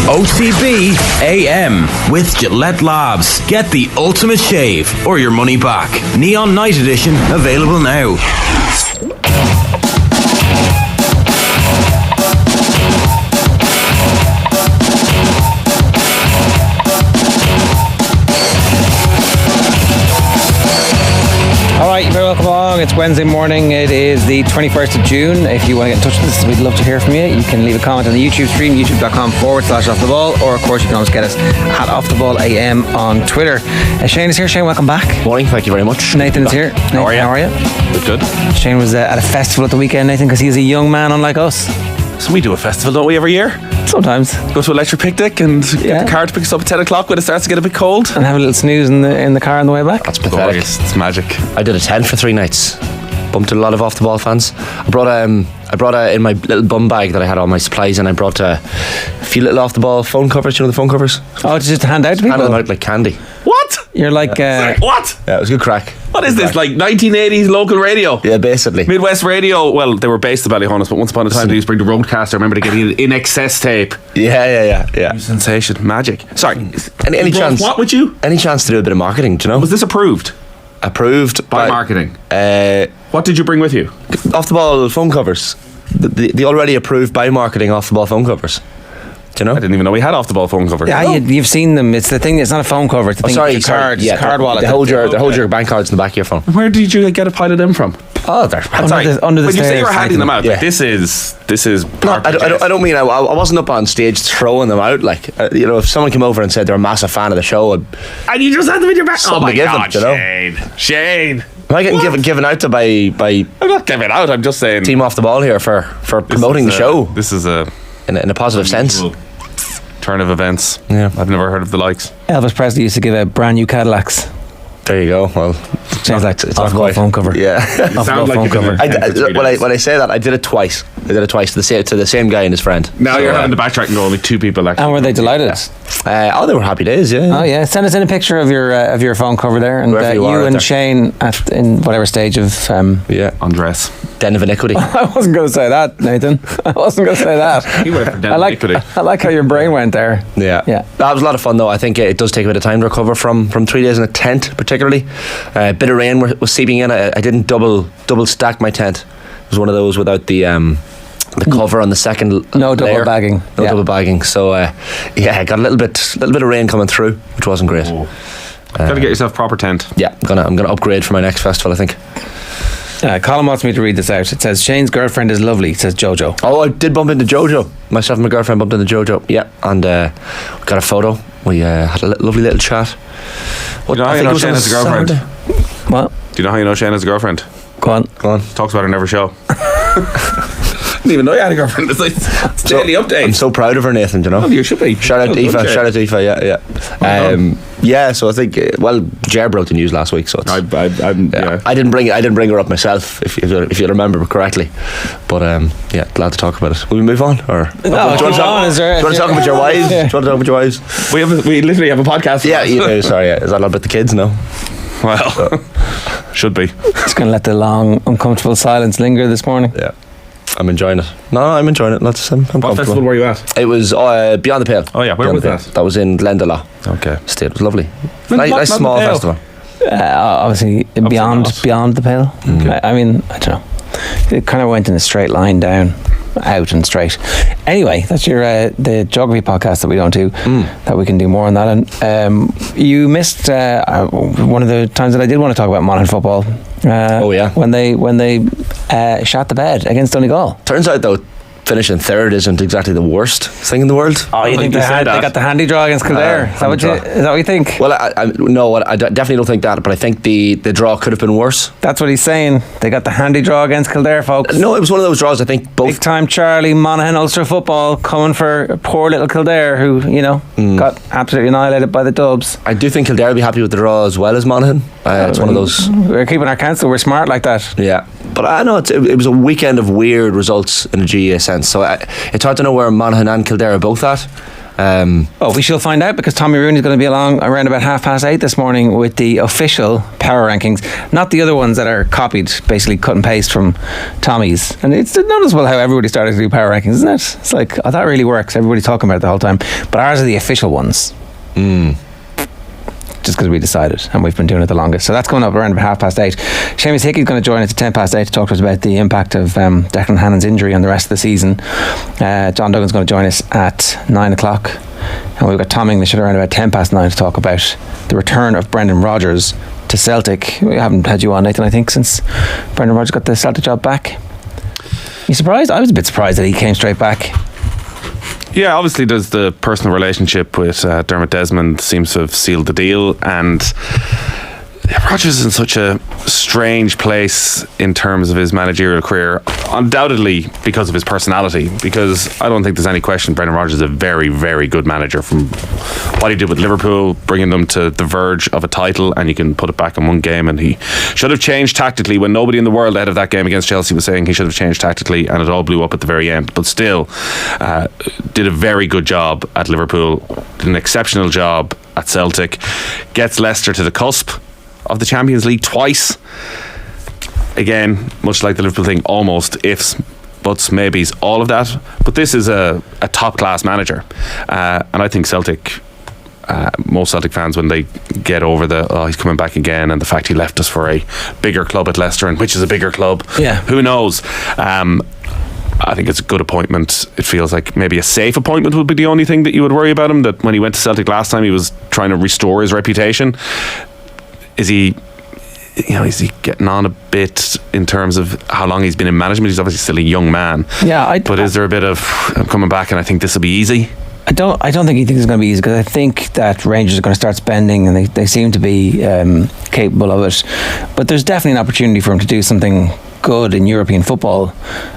OTB AM with Gillette Labs. Get the ultimate shave or your money back. Neon Night Edition available now. Alright, you're very welcome along. It's Wednesday morning. It is the 21st of June. If you want to get in touch with us, we'd love to hear from you. You can leave a comment on the YouTube stream, youtube.com/offtheball, or of course you can always get us at OffTheBall AM on Twitter. Shane is here. Shane, welcome back. Morning, thank you very much. Nathan's here. Nathan, How are you? Good. Shane was at a festival at the weekend, Nathan, because he's a young man unlike us. So we do a festival, don't we, every year? Sometimes. Go to Electric Picnic and get the car to pick us up at 10 o'clock when it starts to get a bit cold. And have a little snooze in the car on the way back. That's pathetic. Glorious. It's magic. I did a tent for 3 nights. Bumped into a lot of Off the Ball fans. I brought in my little bum bag that I had all my supplies, and I brought a few little Off the Ball phone covers. You know the phone covers? Oh, just to hand out to people? Handed them out like candy. What? You're like... What? Yeah, it was a good crack. What is this, like 1980s local radio? Yeah, basically. Midwest radio. Well, they were based at Ballyhonus, but once upon a time they used to bring the Roadcaster. I remember to get the In Excess tape. Yeah. Sensation. Magic. Sorry. Any chance? What would you? Any chance to do a bit of marketing, do you know? Was this approved? Approved By marketing. What did you bring with you? Off the Ball phone covers. The already approved by marketing Off the Ball phone covers. Do you know? I didn't even know we had Off the Ball phone covers. Yeah, you've seen them. It's the thing. It's not a phone cover. It's the thing with your card. Yeah, card wallet. They hold your bank cards in the back of your phone. Where did you get a pile of them from? Oh, they're under the when you say stairs, you were handing them out, yeah. like, this is. No, I don't mean I wasn't up on stage throwing them out. Like if someone came over and said they're a massive fan of the show, and you just had them in your back. Something Oh my to give God, them, you know? Shane. Am I getting given out to by I'm not giving out. I'm just saying. Team Off the Ball here for promoting the show? This is a in a positive sense. Turn of events. Yeah, I've never heard of the likes. Elvis Presley used to give out brand new Cadillacs. There you go. Well, it's not quite phone cover. Yeah. Sound like phone cover. When I say that, I did it twice. To the same guy and his friend. Now you're having to backtrack and go only 2 people actually. And were they delighted? They were happy days. Yeah. Oh yeah. Send us in a picture of your phone cover there, and you and Shane in whatever stage of undress. Den of iniquity. I wasn't going to say that, Nathan. I wasn't going to say that. You went for den of iniquity. I like how your brain went there. Yeah. That was a lot of fun though. I think it does take a bit of time to recover from 3 days in a tent, particularly. A bit of rain was seeping in. I didn't double stack my tent. It was one of those without the cover on the second no layer. Double bagging. No double bagging. So I got a little bit of rain coming through, which wasn't great. Gotta get yourself a proper tent. Yeah, I'm gonna upgrade for my next festival, I think. Colin wants me to read this out. It says Shane's girlfriend is lovely. It says Jojo. Oh, I did bump into Jojo. Myself and my girlfriend bumped into Jojo. Yeah, and we got a photo. We had a lovely little chat. Do you know how you know Shane has a girlfriend? What? Do you know how you know Shane has a girlfriend? Go on. Talks about her in every show. Didn't even know you had a girlfriend. It's like daily update. I'm so proud of her, Nathan. You know. Oh, you should be. Shout out to Aoife. Yeah. So I think Jer broke the news last week. So I didn't bring her up myself, if you remember correctly. But glad to talk about it. Will we move on, or do you want to talk about your wives? Do you want to talk about your wives? We literally have a podcast. Yeah, you do. Sorry, is that all about the kids? No. Well, should be. Just going to let the long, uncomfortable silence linger this morning. Yeah. I'm enjoying it. No, I'm enjoying it. What festival were you at? It was Beyond the Pale. Oh yeah, where was that? That was in Glendalough. Okay. It was lovely. Nice small festival. Obviously beyond the Pale. Okay. I mean, I don't know. It kind of went in a straight line down, out and straight. Anyway, that's the geography podcast that we don't do. That we can do more on that. And you missed one of the times that I did want to talk about Monaghan football. When they shot the bed against Donegal. Turns out though, finishing third isn't exactly the worst thing in the world. Oh, you think they got the handy draw against Kildare? Is that what you think? Well, I definitely don't think that, but I think the draw could have been worse. That's what he's saying. They got the handy draw against Kildare, folks. No, it was one of those draws. I think both big time Charlie Monaghan Ulster football coming for poor little Kildare, who got absolutely annihilated by the Dubs. I do think Kildare will be happy with the draw as well as Monaghan. It's one of those. We're keeping our counsel. We're smart like that. Yeah, but I know it was a weekend of weird results in a GAA sense. So it's hard to know where Monaghan and Kildare are both at. We shall find out, because Tommy Rooney is going to be along around about 8:30 this morning with the official power rankings, not the other ones that are copied, basically cut and paste from Tommy's. And it's noticeable how everybody started to do power rankings, isn't it? It's like, that really works. Everybody's talking about it the whole time. But ours are the official ones. Just because we decided, and we've been doing it the longest. So that's coming up around about 8:30. Séamus Hickey is going to join us at 8:10 to talk to us about the impact of Declan Hannon's injury on the rest of the season. John Duggan's going to join us at 9 o'clock. And we've got Tom English at around about 9:10 to talk about the return of Brendan Rodgers to Celtic. We haven't had you on, Nathan, I think, since Brendan Rodgers got the Celtic job back. You surprised? I was a bit surprised that he came straight back. Yeah, obviously there's the personal relationship with Dermot Desmond seems to have sealed the deal, and Rodgers is in such a strange place in terms of his managerial career, undoubtedly because of his personality, because I don't think there's any question Brendan Rodgers is a very, very good manager. From what he did with Liverpool, bringing them to the verge of a title, and you can put it back in one game, and he should have changed tactically when nobody in the world ahead of that game against Chelsea was saying he should have changed tactically, and it all blew up at the very end. But still, did a very good job at Liverpool, did an exceptional job at Celtic, gets Leicester to the cusp of the Champions League twice. Again, much like the Liverpool thing, almost ifs, buts, maybes, all of that. But this is a top class manager, and I think Celtic, most Celtic fans, when they get over he's coming back again, and the fact he left us for a bigger club at Leicester, and which is a bigger club, who knows. I think it's a good appointment. It feels like maybe a safe appointment would be the only thing that you would worry about him, that when he went to Celtic last time he was trying to restore his reputation. Is he getting on a bit in terms of how long he's been in management? He's obviously still a young man. Yeah, but is there a bit of coming back and I think this will be easy? I don't think he thinks it's going to be easy, because I think that Rangers are going to start spending, and they seem to be capable of it. But there's definitely an opportunity for him to do something good in European football.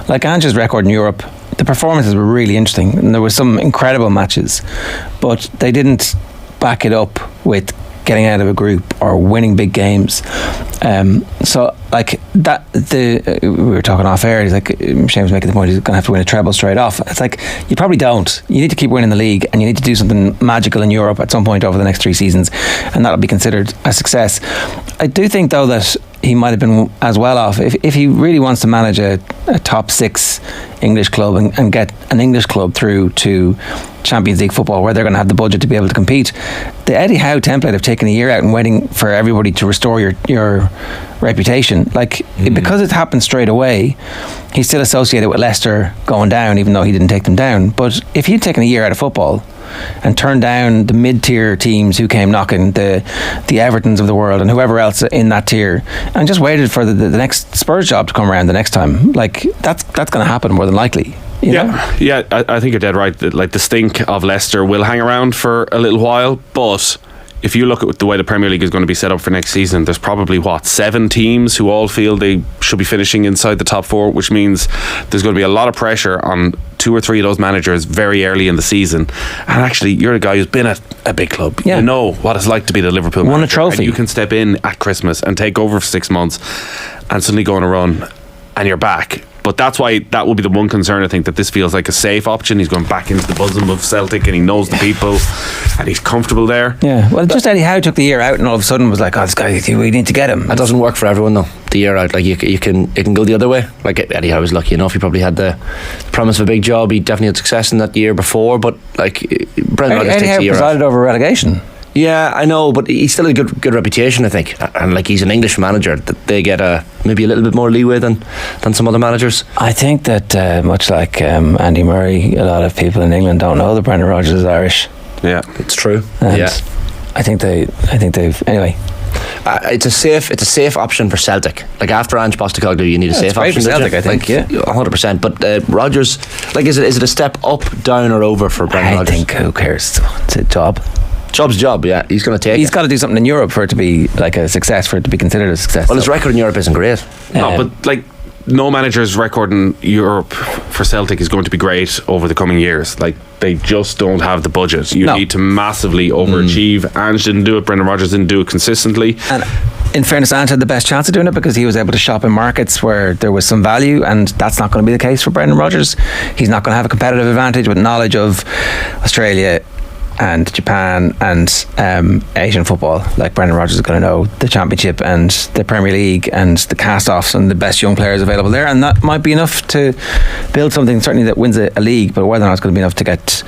Like Ange's record in Europe, the performances were really interesting, and there were some incredible matches, but they didn't back it up with getting out of a group or winning big games. So like that, we were talking off air, he's like, Séamus making the point he's going to have to win a treble straight off. It's like, you probably don't. You need to keep winning the league, and you need to do something magical in Europe at some point over the next 3 seasons, and that'll be considered a success. I do think though that he might have been as well off if he really wants to manage a top 6 English club and get an English club through to Champions League football, where they're going to have the budget to be able to compete. The Eddie Howe template of taking a year out and waiting for everybody to restore your reputation, like because it happened straight away, he's still associated with Leicester going down, even though he didn't take them down. But if he'd taken a year out of football and turned down the mid-tier teams who came knocking, the Evertons of the world and whoever else in that tier, and just waited for the next Spurs job to come around the next time, like that's going to happen more than likely. You know? I think you're dead right. Like the stink of Leicester will hang around for a little while, but if you look at the way the Premier League is going to be set up for next season, there's probably 7 teams who all feel they should be finishing inside the top 4, which means there's going to be a lot of pressure on 2 or 3 of those managers very early in the season. And actually, you're a guy who's been at a big club. You know what it's like to be the Liverpool manager. Won a trophy. And you can step in at Christmas and take over for 6 months and suddenly go on a run and you're back. But that's why that will be the one concern. I think that this feels like a safe option. He's going back into the bosom of Celtic, and he knows the people, and he's comfortable there. Yeah, well, just Eddie Howe took the year out, and all of a sudden was like, "Oh, this guy, we need to get him." That doesn't work for everyone though. The year out, like it can go the other way. Like Eddie Howe was lucky enough; he probably had the promise of a big job. He definitely had success in that year before. But like Brendan Rodgers takes a year out. Presided over relegation. Yeah, I know, but he's still a good reputation, I think, and like he's an English manager, that they get maybe a little bit more leeway than some other managers. I think that much like Andy Murray, a lot of people in England don't know that Brendan Rodgers is Irish. Yeah, it's true. And I think they've anyway. It's a safe option for Celtic. Like after Ange Postecoglou, you need a safe option for Celtic, I think. 100%. But Rodgers, like, is it a step up, down, or over for Brendan Rodgers? I think who cares? It's a job. Job's job, yeah. He's going to take He's got to do something in Europe for it to be like a success, for it to be considered a success. Well, his record in Europe isn't great. No, but like no manager's record in Europe for Celtic is going to be great over the coming years. Like they just don't have the budget. You need to massively overachieve. Ange didn't do it. Brendan Rodgers didn't do it consistently. And in fairness, Ange had the best chance of doing it because he was able to shop in markets where there was some value, and that's not going to be the case for Brendan Rodgers. He's not going to have a competitive advantage with knowledge of Australia, and Japan and Asian football. Like Brendan Rodgers is going to know the Championship and the Premier League and the cast-offs and the best young players available there, and that might be enough to build something certainly that wins a league, but whether or not it's going to be enough to get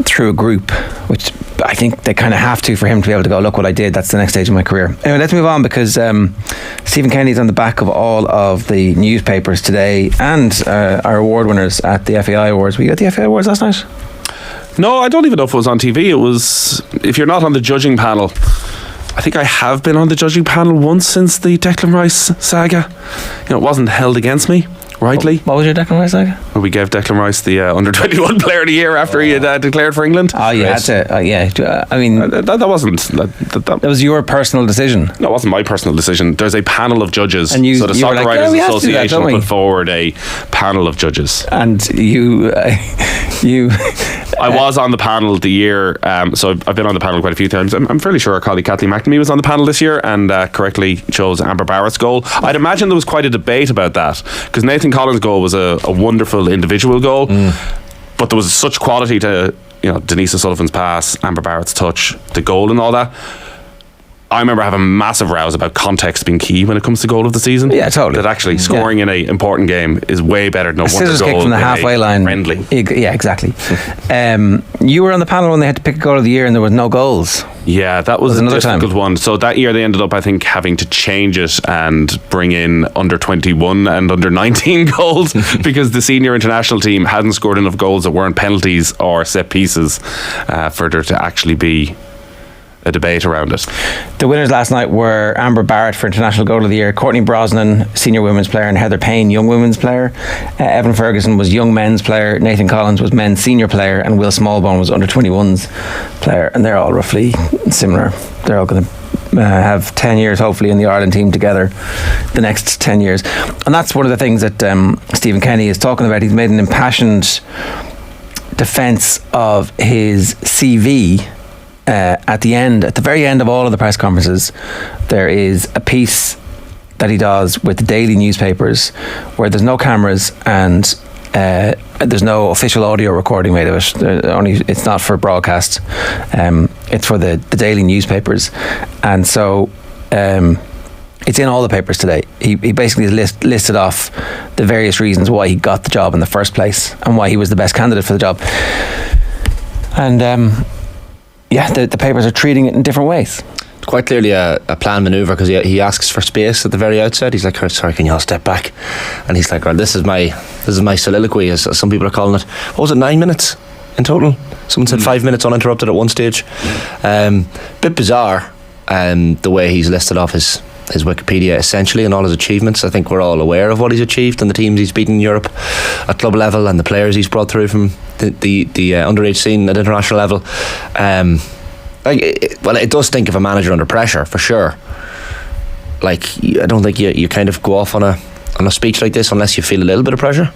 through a group, which I think they kind of have to, for him to be able to go, look what I did, that's the next stage of my career. Anyway, let's move on, because Stephen Kenny's on the back of all of the newspapers today, and our award winners at the FAI Awards. Were you at the FAI Awards last night? No, I don't even know if it was on TV. It was, if you're not on the judging panel, I think I have been on the judging panel once since the Declan Rice saga. You know, it wasn't held against me rightly. What was your Declan Rice saga? Well, we gave Declan Rice the under-21 player of the year after he had declared for England. Oh, you had to. Yeah, I mean, that wasn't. That was your personal decision. No, it wasn't my personal decision. There's a panel of judges. And so the Soccer like, Writers Association put forward a panel of judges. And you. I was on the panel the year, so I've been on the panel quite a few times. I'm fairly sure our colleague Kathleen McNamee was on the panel this year and correctly chose Amber Barrett's goal. I'd imagine there was quite a debate about that, because Nathan Collins' goal was a wonderful individual goal, but there was such quality to, you know, Denise O'Sullivan's pass, Amber Barrett's touch, the goal and all that. I remember having massive rows about context being key when it comes to goal of the season. Yeah, totally. That actually scoring in an important game is way better than a wonder scissors goal kick from the halfway line. Friendly. Yeah, exactly. You were on the panel when they had to pick a goal of the year and there was no goals. Yeah, that was a difficult one. So that year they ended up, I think, having to change it and bring in under 21 and under 19 goals because the senior international team hadn't scored enough goals that weren't penalties or set pieces for there to actually be a debate around it. The winners last night were Amber Barrett for International Goal of the Year, Courtney Brosnan, Senior Women's Player, and Heather Payne, Young Women's Player. Evan Ferguson was Young Men's Player, Nathan Collins was Men's Senior Player, and Will Smallbone was Under 21's Player. And they're all roughly similar. They're all going to have 10 years hopefully in the Ireland team together the next 10 years. And that's one of the things that Stephen Kenny is talking about. He's made an impassioned defence of his CV. At the very end of all of the press conferences, there is a piece that he does with the daily newspapers where there's no cameras and there's no official audio recording made of it. It's not for broadcast. It's for the daily newspapers, and so it's in all the papers today. He basically listed off the various reasons why he got the job in the first place and why he was the best candidate for the job. And yeah, the papers are treating it in different ways. It's quite clearly a planned manoeuvre, because he asks for space at the very outset. He's like, sorry, can you all step back? And he's like, well, this is my soliloquy, as some people are calling it. What was it, 9 minutes in total? Someone said 5 minutes uninterrupted at one stage. Bit bizarre, the way he's listed off his Wikipedia essentially and all his achievements. I think we're all aware of what he's achieved and the teams he's beaten in Europe at club level and the players he's brought through from the underage scene at international level. It does stink of a manager under pressure, for sure. Like, I don't think you kind of go off on a speech like this unless you feel a little bit of pressure.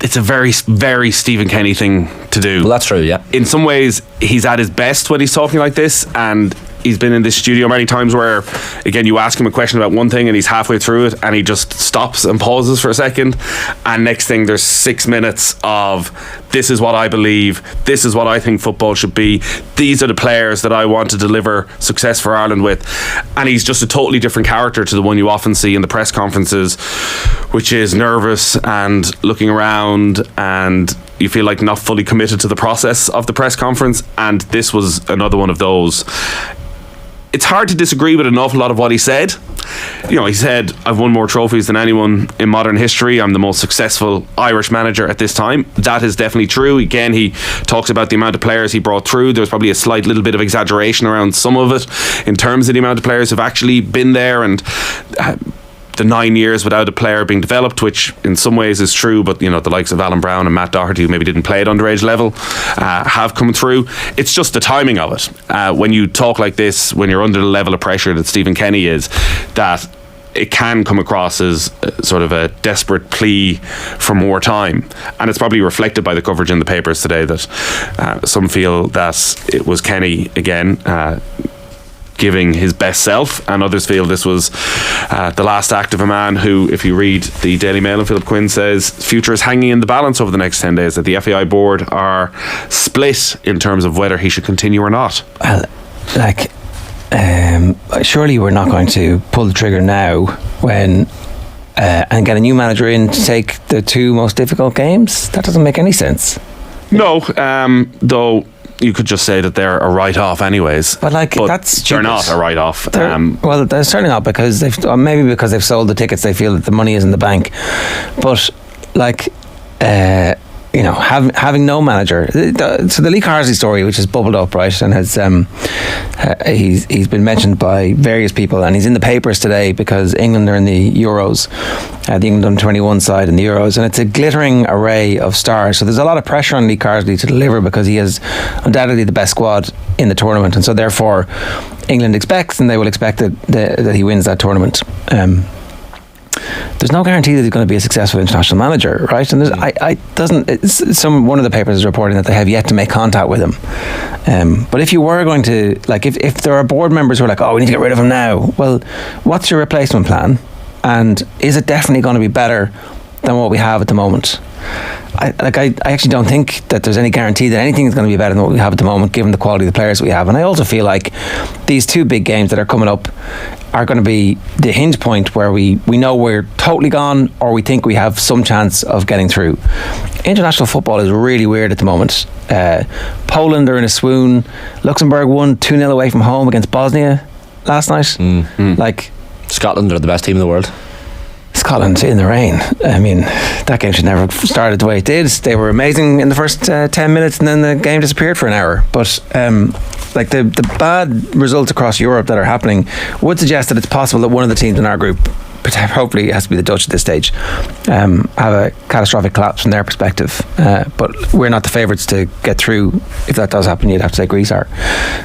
It's a very, very Stephen Kenny thing to do. Well, that's true, yeah. In some ways, he's at his best when he's talking like this, and he's been in this studio many times where, again, you ask him a question about one thing and he's halfway through it and he just stops and pauses for a second, and next thing there's 6 minutes of, this is what I believe, this is what I think football should be, these are the players that I want to deliver success for Ireland with. And he's just a totally different character to the one you often see in the press conferences, which is nervous and looking around, and you feel like not fully committed to the process of the press conference. And this was another one of those. It's hard to disagree with an awful lot of what he said. You know, he said, I've won more trophies than anyone in modern history. I'm the most successful Irish manager at this time. That is definitely true. Again, he talks about the amount of players he brought through. There's probably a slight little bit of exaggeration around some of it in terms of the amount of players who've actually been there, and the 9 years without a player being developed, which in some ways is true, but you know, the likes of Alan Brown and Matt Doherty, who maybe didn't play at underage level, have come through. It's just the timing of it. When you talk like this, when you're under the level of pressure that Stephen Kenny is, that it can come across as sort of a desperate plea for more time. And it's probably reflected by the coverage in the papers today that some feel that it was Kenny again giving his best self, and others feel this was the last act of a man who, if you read the Daily Mail, and Philip Quinn says future is hanging in the balance over the next 10 days, that the FAI board are split in terms of whether he should continue or not. Well, surely we're not going to pull the trigger now when and get a new manager in to take the two most difficult games. That doesn't make any sense. No, though you could just say that they're a write-off anyways. But that's stupid. They're not a write-off. Well, they're certainly not, because maybe because they've sold the tickets, they feel that the money is in the bank. But having no manager. So the Lee Carsley story, which has bubbled up, right, and has he's been mentioned by various people, and he's in the papers today because England are in the Euros, the England under-21 side in the Euros, and it's a glittering array of stars. So there's a lot of pressure on Lee Carsley to deliver, because he has undoubtedly the best squad in the tournament, and so therefore England expects, and they will expect that he wins that tournament. There's no guarantee that he's going to be a successful international manager, right? And one of the papers is reporting that they have yet to make contact with him. But if you were going to, if there are board members who are like, oh, we need to get rid of him now, well, what's your replacement plan? And is it definitely going to be better than what we have at the moment? I actually don't think that there's any guarantee that anything is going to be better than what we have at the moment, given the quality of the players we have. And I also feel like these two big games that are coming up are going to be the hinge point where we know we're totally gone, or we think we have some chance of getting through. International football is really weird at the moment. Poland are in a swoon. Luxembourg won 2-0 away from home against Bosnia last night. Scotland are the best team in the world. Scotland in the rain. I mean, that game should never have started the way it did. They were amazing in the first 10 minutes, and then the game disappeared for an hour. But the bad results across Europe that are happening would suggest that it's possible that one of the teams in our group, hopefully it has to be the Dutch at this stage, have a catastrophic collapse from their perspective. But we're not the favourites to get through. If that does happen, you'd have to say Greece are.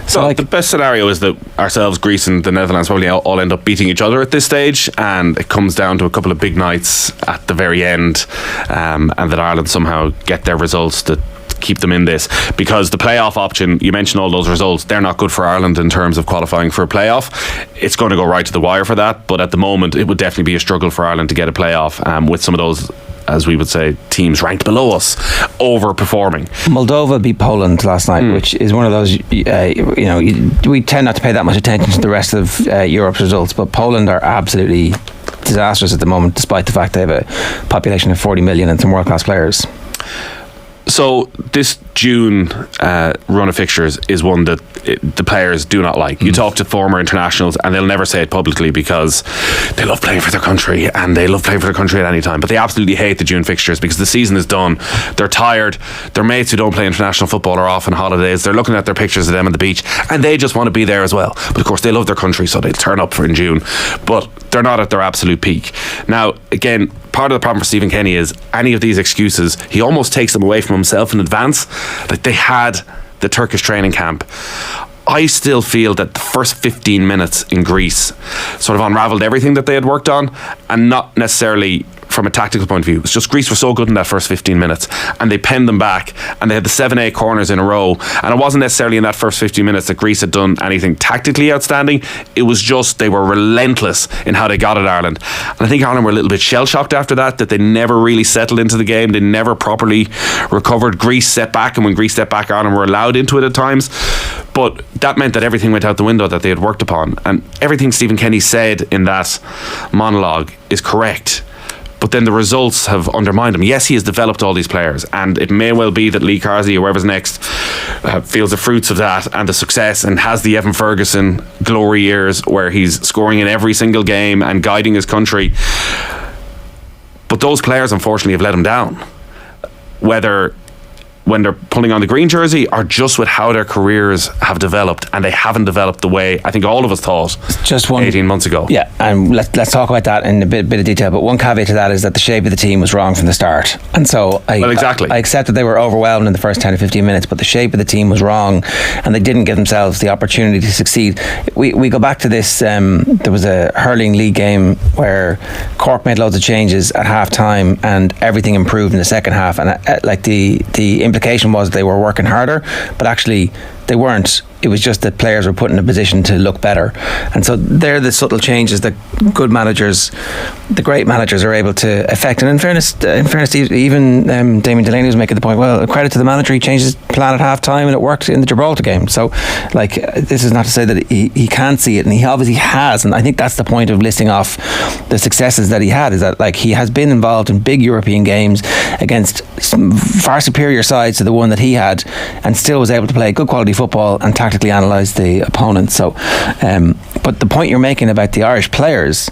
So the best scenario is that ourselves, Greece and the Netherlands probably all end up beating each other at this stage, and it comes down to a couple of big nights at the very end, and that Ireland somehow get their results that keep them in this, because the playoff option, you mentioned all those results, they're not good for Ireland in terms of qualifying for a playoff. It's going to go right to the wire for that, but at the moment it would definitely be a struggle for Ireland to get a playoff, with some of those, as we would say, teams ranked below us overperforming. Moldova beat Poland last night, which is one of those, we tend not to pay that much attention to the rest of Europe's results, but Poland are absolutely disastrous at the moment, despite the fact they have a population of 40 million and some world-class players. So this June run of fixtures is one that the players do not like. You talk to former internationals and they'll never say it publicly because they love playing for their country and they love playing for their country at any time, but they absolutely hate the June fixtures because the season is done. They're tired. Their mates who don't play international football are off on holidays. They're looking at their pictures of them on the beach and they just want to be there as well. But of course they love their country, so they'll turn up for in June, but they're not at their absolute peak. Now again, part of the problem for Stephen Kenny is any of these excuses, he almost takes them away from himself in advance. Like they had the Turkish training camp. I still feel that the first 15 minutes in Greece sort of unravelled everything that they had worked on, and not necessarily from a tactical point of view. It's just Greece were so good in that first 15 minutes and they penned them back and they had the 7-8 corners in a row, and it wasn't necessarily in that first 15 minutes that Greece had done anything tactically outstanding. It was just they were relentless in how they got at Ireland, and I think Ireland were a little bit shell-shocked after that they never really settled into the game. They never properly recovered. Greece set back, and when Greece stepped back, Ireland were allowed into it at times, but that meant that everything went out the window that they had worked upon, and everything Stephen Kenny said in that monologue is correct. But then the results have undermined him. Yes, he has developed all these players, and it may well be that Lee Carsley or whoever's next feels the fruits of that and the success, and has the Evan Ferguson glory years where he's scoring in every single game and guiding his country. But those players unfortunately have let him down, whether when they're pulling on the green jersey or just with how their careers have developed, and they haven't developed the way I think all of us thought just 18 months ago. Yeah, and let's talk about that in a bit of detail, but one caveat to that is that the shape of the team was wrong from the start, and so I accept that they were overwhelmed in the first 10 to 15 minutes, but the shape of the team was wrong and they didn't give themselves the opportunity to succeed. We go back to this, there was a hurling league game where Cork made loads of changes at half time and everything improved in the second half, and the implication was they were working harder, but actually They weren't. It was just that players were put in a position to look better. And so they're the subtle changes that good managers, the great managers, are able to affect. And in fairness, even Damien Delaney was making the point, well, credit to the manager, he changed his plan at half-time and it worked in the Gibraltar game. So, like, this is not to say that he can't see it, and he obviously has. And I think that's the point of listing off the successes that he had, is that, like, he has been involved in big European games against far superior sides to the one that he had, and still was able to play good quality football and tactically analyse the opponent. So, but the point you're making about the Irish players,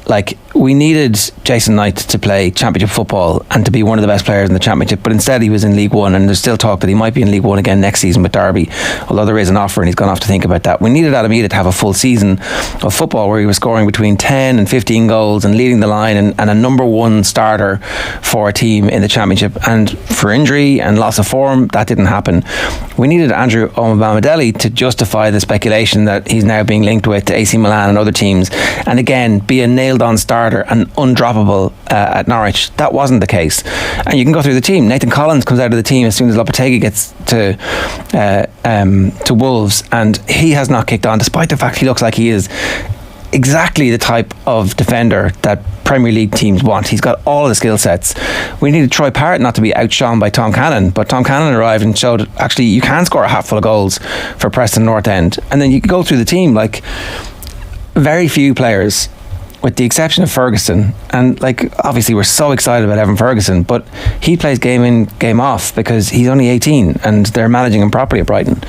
like, we needed Jason Knight to play championship football and to be one of the best players in the championship, but instead he was in League One, and there's still talk that he might be in League One again next season with Derby, although there is an offer and he's gone off to think about that. We needed Adam Ida to have a full season of football where he was scoring between 10 and 15 goals and leading the line and a number one starter for a team in the championship, and for injury and loss of form, that didn't happen. We needed Andrew Omobamidele to justify the speculation that he's now being linked with to AC Milan and other teams, and again be a nailed on starter and undroppable at Norwich. That wasn't the case. And you can go through the team. Nathan Collins comes out of the team as soon as Lopetegui gets to Wolves, and he has not kicked on, despite the fact he looks like he is exactly the type of defender that Premier League teams want. He's got all of the skill sets. We needed Troy Parrott not to be outshone by Tom Cannon, but Tom Cannon arrived and showed actually you can score a hatful of goals for Preston North End. And then you can go through the team, like, very few players, with the exception of Ferguson, and, like, obviously we're so excited about Evan Ferguson, but he plays game in, game off because he's only 18 and they're managing him properly at Brighton.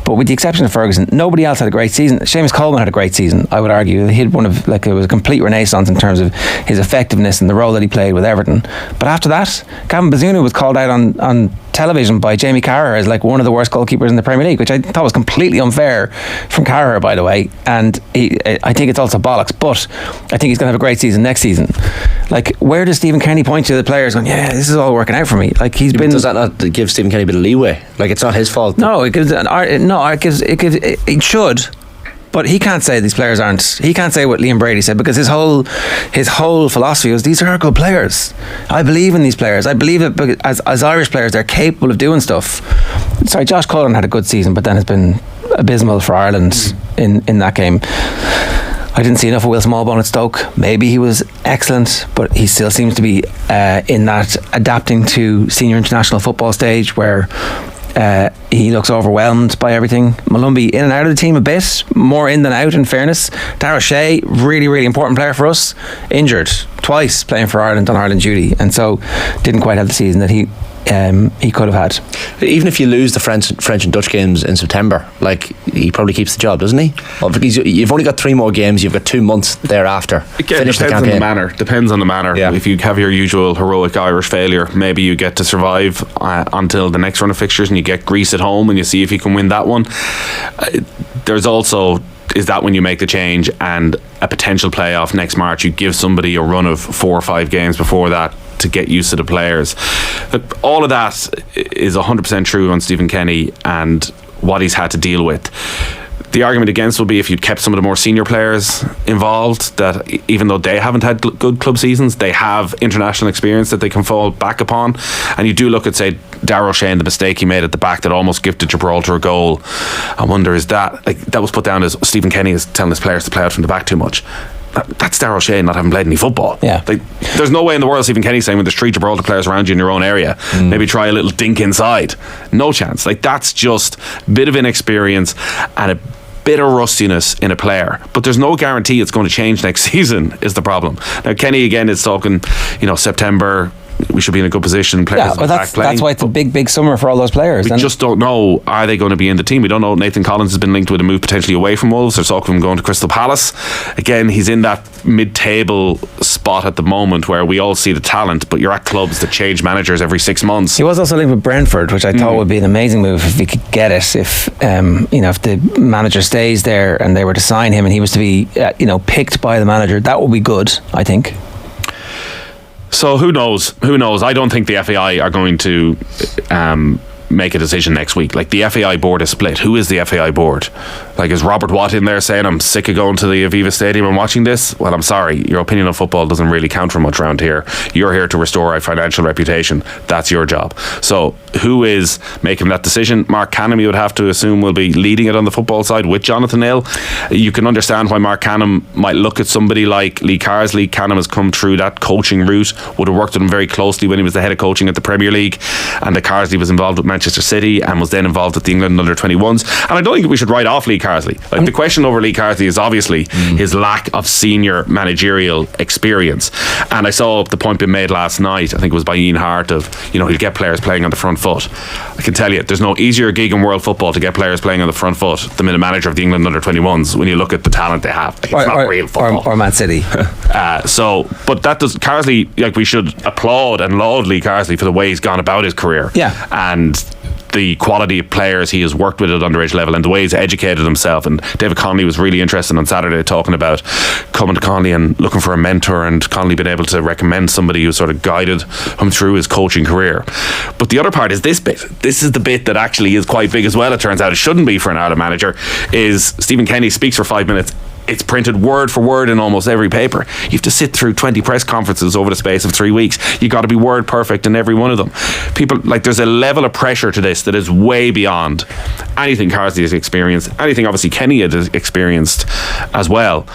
But with the exception of Ferguson, nobody else had a great season. Seamus Coleman had a great season, I would argue. He had one of, like, it was a complete renaissance in terms of his effectiveness and the role that he played with Everton. But after that, Gavin Bazunu was called out on television by Jamie Carragher as, like, one of the worst goalkeepers in the Premier League, which I thought was completely unfair from Carragher, by the way. And I think it's also bollocks, but I think he's going to have a great season next season. Like, where does Stephen Kenny point to the players going, yeah, this is all working out for me? Like, he's been... Does that not give Stephen Kenny a bit of leeway? Like, it's not his fault. No, it should. But he can't say these players aren't. He can't say what Liam Brady said, because his whole philosophy was, these are good players. I believe in these players. I believe that as Irish players, they're capable of doing stuff. Sorry, Josh Cullen had a good season, but then has been abysmal for Ireland in that game. I didn't see enough of Will Smallbone at Stoke. Maybe he was excellent, but he still seems to be in that adapting to senior international football stage where he looks overwhelmed by everything. Malumbi in and out of the team a bit, more in than out, in fairness. Darragh Shea, really, really important player for us, injured twice playing for Ireland on Ireland duty, and so didn't quite have the season that he could have had. Even if you lose the French and Dutch games in September, like, he probably keeps the job, doesn't he? Well, because you've only got 3 more games, you've got 2 months thereafter. Depends on the manner. Yeah. If you have your usual heroic Irish failure, maybe you get to survive until the next run of fixtures, and you get Greece at home and you see if you can win that one. There's also, is that when you make the change and a potential playoff next March, you give somebody a run of 4 or 5 games before that to get used to the players. But all of that is 100% true on Stephen Kenny and what he's had to deal with. The argument against will be if you'd kept some of the more senior players involved, that even though they haven't had good club seasons, they have international experience that they can fall back upon. And you do look at, say, Darragh Shea and the mistake he made at the back that almost gifted Gibraltar a goal. I wonder, is that, like, that was put down as Stephen Kenny is telling his players to play out from the back too much. That's Darragh Shea not having played any football. Yeah. Like, there's no way in the world Stephen Kenny's saying, when there's 3 Gibraltar players around you in your own area, maybe try a little dink inside. No chance. Like, that's just a bit of inexperience and a bit of rustiness in a player, but there's no guarantee it's going to change next season, is the problem. Now, Kenny again is talking, September, we should be in a good position. Players that's why it's a big summer for all those players. We just don't know, are they going to be in the team? We don't know. Nathan Collins has been linked with a move potentially away from Wolves. There's talk of him going to Crystal Palace. Again, he's in that mid-table spot at the moment where we all see the talent, but you're at clubs that change managers every 6 months. He was also linked with Brentford, which I thought would be an amazing move if he could get it. If if the manager stays there and they were to sign him and he was to be picked by the manager, that would be good, I think. So who knows? I don't think the FAI are going to make a decision next week. Like, the FAI board is split. Who is the FAI board? Like, is Robert Watt in there saying, I'm sick of going to the Aviva Stadium and watching this? Well, I'm sorry, your opinion of football doesn't really count for much around here. You're here to restore our financial reputation. That's your job. So who is making that decision. Mark Canham, you would have to assume, will be leading it on the football side with Jonathan Hill. You can understand why Mark Canham might look at somebody like Lee Carsley. Canham has come through that coaching route, would have worked with him very closely when he was the head of coaching at the Premier League, and Carsley was involved with Manchester City and was then involved with the England under-21s. And I don't think we should write off Lee Carsley. Like, the question over Lee Carsley is obviously his lack of senior managerial experience. And I saw the point being made last night, I think it was by Ian Hart, of, he'll get players playing on the front foot. I can tell you, there's no easier gig in world football to get players playing on the front foot than being a manager of the England under-21s when you look at the talent they have. Like, it's not real football. Or Man City. But that does, Carsley, like, we should applaud and laud Lee Carsley for the way he's gone about his career. Yeah. And the quality of players he has worked with at underage level and the way he's educated himself. And David Connolly was really interested on Saturday talking about coming to Connolly and looking for a mentor, and Connolly being able to recommend somebody who sort of guided him through his coaching career. But the other part is this bit. This is the bit that actually is quite big as well, it turns out. It shouldn't be for an Ireland manager. Is Stephen Kenny speaks for 5 minutes. It's printed word for word in almost every paper. You have to sit through 20 press conferences over the space of 3 weeks. You got to be word perfect in every one of them. People, like, there's a level of pressure to this that is way beyond anything Carsley has experienced, anything obviously Kenny had experienced as well.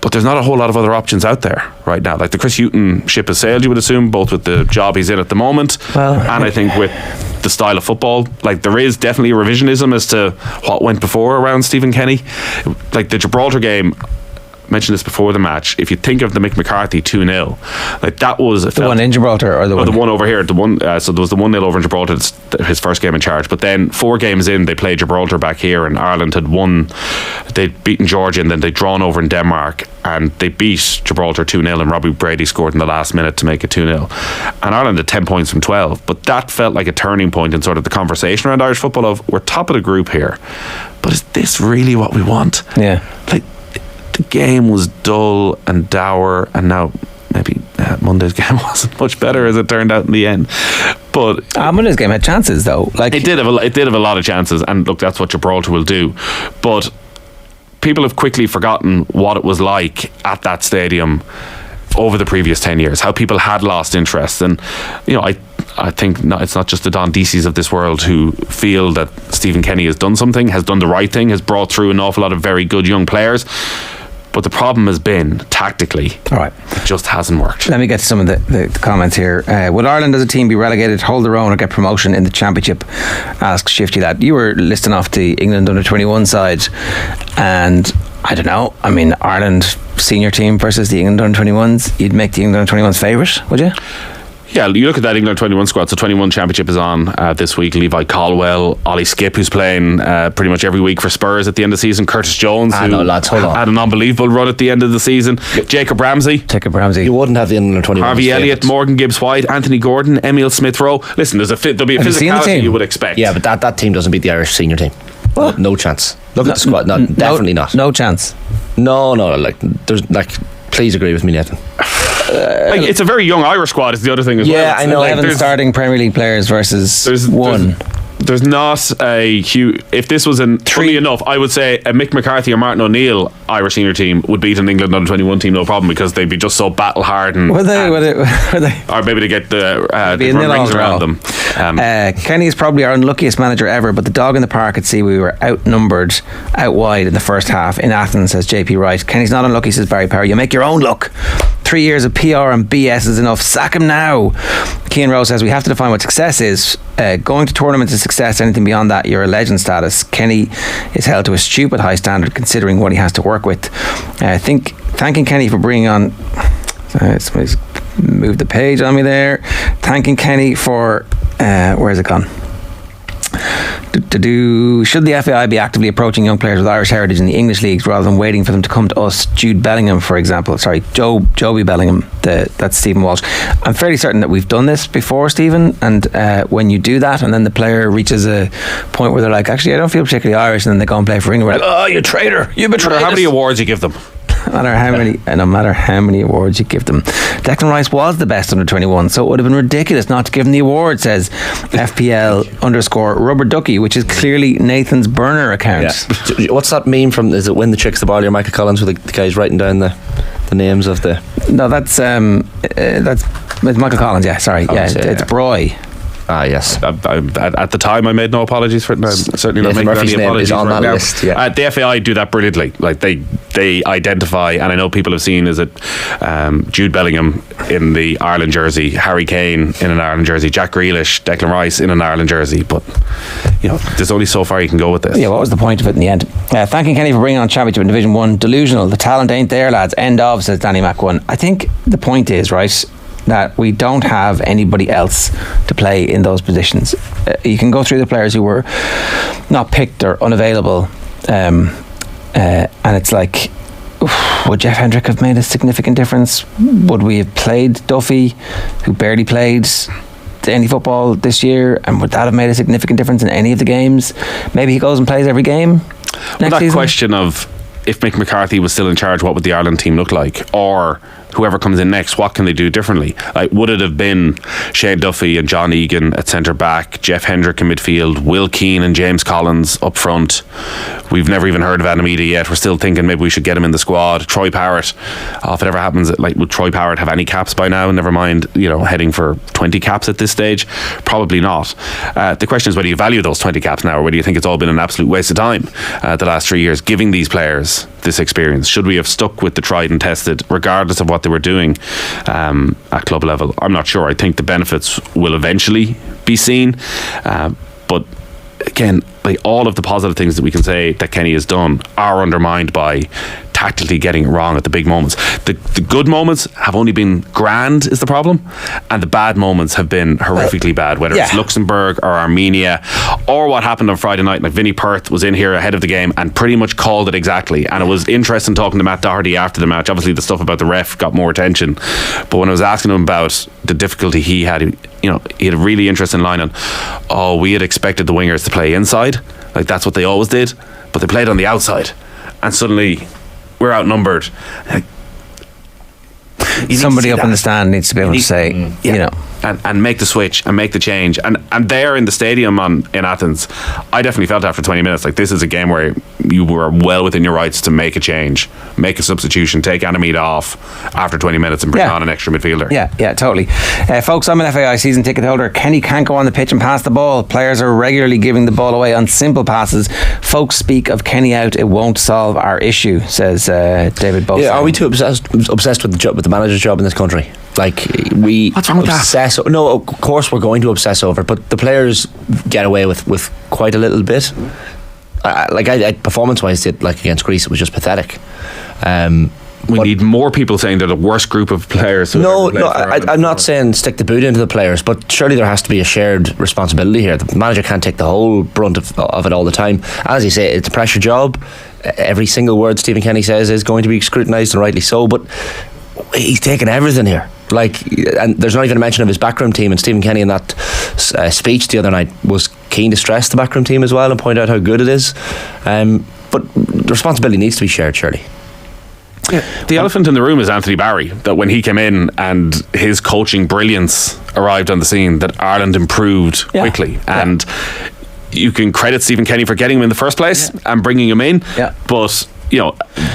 But there's not a whole lot of other options out there right now. Like, the Chris Hughton ship has sailed, you would assume, both with the job he's in at the moment, and I think with the style of football. Like, there is definitely a revisionism as to what went before around Stephen Kenny. Like, the Gibraltar game, I mentioned this before the match, if you think of the Mick McCarthy 2-0, like, that was the one in Gibraltar, or the one over here, the one, so there was the 1-0 over in Gibraltar. It's his first game in charge, but then 4 games in, they played Gibraltar back here, and Ireland had won. They'd beaten Georgia, and then they'd drawn over in Denmark, and they beat Gibraltar 2-0, and Robbie Brady scored in the last minute to make it 2-0, and Ireland had 10 points from 12. But that felt like a turning point in sort of the conversation around Irish football of, we're top of the group here, but is this really what we want? Yeah. Like, the game was dull and dour, and now maybe Monday's game wasn't much better as it turned out in the end. But Monday's game had chances, though. Like, it did have a lot of chances, and look, that's what Gibraltar will do. But people have quickly forgotten what it was like at that stadium over the previous 10 years, how people had lost interest. And I think it's not just the Don Deasy's of this world who feel that Stephen Kenny has done something, has done the right thing, has brought through an awful lot of very good young players. But the problem has been, tactically, all right, it just hasn't worked. Let me get to some of the comments here. Would Ireland as a team be relegated, hold their own, or get promotion in the championship? Asks Shifty Lad. You were listing off the England under-21 side, and I don't know. I mean, Ireland senior team versus the England under-21s. You'd make the England under-21s favourite, would you? Yeah, you look at that England 21 squad. So 21 championship is on this week. Levi Caldwell, Ollie Skip, who's playing pretty much every week for Spurs at the end of the season. Curtis Jones, who had an unbelievable run at the end of the season. Jacob Ramsey. You wouldn't have the England 21. Harvey Elliott, Morgan Gibbs-White, Anthony Gordon, Emile Smith-Rowe. Listen, there'll be a physicality you would expect. Yeah, but that team doesn't beat the Irish senior team. No chance. Look at the squad. Definitely not. No chance. No. Please agree with me, Nathan. It's a very young Irish squad is the other thing as well. Yeah, I know. 11 starting Premier League players versus one. There's not a huge. If this was funny enough, I would say a Mick McCarthy or Martin O'Neill Irish senior team would beat an England under-21 team, no problem, because they'd be just so battle hardened. Were they? Or maybe they get the rings around them. Kenny is probably our unluckiest manager ever, but the dog in the park at sea, we were outnumbered, out wide in the first half in Athens, says JP Wright. Kenny's not unlucky, says Barry Power. You make your own luck. 3 years of PR and BS is enough. Sack him now. Cian Rose says we have to define what success is. Going to tournaments is success. Anything beyond that, you're a legend status. Kenny is held to a stupid high standard considering what he has to work with. I think thanking Kenny for bringing on. Somebody's moved the page on me there. Thanking Kenny for. Where's it gone? Should the FAI be actively approaching young players with Irish heritage in the English leagues rather than waiting for them to come to us? Jude Bellingham, for example. Sorry, Joby Bellingham. That's Stephen Walsh. I'm fairly certain that we've done this before, Stephen. And when you do that, and then the player reaches a point where they're like, actually, I don't feel particularly Irish, and then they go and play for England. We're like, oh, you traitor! You betrayed us. How many awards you give them? No matter how many awards you give them. Declan Rice was the best under 21, so it would have been ridiculous not to give him the award, says FPL_Rubber Ducky, which is clearly Nathan's burner account. Yeah. What's that meme from? Is it Win the Chicks the Ball or Michael Collins, with the guys writing down the names of the? No, that's Michael Collins. Yeah, sorry. Collins, it's Broy. Yes. At the time, I made no apologies for it. And I'm certainly not Nathan making Murphy's any name apologies is on right that now. list, yeah. The FAI do that brilliantly. Like they identify, and I know people have seen, is it Jude Bellingham in the Ireland jersey, Harry Kane in an Ireland jersey, Jack Grealish, Declan Rice in an Ireland jersey. But there's only so far you can go with this. Yeah, what was the point of it in the end? Thanking Kenny for bringing on championship in Division 1. Delusional. The talent ain't there, lads. End of, says Danny Mac 1. I think the point is, right, that we don't have anybody else to play in those positions. You can go through the players who were not picked or unavailable, and it's like, would Jeff Hendrick have made a significant difference? Would we have played Duffy, who barely played any football this year, and would that have made a significant difference in any of the games? Maybe he goes and plays every game next season. Question of, if Mick McCarthy was still in charge, what would the Ireland team look like? Or whoever comes in next, what can they do differently? Like, would it have been Shane Duffy and John Egan at centre back, Jeff Hendrick in midfield, Will Keane and James Collins up front? We've never even heard of Adam Eady yet. We're still thinking maybe we should get him in the squad. Troy Parrott, if it ever happens, would Troy Parrott have any caps by now? Never mind, heading for 20 caps at this stage. Probably not. The question is whether you value those 20 caps now, or whether you think it's all been an absolute waste of time the last 3 years, giving these players this experience. Should we have stuck with the tried and tested, regardless of what they were doing at club level? I'm not sure. I think the benefits will eventually be seen, but again, all of the positive things that we can say that Kenny has done are undermined by tactically getting it wrong at the big moments. The good moments have only been grand, is the problem, and the bad moments have been horrifically bad, whether it's Luxembourg or Armenia, or what happened on Friday night. Like, Vinnie Perth was in here ahead of the game and pretty much called it exactly, and it was interesting talking to Matt Doherty after the match. Obviously the stuff about the ref got more attention, but when I was asking him about the difficulty he had, he had a really interesting line on, we had expected the wingers to play inside, like that's what they always did, but they played on the outside, and suddenly we're outnumbered. Somebody up in the stand needs to be able to say, and make the switch and make the change. And there in the stadium in Athens, I definitely felt after 20 minutes like this is a game where you were well within your rights to make a change, make a substitution, take Anamid off after 20 minutes and bring on an extra midfielder. Yeah, totally. Folks, I'm an FAI season ticket holder. Kenny can't go on the pitch and pass the ball. Players are regularly giving the ball away on simple passes. Folks speak of Kenny out. It won't solve our issue, says David Bosa. Yeah, are we too obsessed with the manager's job in this country? Like, we what's wrong with obsess that? No, of course we're going to obsess over it, but the players get away with quite a little bit. I performance wise, against Greece, it was just pathetic. We need more people saying they're the worst group of players. I'm not saying stick the boot into the players, but surely there has to be a shared responsibility here. The manager can't take the whole brunt of it all the time. As you say, it's a pressure job. Every single word Stephen Kenny says is going to be scrutinised, and rightly so, but he's taken everything here. And there's not even a mention of his backroom team, and Stephen Kenny in that speech the other night was keen to stress the backroom team as well and point out how good it is. But the responsibility needs to be shared, surely. Yeah. The elephant in the room is Anthony Barry, that when he came in and his coaching brilliance arrived on the scene, that Ireland improved quickly. And you can credit Stephen Kenny for getting him in the first place and bringing him in, but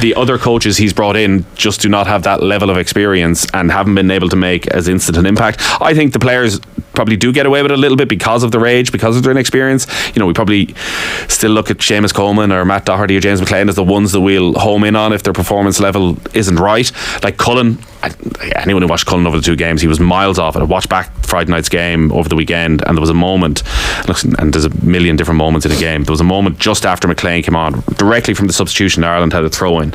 the other coaches he's brought in just do not have that level of experience and haven't been able to make as instant an impact. I think the players probably do get away with it a little bit because of their age, because of their inexperience. We probably still look at Seamus Coleman or Matt Doherty or James McLean as the ones that we'll home in on if their performance level isn't right. Like Cullen, anyone who watched Cullen over the two games, he was miles off it. I watched back Friday night's game over the weekend, and there was a moment, and there's a million different moments in a game, there was a moment just after McLean came on, directly from the substitution Ireland had a throw in,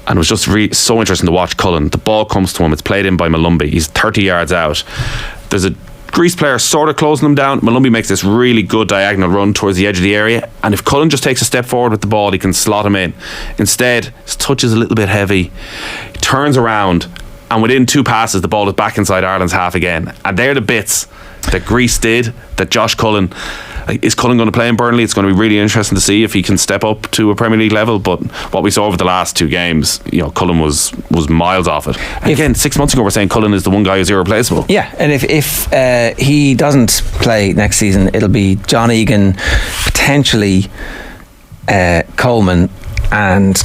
and it was just so interesting to watch Cullen. The ball comes to him, it's played in by Malumbi, he's 30 yards out, there's a Greece player sort of closing him down. Malumbi makes this really good diagonal run towards the edge of the area, and if Cullen just takes a step forward with the ball, he can slot him in. Instead, his touch is a little bit heavy, he turns around, and within two passes the ball is back inside Ireland's half again. And they're the bits that Greece did, that Josh Cullen, is Cullen going to play in Burnley? It's going to be really interesting to see if he can step up to a Premier League level, but what we saw over the last two games, Cullen was miles off it. Again, 6 months ago we're saying Cullen is the one guy who's irreplaceable. Yeah, and if he doesn't play next season, it'll be John Egan, potentially Coleman, and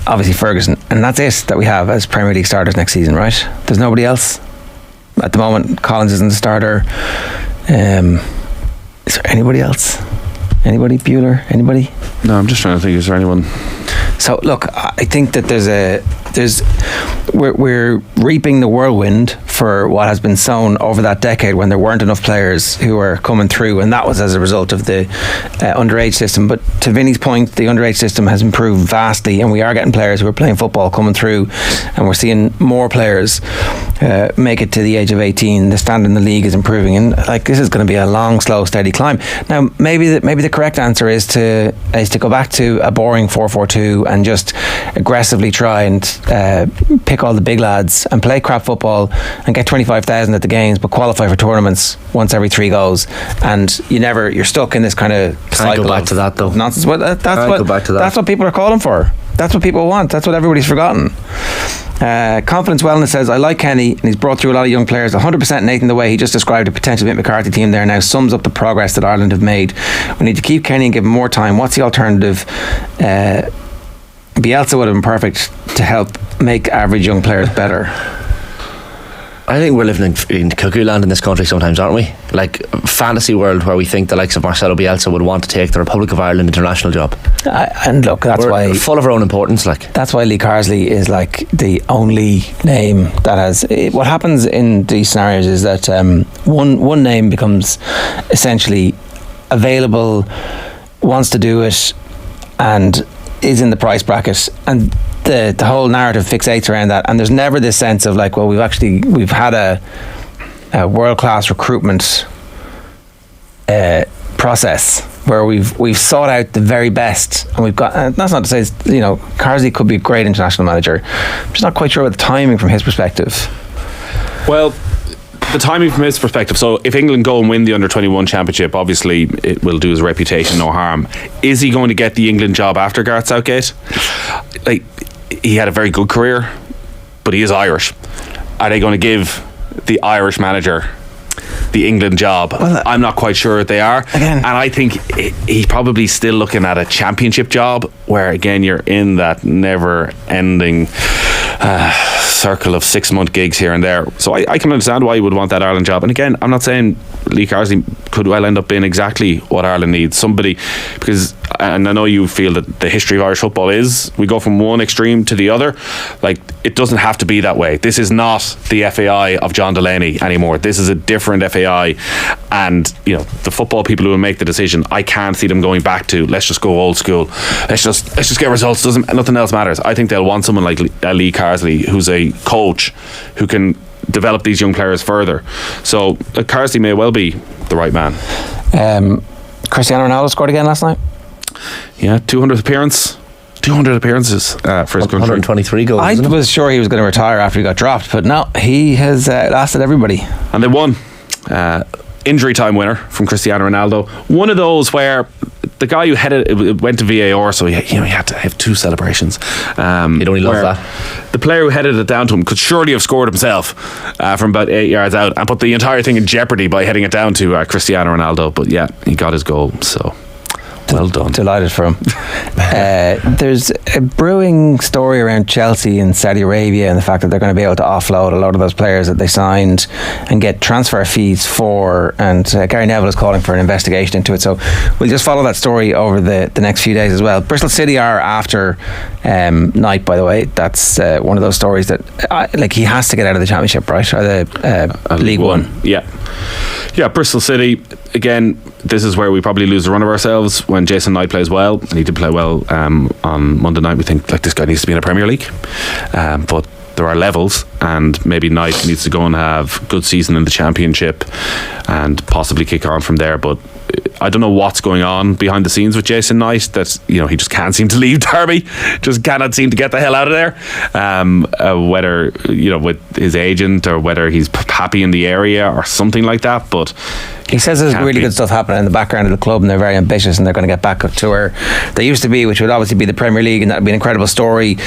obviously Ferguson, and that's it that we have as Premier League starters next season, right? There's nobody else at the moment. Collins isn't the starter. Is there anybody else? Anybody? Bueller? Anybody? No, I'm just trying to think. Is there anyone? So look, I think that we're reaping the whirlwind for what has been sown over that decade when there weren't enough players who were coming through, and that was as a result of the underage system. But to Vinny's point, the underage system has improved vastly, and we are getting players who are playing football coming through, and we're seeing more players make it to the age of 18. The standard in the league is improving, and like this is going to be a long, slow, steady climb. Now, maybe the correct answer is to go back to a boring 4-4-2 and just aggressively try and pick all the big lads and play crap football and get 25,000 at the games, but qualify for tournaments once every 3 goals, and you're stuck in this kind of cycle. Go back to that though. Nonsense. Well, that's what people are calling for. That's what people want. That's what everybody's forgotten. Confidence Wellness says, I like Kenny and he's brought through a lot of young players. 100% Nathan, the way he just described a potential Mick McCarthy team there now sums up the progress that Ireland have made. We need to keep Kenny and give him more time. What's the alternative? Bielsa would have been perfect to help make average young players better. I think we're living in cuckoo land in this country sometimes, aren't we? Like fantasy world where we think the likes of Marcelo Bielsa would want to take the Republic of Ireland international job. And look, we're why full of our own importance. Like that's why Lee Carsley is like the only name that has. What happens in these scenarios is that one name becomes essentially available, wants to do it, and is in the price bracket, and the whole narrative fixates around that, and there's never this sense of like, well, we've had a world-class recruitment process where we've sought out the very best, and we've got, and that's not to say Carsley could be a great international manager. I'm just not quite sure about the timing from his perspective. Well, the timing from his perspective, so if England go and win the under-21 championship, obviously it will do his reputation no harm. Is he going to get the England job after Gareth Southgate? Like, he had a very good career, but he is Irish. Are they going to give the Irish manager the England job? Well, I'm not quite sure they are. Again, and I think he's probably still looking at a championship job where, again, you're in that never-ending circle of 6-month gigs here and there. So I can understand why you would want that Ireland job. And again, I'm not saying Lee Carsley could well end up being exactly what Ireland needs. Somebody, because, and I know you feel that the history of Irish football is, we go from one extreme to the other. Like, it doesn't have to be that way. This is not the FAI of John Delaney anymore. This is a different FAI, and the football people who will make the decision, I can't see them going back to let's just go old school. Let's just get results. Nothing else matters. I think they'll want someone like Lee Carsley, who's a coach who can develop these young players further. So Carsley may well be the right man. Cristiano Ronaldo scored again last night. Yeah, 200th appearance. 200 appearances for his country. 123 goals. I was sure he was going to retire after he got dropped, but no, he has lasted everybody. And they won. Injury time winner from Cristiano Ronaldo. One of those where the guy who it went to VAR, so he had to have 2 celebrations. You'd only love that. The player who headed it down to him could surely have scored himself from about 8 yards out and put the entire thing in jeopardy by heading it down to Cristiano Ronaldo. But yeah, he got his goal, so well done. Delighted for him. There's a brewing story around Chelsea and Saudi Arabia and the fact that they're going to be able to offload a lot of those players that they signed and get transfer fees for, and Gary Neville is calling for an investigation into it, so we'll just follow that story over the next few days as well. Bristol City are after Knight, by the way. That's one of those stories that he has to get out of the Championship, right, or the League One. Yeah, Bristol City, again, this is where we probably lose the run of ourselves when Jason Knight plays well, and he did play well on Monday night. We think this guy needs to be in a Premier League, but there are levels, and maybe Knight needs to go and have a good season in the Championship and possibly kick on from there. But I don't know what's going on behind the scenes with Jason Knight, that he just can't seem to leave Derby, just cannot seem to get the hell out of there, whether with his agent or whether he's happy in the area or something like that. But he says there's really good stuff happening in the background of the club, and they're very ambitious, and they're going to get back up to where they used to be, which would obviously be the Premier League, and that would be an incredible story.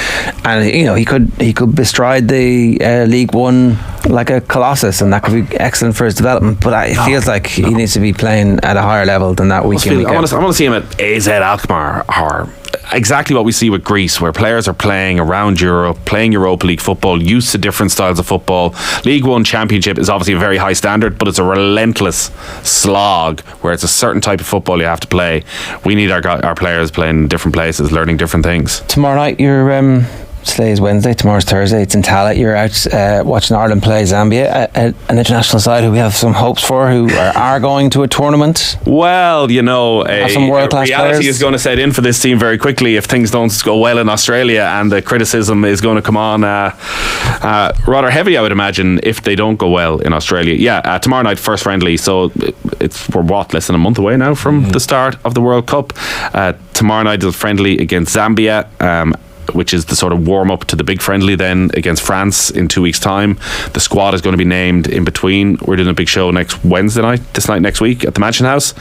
And he could bestride the League One like a colossus, and that could be excellent for his development. But it feels like he needs to be playing at a higher level than that week in, week out. I want to see him at AZ Alkmaar, or exactly what we see with Greece, where players are playing around Europe, playing Europa League football, used to different styles of football. League One Championship is obviously a very high standard, but it's a relentless slog where it's a certain type of football you have to play. We need our players playing in different places, learning different things. Tomorrow night, you're today is Wednesday, tomorrow's Thursday. It's in Tallaght. You're out watching Ireland play Zambia, an international side who we have some hopes for, who are going to a tournament. Well, you know, some world-class reality players is going to set in for this team very quickly if things don't go well in Australia, and the criticism is going to come on rather heavy, I would imagine, if they don't go well in Australia. Yeah, tomorrow night, first friendly, so we're less than a month away now from the start of the World Cup. Tomorrow night is a friendly against Zambia, which is the sort of warm-up to the big friendly then against France in 2 weeks' time. The squad is going to be named in between. We're doing a big show next Wednesday night, this night next week at the Mansion House,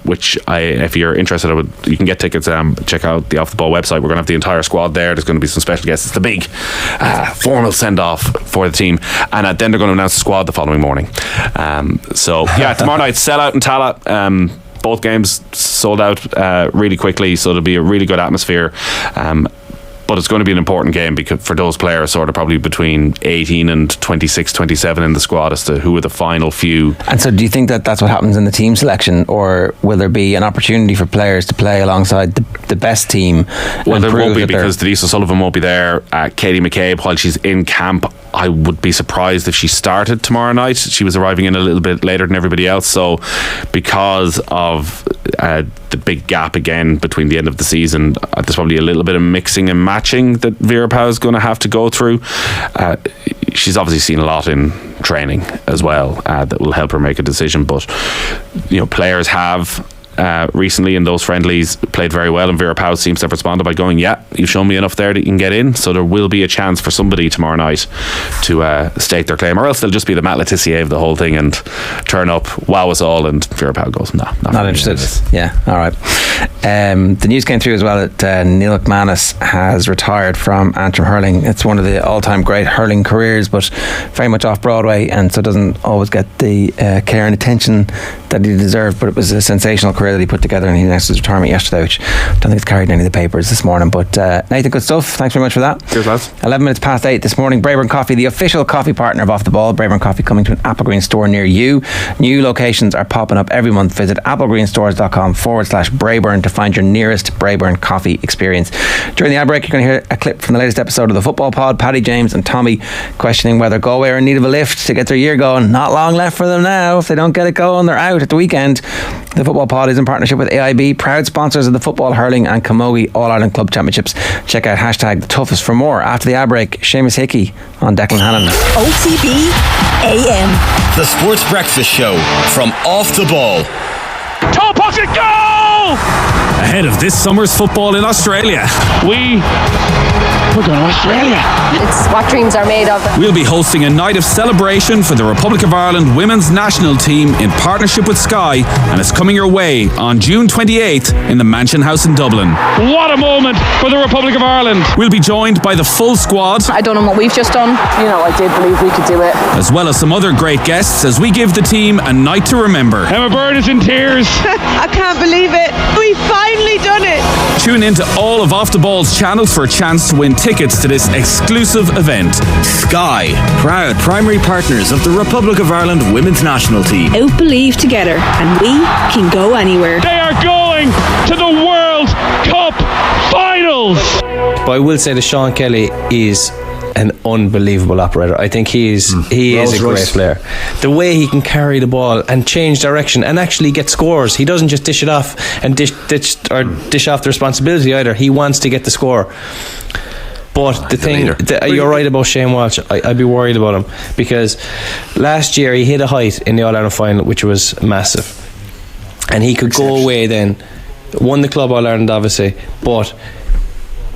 which if you're interested, you can get tickets. Check out the Off the Ball website. We're going to have the entire squad there. There's going to be some special guests. It's the big formal send-off for the team, and then they're going to announce the squad the following morning. Tomorrow night, sell out in Tallaght. Both games sold out really quickly, so there'll be a really good atmosphere. But it's going to be an important game because for those players sort of probably between 18 and 26, 27 in the squad as to who are the final few. And so do you think that that's what happens in the team selection, or will there be an opportunity for players to play alongside the best team? Well, there won't be, because Denise O'Sullivan won't be there. Katie McCabe, while she's in camp, I would be surprised if she started tomorrow night. She was arriving in a little bit later than everybody else, so because of the big gap again between the end of the season, there's probably a little bit of mixing and matching that Vera Pauw is going to have to go through. She's obviously seen a lot in training as well that will help her make a decision, but players have recently in those friendlies played very well, and Vera Pauw seems to have responded by going, you've shown me enough there that you can get in. So there will be a chance for somebody tomorrow night to stake their claim, or else they'll just be the Matt Letizia of the whole thing and turn up, wow us all, and Vera Pauw goes, not interested. Yeah, all right. The news came through as well that Neil McManus has retired from Antrim Hurling. It's one of the all-time great hurling careers, but very much off Broadway, and so doesn't always get the care and attention that he deserved. But it was a sensational career that he put together, and he announced his retirement yesterday, which I don't think it's carried in any of the papers this morning. But Nathan, good stuff. Thanks very much for that. Cheers, lads. 11 minutes past 8 this morning. Braeburn Coffee, the official coffee partner of Off the Ball. Braeburn Coffee coming to an Applegreen store near you. New locations are popping up every month. Visit applegreenstores.com/Braeburn to find your nearest Braeburn coffee experience. During the ad break, you're going to hear a clip from the latest episode of the Football Pod. Paddy James and Tommy questioning whether Galway are in need of a lift to get their year going. Not long left for them now. If they don't get it going, they're out at the weekend. The Football Pod is in partnership with AIB, proud sponsors of the Football, Hurling and Camogie All-Ireland Club Championships. Check out #TheToughest for more. After the ad break, Séamus Hickey on Declan Hannon. OTB AM. The Sports Breakfast Show from Off the Ball. Toe pocket goal! Ahead of this summer's football in Australia, We're going to Australia. It's what dreams are made of. we'll be hosting a night of celebration for the Republic of Ireland women's national team in partnership with Sky, and it's coming your way on June 28th in the Mansion House in Dublin. What a moment for the Republic of Ireland. We'll be joined by the full squad, I don't know what we've just done. I did believe we could do it. as well as some other great guests, as we give the team a night to remember. Emma Byrne is in tears. I can't believe it. We've finally done it. Tune in to all of Off the Ball's channels for a chance to win tickets to this exclusive event. Sky, proud primary partners of the Republic of Ireland women's national team. Out believe together, and we can go anywhere. They are going to the World Cup Finals. But I will say that Sean Kelly is an unbelievable operator. I think he is a great player. The way he can carry the ball and change direction and actually get scores. He doesn't just dish it off and dish off the responsibility either. He wants to get the score. But the thing, you're right about Shane Walsh. I'd be worried about him, because last year he hit a height in the All-Ireland final which was massive, and he could go away then, won the Club All-Ireland obviously, but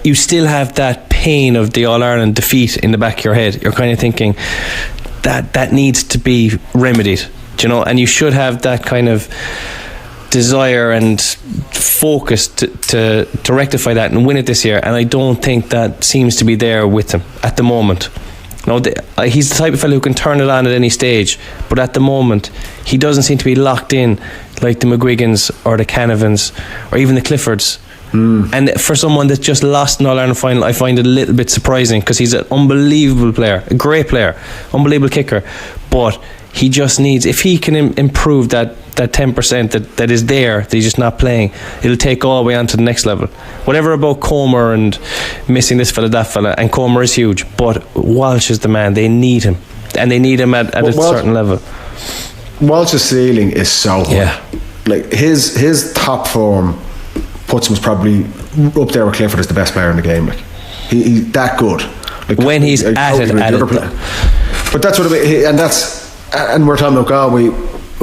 you still have that pain of the All-Ireland defeat in the back of your head. You're kind of thinking that needs to be remedied, and you should have that kind of desire and focus to rectify that and win it this year, and I don't think that seems to be there with him at the moment. He's the type of fellow who can turn it on at any stage, but at the moment he doesn't seem to be locked in like the McGuigans or the Canavans or even the Cliffords. And for someone that's just lost an All-Ireland final, I find it a little bit surprising, because he's an unbelievable player, a great player, unbelievable kicker, but he just needs, if he can improve that 10% that is there, that he's just not playing, it'll take Galway on to the next level. Whatever about Comer and missing this fella, that fella, and Comer is huge, but Walsh is the man. They need him, and they need him at a certain level. Walsh's ceiling is so high. Like his top form puts him probably up there with Clifford as the best player in the game. Like he's that good. Like, when he's at it. But that's what and we're talking about Galway.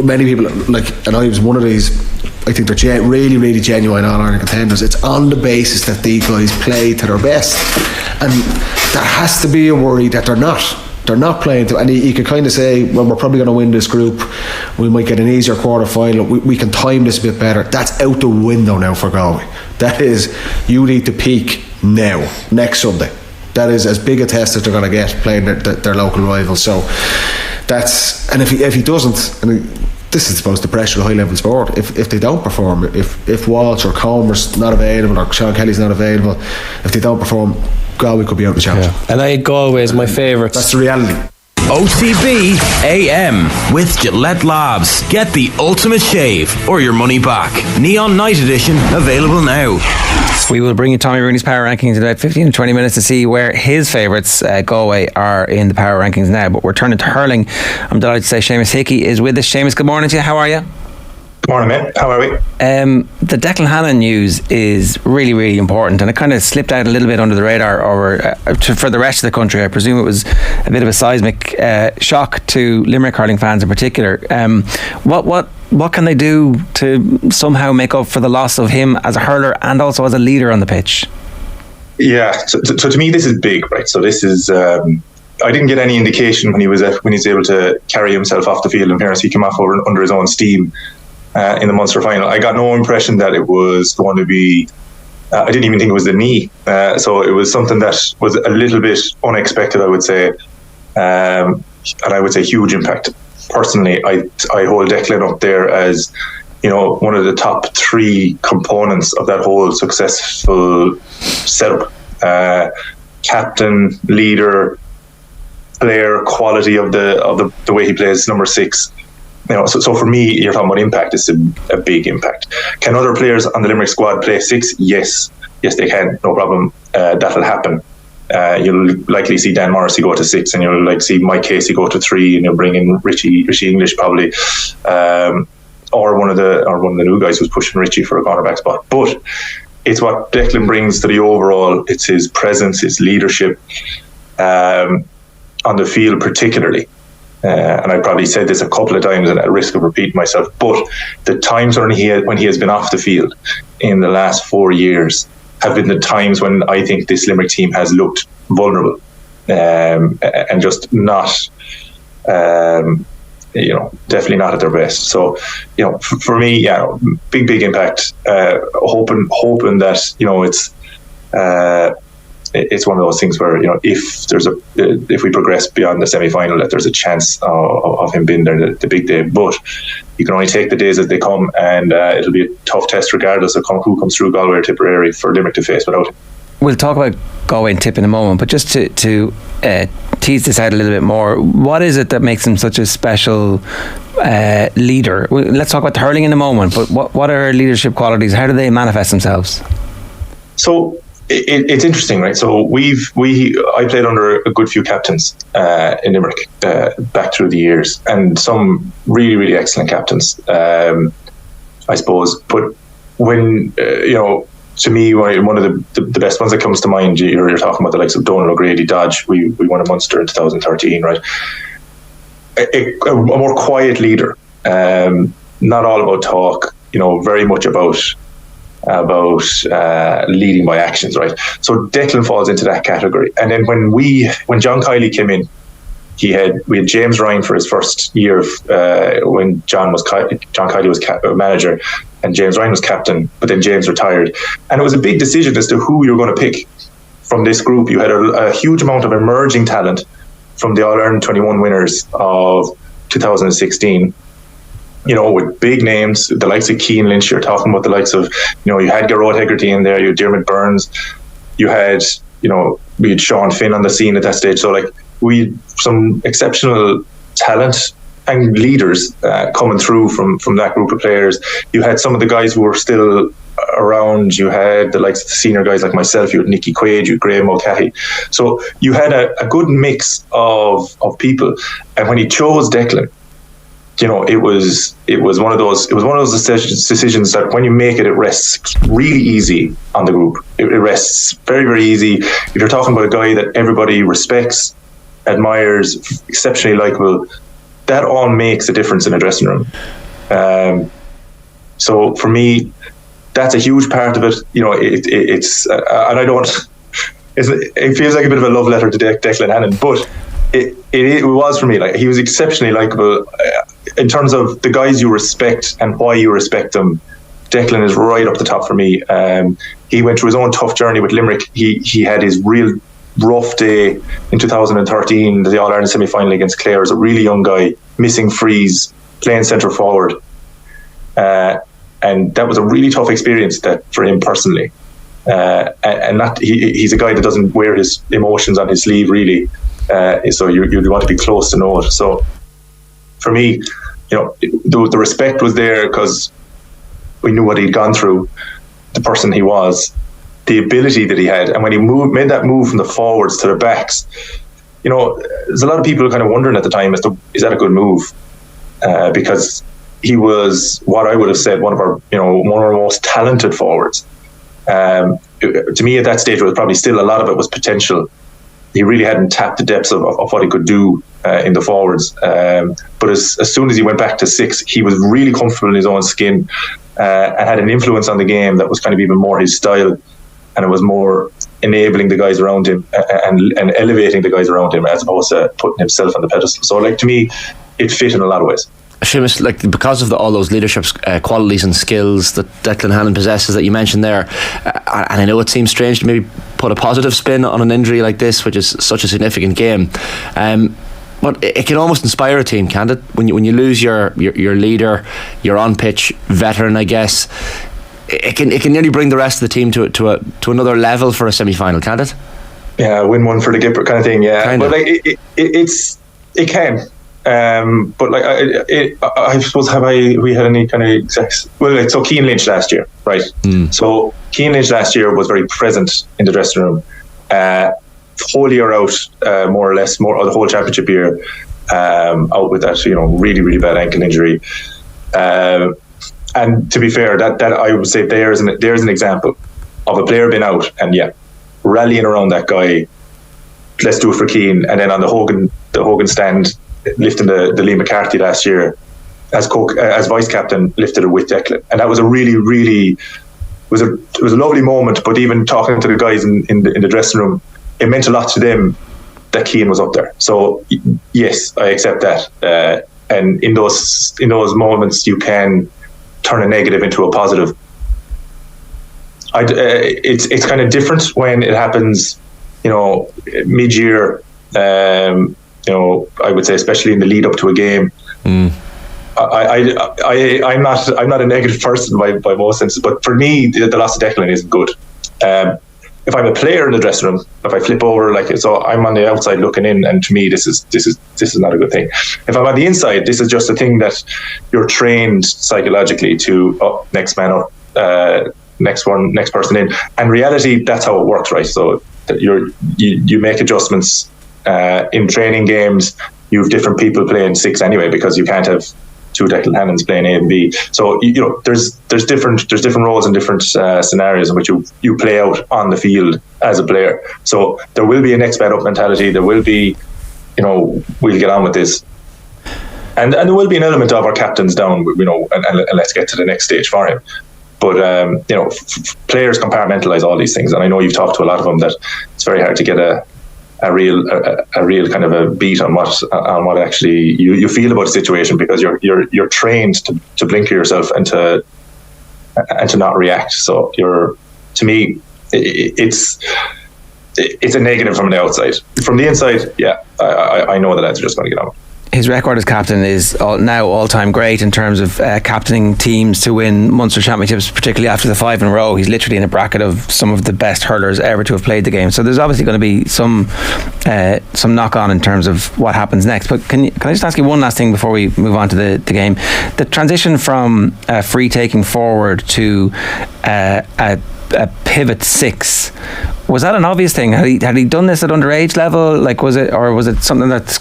Many people, like, and I was one of these, I think they're really, really genuine All-Ireland contenders. It's on the basis that these guys play to their best, and there has to be a worry that they're not playing to, and you could kind of say, well, we're probably going to win this group, we might get an easier quarter final, we can time this a bit better. That's out the window now for Galway. That is, you need to peak now, next Sunday. That is as big a test as they're going to get playing their local rivals. So that's, and if he doesn't, and this is supposed to pressure a high level sport, if they don't perform, if Walsh or Comer's not available or Sean Kelly's not available, if they don't perform, Galway could be out of the challenge. And I had Galway as my favourites. That's the reality. OTB AM with Gillette Labs. Get the ultimate shave or your money back. Neon Night Edition available now. We will bring you Tommy Rooney's power rankings in about 15 to 20 minutes to see where his favourites, Galway, are in the power rankings now. But we're turning to hurling. I'm delighted to say Séamus Hickey is with us. Séamus, good morning to you. How are you? Good morning, mate. How are we? The Declan Hannon news is really, really important, and it kind of slipped out a little bit under the radar for the rest of the country. I presume it was a bit of a seismic shock to Limerick hurling fans in particular. What can they do to somehow make up for the loss of him as a hurler and also as a leader on the pitch? Yeah, so to me this is big, right? So this is I didn't get any indication when he was able to carry himself off the field. In fairness, he came off under his own steam in the Munster final. I got no impression that it was going to be. I didn't even think it was the knee. So it was something that was a little bit unexpected, I would say, and I would say huge impact. Personally, I hold Declan up there as, one of the top three components of that whole successful setup. Captain, leader, player, quality of the way he plays, number 6. So for me, you're talking about impact. It's a big impact. Can other players on the Limerick squad play 6? Yes, they can. No problem. That'll happen. You'll likely see Dan Morrissey go to 6, and you'll see Mike Casey go to 3, and you'll bring in Richie English probably, or one of the new guys who's pushing Richie for a cornerback spot. But it's what Declan brings to the overall. It's his presence, his leadership on the field, particularly. And I probably said this a couple of times, and at risk of repeating myself, but the times when he has been off the field in the last 4 years have been the times when I think this Limerick team has looked vulnerable and just not, definitely not at their best. So, for me, big impact. Hoping that it's one of those things where if we progress beyond the semi-final, that there's a chance of him being there the big day. But you can only take the days as they come, and it'll be a tough test regardless of who comes through Galway or Tipperary for Limerick to face without him. We'll talk about Galway and Tip in a moment, but just to tease this out a little bit more, what is it that makes him such a special leader? Let's talk about the hurling in a moment, but what are leadership qualities? How do they manifest themselves? So it's interesting, right? So I played under a good few captains in Limerick back through the years, and some really, really excellent captains, I suppose. But when to me, one of the best ones that comes to mind, you're talking about the likes of Donal O'Grady, Dodge. We won a Munster in 2013, right? A more quiet leader, not all about talk. Very much about leading by actions, right? So Declan falls into that category. And then when John Kiley came in, we had James Ryan for his first year when John Kiley was manager, and James Ryan was captain. But then James retired, and it was a big decision as to who you were going to pick from this group. You had a huge amount of emerging talent from the All-Ireland 21 winners of 2016. With big names, the likes of Cian Lynch, you're talking about the likes of, you had Garrod Hegarty in there, you had Dermot Burns, we had Sean Finn on the scene at that stage. So we had some exceptional talent and leaders coming through from that group of players. You had some of the guys who were still around. You had the likes of the senior guys like myself. You had Nicky Quaid, you had Graham Mulcahy. So you had a good mix of people. And when he chose Declan, it was one of those decisions that when you make it, it rests really easy on the group. It rests very, very easy. If you're talking about a guy that everybody respects, admires, exceptionally likable, that all makes a difference in a dressing room. So for me, that's a huge part of it. It's and I don't. It feels like a bit of a love letter to Declan Hannon, but it was for me. Like, he was exceptionally likable in terms of the guys you respect and why you respect them. Declan is right up the top for me. He went through his own tough journey with Limerick. He had his real rough day in 2013, the All-Ireland semi-final against Clare, as a really young guy, missing frees, playing centre forward. And that was a really tough experience for him personally. He's a guy that doesn't wear his emotions on his sleeve, really. So you want to be close to know it. So for me, the respect was there because we knew what he'd gone through, the person he was, the ability that he had. And when he made that move from the forwards to the backs, there's a lot of people kind of wondering at the time as to, is that a good move? Because he was what I would have said one of our most talented forwards. To me, at that stage, was probably still a lot of it was potential. He really hadn't tapped the depths of what he could do in the forwards. But as soon as he went back to 6, he was really comfortable in his own skin and had an influence on the game that was kind of even more his style, and it was more enabling the guys around him and elevating the guys around him as opposed to putting himself on the pedestal. So, to me, it fit in a lot of ways. Séamus, because of all those leadership qualities and skills that Declan Hannon possesses that you mentioned there, and I know it seems strange to maybe put a positive spin on an injury like this, which is such a significant game, but it can almost inspire a team, can't it? When you lose your leader, your on pitch veteran, I guess, it can nearly bring the rest of the team to another level for a semi-final, can't it? Yeah, win one for the Gipper kind of thing. Yeah, but it can. But I suppose we had any kind of exact? Well, so Cian Lynch last year, right? So Cian Lynch last year was very present in the dressing room, whole year out, more or less, the whole championship year, out with that really, really bad ankle injury. And to be fair, that I would say there's an example of a player being out and rallying around that guy. Let's do it for Cian, and then on the Hogan stand, lifting the Lee McCarthy last year as vice captain, lifted it with Declan, and that was a really, really it was a lovely moment. But even talking to the guys in the dressing room, it meant a lot to them that Cian was up there. So yes, I accept that. And in those moments, you can turn a negative into a positive. It's kind of different when it happens, mid-year. I would say, especially in the lead up to a game. I'm not a negative person by most senses, but for me, the loss of Declan isn't good. If I'm a player in the dressing room, if I flip over so I'm on the outside looking in, and to me, this is not a good thing. If I'm on the inside, this is just a thing that you're trained psychologically to next man up, next person in. And reality, that's how it works, right? So you make adjustments. In training games, you have different people playing 6 anyway, because you can't have 2 Declan Hannons playing A and B. So there's different roles and different scenarios in which you play out on the field as a player. So there will be a next man up mentality. There will be, we'll get on with this, and there will be an element of our captain's down, and let's get to the next stage for him. But players compartmentalize all these things, and I know you've talked to a lot of them that it's very hard to get a real kind of a beat on what actually you feel about the situation, because you're trained to blinker yourself and to not react. So to me, it's a negative from the outside. From the inside, I know the lads are just going to get on. his record as captain is now all-time great in terms of captaining teams to win Munster championships, particularly after the 5 in a row. He's literally in a bracket of some of the best hurlers ever to have played the game. So there's obviously going to be some knock-on in terms of what happens next. But can I just ask you one last thing before we move on to the game? The transition from free taking forward to a pivot 6, was that an obvious thing? Had he done this at underage level? Like, was it something that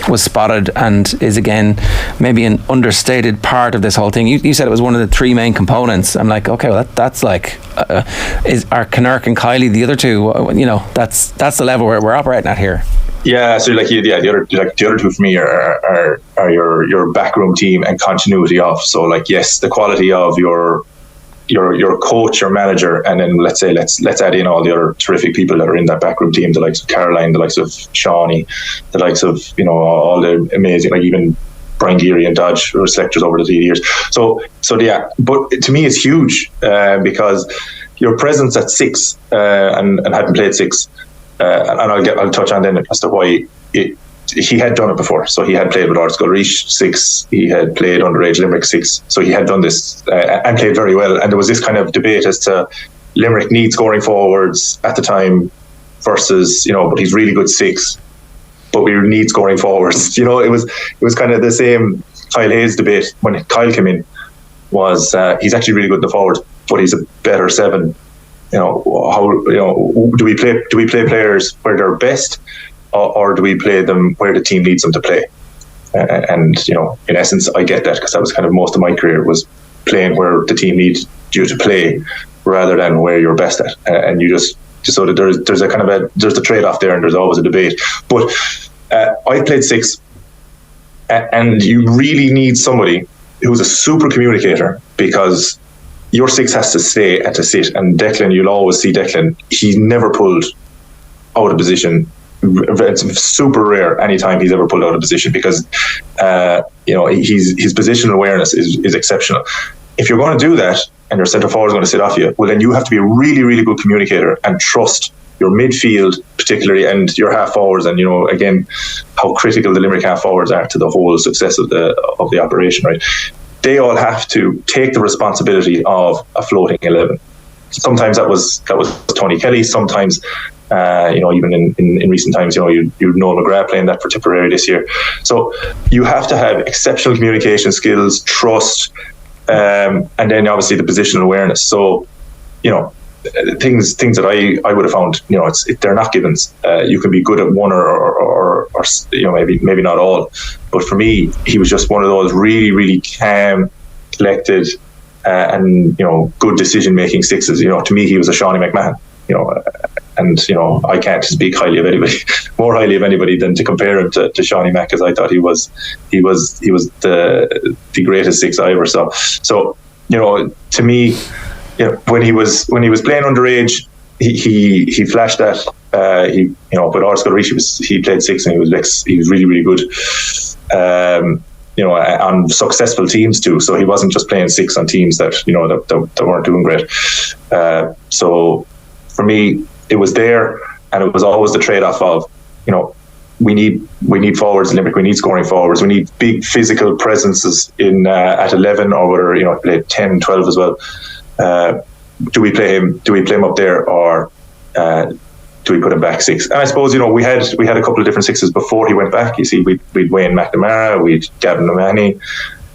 was spotted and is again maybe an understated part of this whole thing? You said it was one of the 3 main components. I'm like, okay, well that's like are Kinnerk and Kiley the other two? You know, that's the level we're operating at here. Yeah, so the other two for me are your backroom team and continuity of. So like, yes, the quality of your coach or manager, and then let's add in all the other terrific people that are in that backroom team, the likes of Caroline, the likes of Shawnee, the likes of all the amazing, like even Brian Geary and Dodge, who were selectors over the 3 years. So yeah, but to me it's huge because your presence at 6 and hadn't played 6, and I'll touch on then as to why he had done it before. So he had played with Ardscoil Reach 6, he had played underage Limerick 6, so he had done this and played very well. And there was this kind of debate as to Limerick need scoring forwards at the time versus, but he's really good 6, but we need scoring forwards. It was kind of the same Kyle Hayes debate when Kyle came in, was he's actually really good in the forward, but he's a better 7. Do we play players where they're best, or do we play them where the team needs them to play? And in essence, I get that, because that was kind of most of my career, was playing where the team needs you to play rather than where you're best at. And you just so that there's a kind of there's a trade-off there, and there's always a debate. But I played 6, and you really need somebody who's a super communicator, because your 6 has to stay and to sit. And Declan, you'll always see Declan, he never pulled out of position. It's super rare anytime he's ever pulled out of position, because his positional awareness is exceptional. If you're going to do that and your centre forward is going to sit off you, well, then you have to be a really, really good communicator and trust your midfield particularly, and your half forwards, and again how critical the Limerick half forwards are to the whole success of the operation, right? They all have to take the responsibility of a floating 11. Sometimes that was Tony Kelly. Sometimes, even in recent times, you Noel McGrath playing that for Tipperary this year. So you have to have exceptional communication skills, trust, and then obviously the positional awareness. So, things that I would have found, they're not givens. You can be good at one or maybe not all. But for me, he was just one of those really, really calm, collected, and good decision-making 6s. To me, he was a Shawnee McMahon. And I can't speak more highly of anybody than to compare him to Shawnee Mac, because I thought he was the greatest 6 I ever saw. So to me, when he was playing underage, he flashed that. With Ardscoil Reach, he played 6, and he was really, really good. On successful teams too. So he wasn't just playing 6 on teams that that weren't doing great. So for me, it was there, and it was always the trade-off of, we need forwards in Limerick, we need scoring forwards, we need big physical presences in at 11, or whether play 10, 12 as well. Do we play him up there, or do we put him back 6? And I suppose we had a couple of different 6s before he went back. You see, we'd Wayne McNamara, we'd Gavin O'Mahony.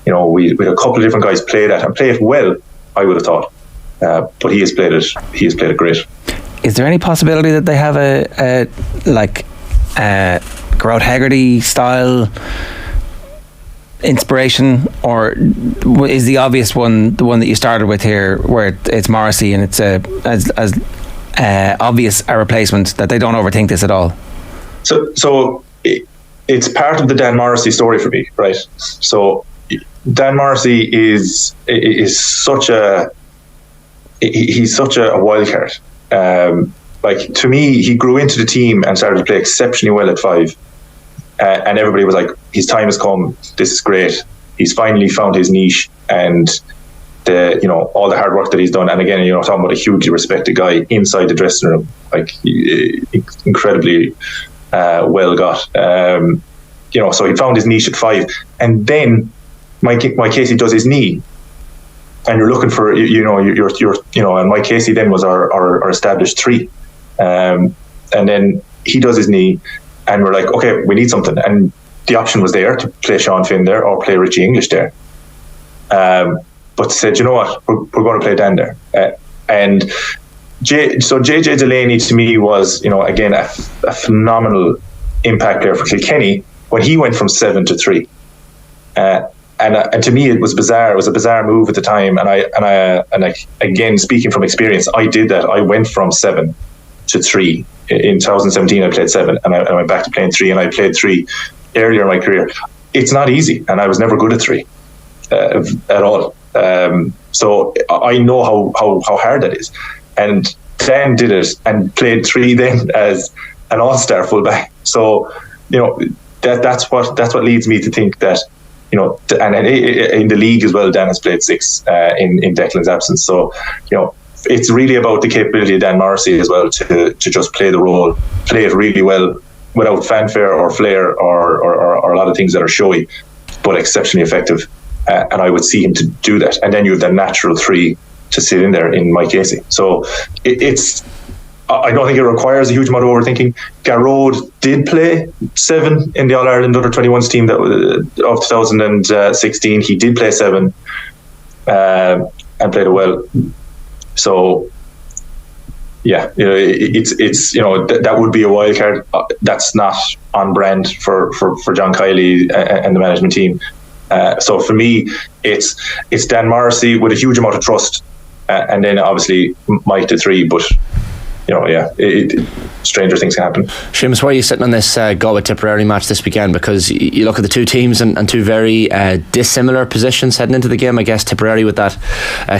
We had a couple of different guys play that and play it well, I would have thought. But he has played it great. Is there any possibility that they have a Garrod Hegarty style inspiration, or is the obvious one the one that you started with here, where it's Morrissey and it's as obvious a replacement that they don't overthink this at all? So it's part of the Dan Morrissey story for me, right? So Dan Morrissey is such a wild card. To me, he grew into the team and started to play exceptionally well at 5, and everybody was like, his time has come, this is great, he's finally found his niche, and all the hard work that he's done. And again, talking about a hugely respected guy inside the dressing room, incredibly well got. so he found his niche at 5, and then Mike Casey does his knee, and you're looking for and Mike Casey then was our established 3, and then he does his knee, and we're like, okay, we need something, and the option was there to play Sean Finn there or play Richie English there, but said, you know what, we're going to play Dan there, and JJ Delaney to me was, again, a phenomenal impact player for Kilkenny when he went from 7 to 3. And to me, it was bizarre. It was a bizarre move at the time. And I again, speaking from experience, I did that. I went from 7 to 3. In 2017, I played 7, and I went back to playing 3, and I played 3 earlier in my career. It's not easy, and I was never good at 3 at all. So I know how hard that is. And Dan did it and played 3 then as an all-star fullback. So that's what leads me to think that, and in the league as well, Dan has played 6 in Declan's absence. So it's really about the capability of Dan Morrissey as well to just play the role, play it really well without fanfare or flair or a lot of things that are showy, but exceptionally effective. And I would see him to do that. And then you have the natural 3 to sit in there in Mike Casey. So I don't think it requires a huge amount of overthinking. Garrod did play 7 in the All-Ireland Under-21s team that was, of 2016. He did play 7 and played it well. So yeah, it's that would be a wild card. That's not on brand for John Kiley and the management team. So for me, it's Dan Morrissey with a huge amount of trust, and then obviously Mike to 3. But stranger things can happen. Séamus, where are you sitting on this Galway Tipperary match this weekend? Because you look at the two teams and two very dissimilar positions heading into the game. I guess Tipperary with that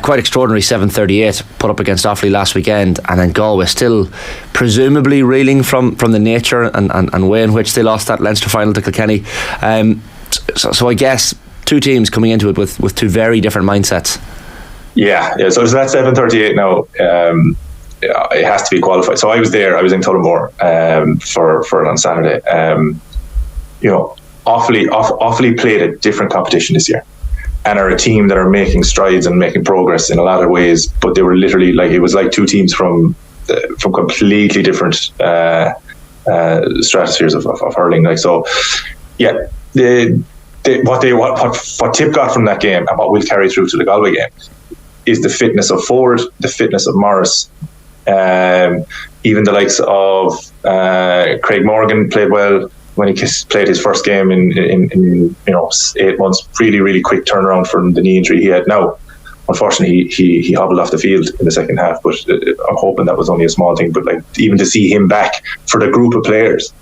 quite extraordinary 7-38 put up against Offaly last weekend, and then Galway still presumably reeling from the nature and way in which they lost that Leinster final to Kilkenny. So I guess two teams coming into it with two very different mindsets. Yeah. So it's that 7-38 now. It has to be qualified. So I was there. I was in Tullamore for it on Saturday. Offaly played a different competition this year, and are a team that are making strides and making progress in a lot of ways. But they were literally it was like two teams from completely different stratospheres of hurling. What Tip got from that game and what we'll carry through to the Galway game is the fitness of Ford, the fitness of Morris. Even the likes of Craig Morgan played well when he played his first game in 8 months. Really, really quick turnaround from the knee injury he had. Now, unfortunately, he hobbled off the field in the second half, but I'm hoping that was only a small thing. But even to see him back for the group of players,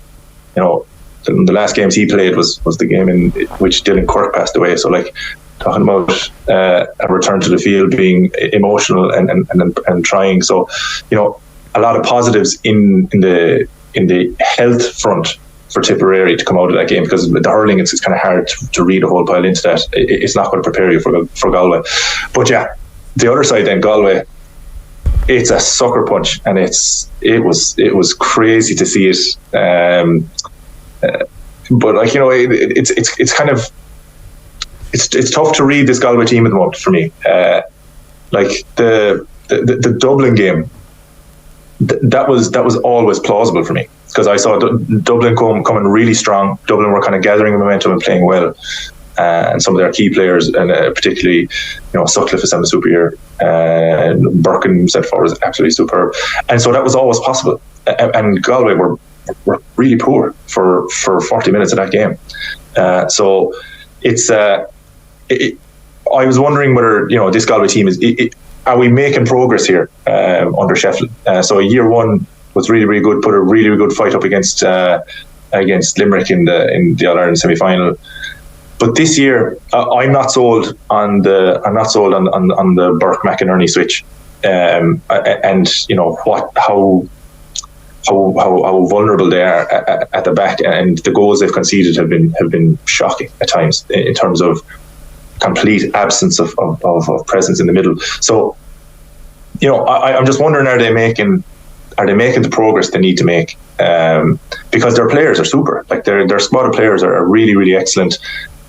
the last games he played was the game in which Dylan Quirk passed away. So talking about a return to the field being emotional and trying. So, a lot of positives in the health front for Tipperary to come out of that game, because the hurling, it's kind of hard to read a whole pile into that. It's not going to prepare you for Galway. But yeah, the other side then, Galway, it's a sucker punch, and it was crazy to see it. But it's kind of. It's tough to read this Galway team at the moment for me. The Dublin game, that was always plausible for me, because I saw Dublin coming really strong. Dublin were kind of gathering momentum and playing well, and some of their key players, and particularly Sutcliffe is superior, and Birkin set forward was absolutely superb, and so that was always possible. And Galway were really poor for 40 minutes of that game. So it's. I was wondering whether this Galway team are we making progress here under Sheffield? So year one was really, really good. Put a really, really good fight up against Limerick in the All-Ireland semi-final. But this year, I'm not sold on the Burke McInerney switch, and how vulnerable they are at the back, and the goals they've conceded have been shocking at times in terms of complete absence of presence in the middle. So, I'm just wondering, are they making are they making the progress they need to make? Because their players are super. Like their squad of players are really, really excellent.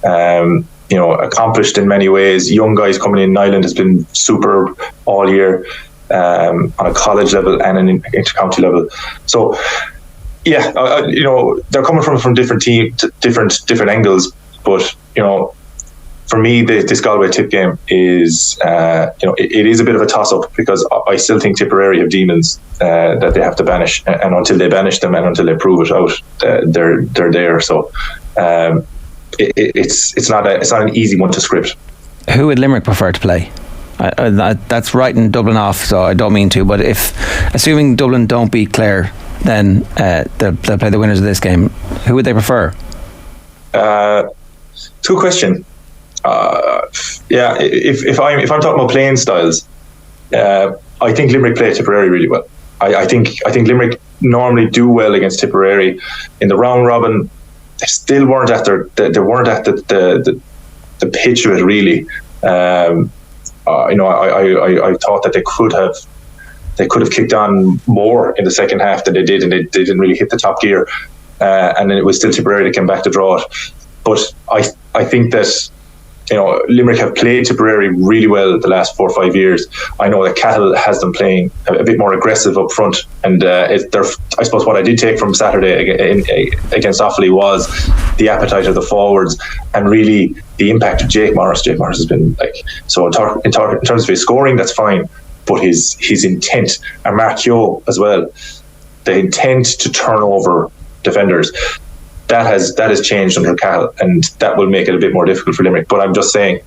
Accomplished in many ways. Young guys coming in. Nyland has been super all year on a college level and an inter-county level. So, yeah, they're coming from different different angles. But for me, this Galway Tip game is, it is a bit of a toss-up, because I still think Tipperary have demons that they have to banish, and until they banish them and until they prove it out, they're there. So it's not an easy one to script. Who would Limerick prefer to play? That's writing Dublin off, so I don't mean to. But assuming Dublin don't beat Clare, then they'll play the winners of this game. Who would they prefer? Good question. If I'm talking about playing styles, I think Limerick play Tipperary really well. I think Limerick normally do well against Tipperary in the round robin. They still weren't at the pitch of it really. I thought that they could have kicked on more in the second half than they did, and they didn't really hit the top gear. And then it was still Tipperary that came back to draw it. But I think that Limerick have played Tipperary really well the last 4 or 5 years. I know that Cahill has them playing a bit more aggressive up front, and I suppose what I did take from Saturday against Offaly was the appetite of the forwards and really the impact of Jake Morris. Jake Morris has been in terms of his scoring, that's fine, but his intent, and Mark Keogh as well, the intent to turn over defenders. That has changed under Cahill, and that will make it a bit more difficult for Limerick. But I'm just saying,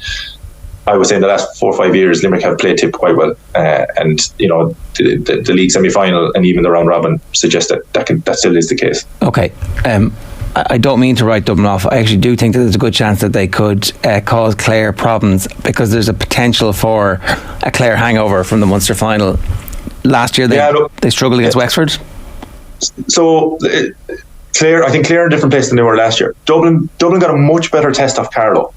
I was saying the last 4 or 5 years, Limerick have played Tip quite well, and the league semi-final and even the round robin suggest that still is the case. Okay, I don't mean to write Dublin off. I actually do think that there's a good chance that they could cause Clare problems, because there's a potential for a Clare hangover from the Munster final. Last year they struggled against Wexford. So. I think Clare are in a different place than they were last year. Dublin got a much better test off Carlow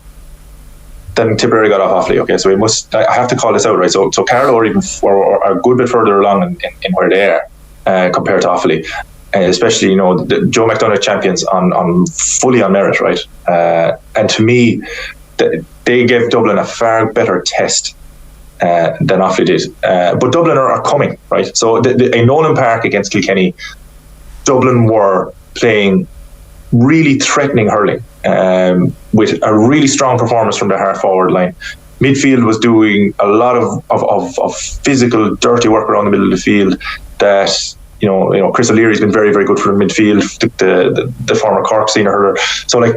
than Tipperary got off Offaly. Okay, so I have to call this out, right? So Carlow are a good bit further along in where they are compared to Offaly, especially Joe McDonagh champions on fully on merit, right? And to me, they gave Dublin a far better test than Offaly did. But Dublin are coming, right? So in Nolan Park against Kilkenny, Dublin were playing really threatening hurling with a really strong performance from the half forward line. Midfield was doing a lot of physical, dirty work around the middle of the field. That Chris O'Leary's been very, very good for the midfield. The former Cork senior hurler. So,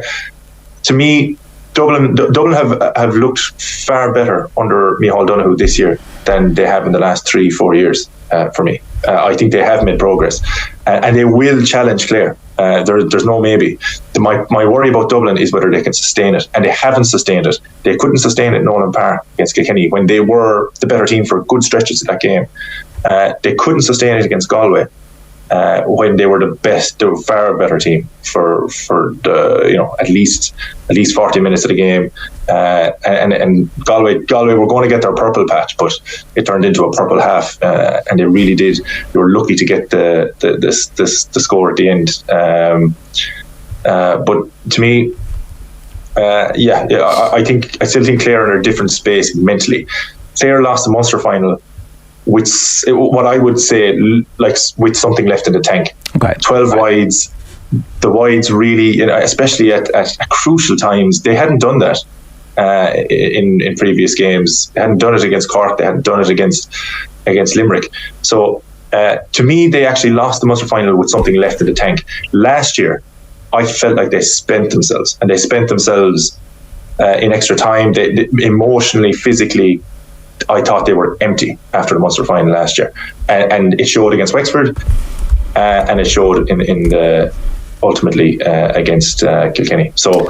to me, Dublin have looked far better under Micheál Donoghue this year than they have in the last 3-4 years. For me, I think they have made progress, and they will challenge Clare. There's no maybe. My worry about Dublin is whether they can sustain it, and they haven't sustained it. They couldn't sustain it in Nolan Park against Kilkenny when they were the better team for good stretches of that game. They couldn't sustain it against Galway when they were the best. They were a far better team for the at least 40 minutes of the game. And Galway were going to get their purple patch, but it turned into a purple half, and they really did. They were lucky to get the score at the end. But to me, I still think Clare are in a different space mentally. Clare lost the Munster final with what I would say with something left in the tank. Okay. 12 wides. The wides really, especially at crucial times, they hadn't done that in previous games. They hadn't done it against Cork. They hadn't done it against Limerick. So to me, they actually lost the Munster final with something left in the tank. Last year, I felt like they spent themselves, and they spent themselves in extra time. They emotionally, physically, I thought they were empty after the Munster final last year, and it showed against Wexford, and it showed in the ultimately against Kilkenny. So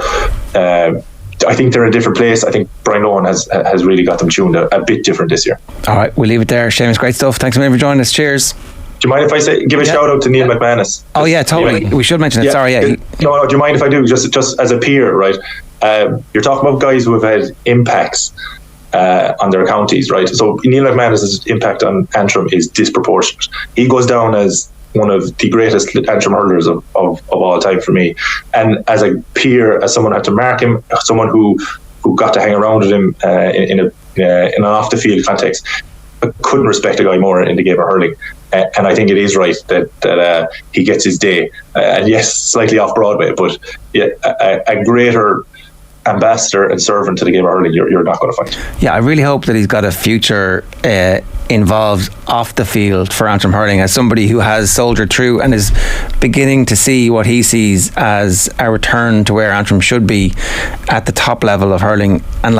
I think they're in a different place. I think Brian Lohan has really got them tuned a bit different this year. All right, we'll leave it there. Seamus, great stuff. Thanks a million for joining us. Cheers. Do you mind if I give a shout out to Neil McManus? Oh yeah, totally. We should mention it. Yeah. Sorry, yeah. No. Do you mind if I do? Just as a peer, right? You're talking about guys who have had impacts. on their counties, right? So Neil McManus's impact on Antrim is disproportionate. He goes down as one of the greatest Antrim hurlers of all time for me. And as a peer, as someone who had to mark him, someone who got to hang around with him in an off-the-field context, I couldn't respect a guy more in the game of hurling. And I think it is right that he gets his day. And yes, slightly off Broadway, but yeah, a greater ambassador and servant to the game of hurling you're not going to find. Yeah, I really hope that he's got a future involved off the field for Antrim hurling, as somebody who has soldiered through and is beginning to see what he sees as a return to where Antrim should be at the top level of hurling. And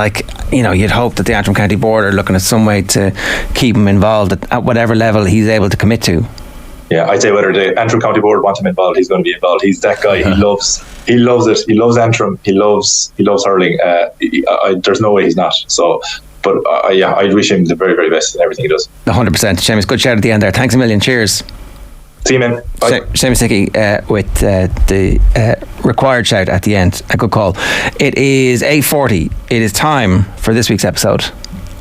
you'd hope that the Antrim County Board are looking at some way to keep him involved at whatever level he's able to commit to. Yeah, I'd say whether the Antrim County Board want him involved, he's going to be involved. He's that guy. He loves it. He loves Antrim. He loves hurling. There's no way he's not. So, but I'd wish him the very, very best in everything he does. 100%. Séamus, good shout at the end there. Thanks a million. Cheers. See you, man. Bye. Séamus Hickey with the required shout at the end. A good call. It is 8:40. It is time for this week's episode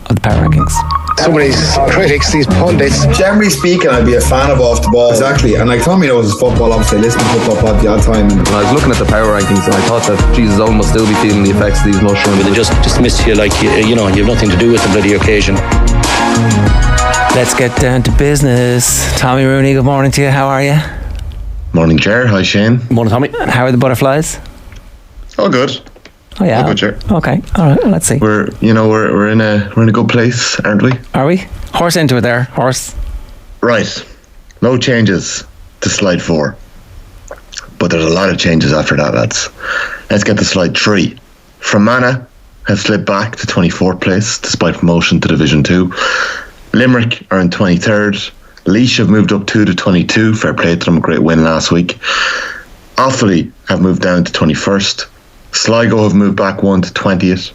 of the Power Rankings. Some of these critics, these pundits. Generally speaking, I'd be a fan of off the ball. Exactly, and Tommy knows his football. Obviously, I listen to football pod the odd time. And when I was looking at the power rankings, and I thought that Jesus Owen must still be feeling the effects of these mushrooms. They just miss you like you have nothing to do with the bloody occasion. Let's get down to business. Tommy Rooney, good morning to you. How are you? Morning, Ger. Hi, Shane. Morning, Tommy. How are the butterflies? Oh, good. Oh yeah. Oh, good, Ger. Okay. All right. Let's see. We're in a good place, aren't we? Are we? Horse into it there. Horse. Right. No changes to slide 4, but there's a lot of changes after that, lads. Let's get to slide 3. Fermanagh have slipped back to 24th place despite promotion to Division 2. Limerick are in 23rd. Laois have moved up 2 to 22. Fair play to them. A great win last week. Offaly have moved down to 21st. Sligo have moved back 1 to 20th.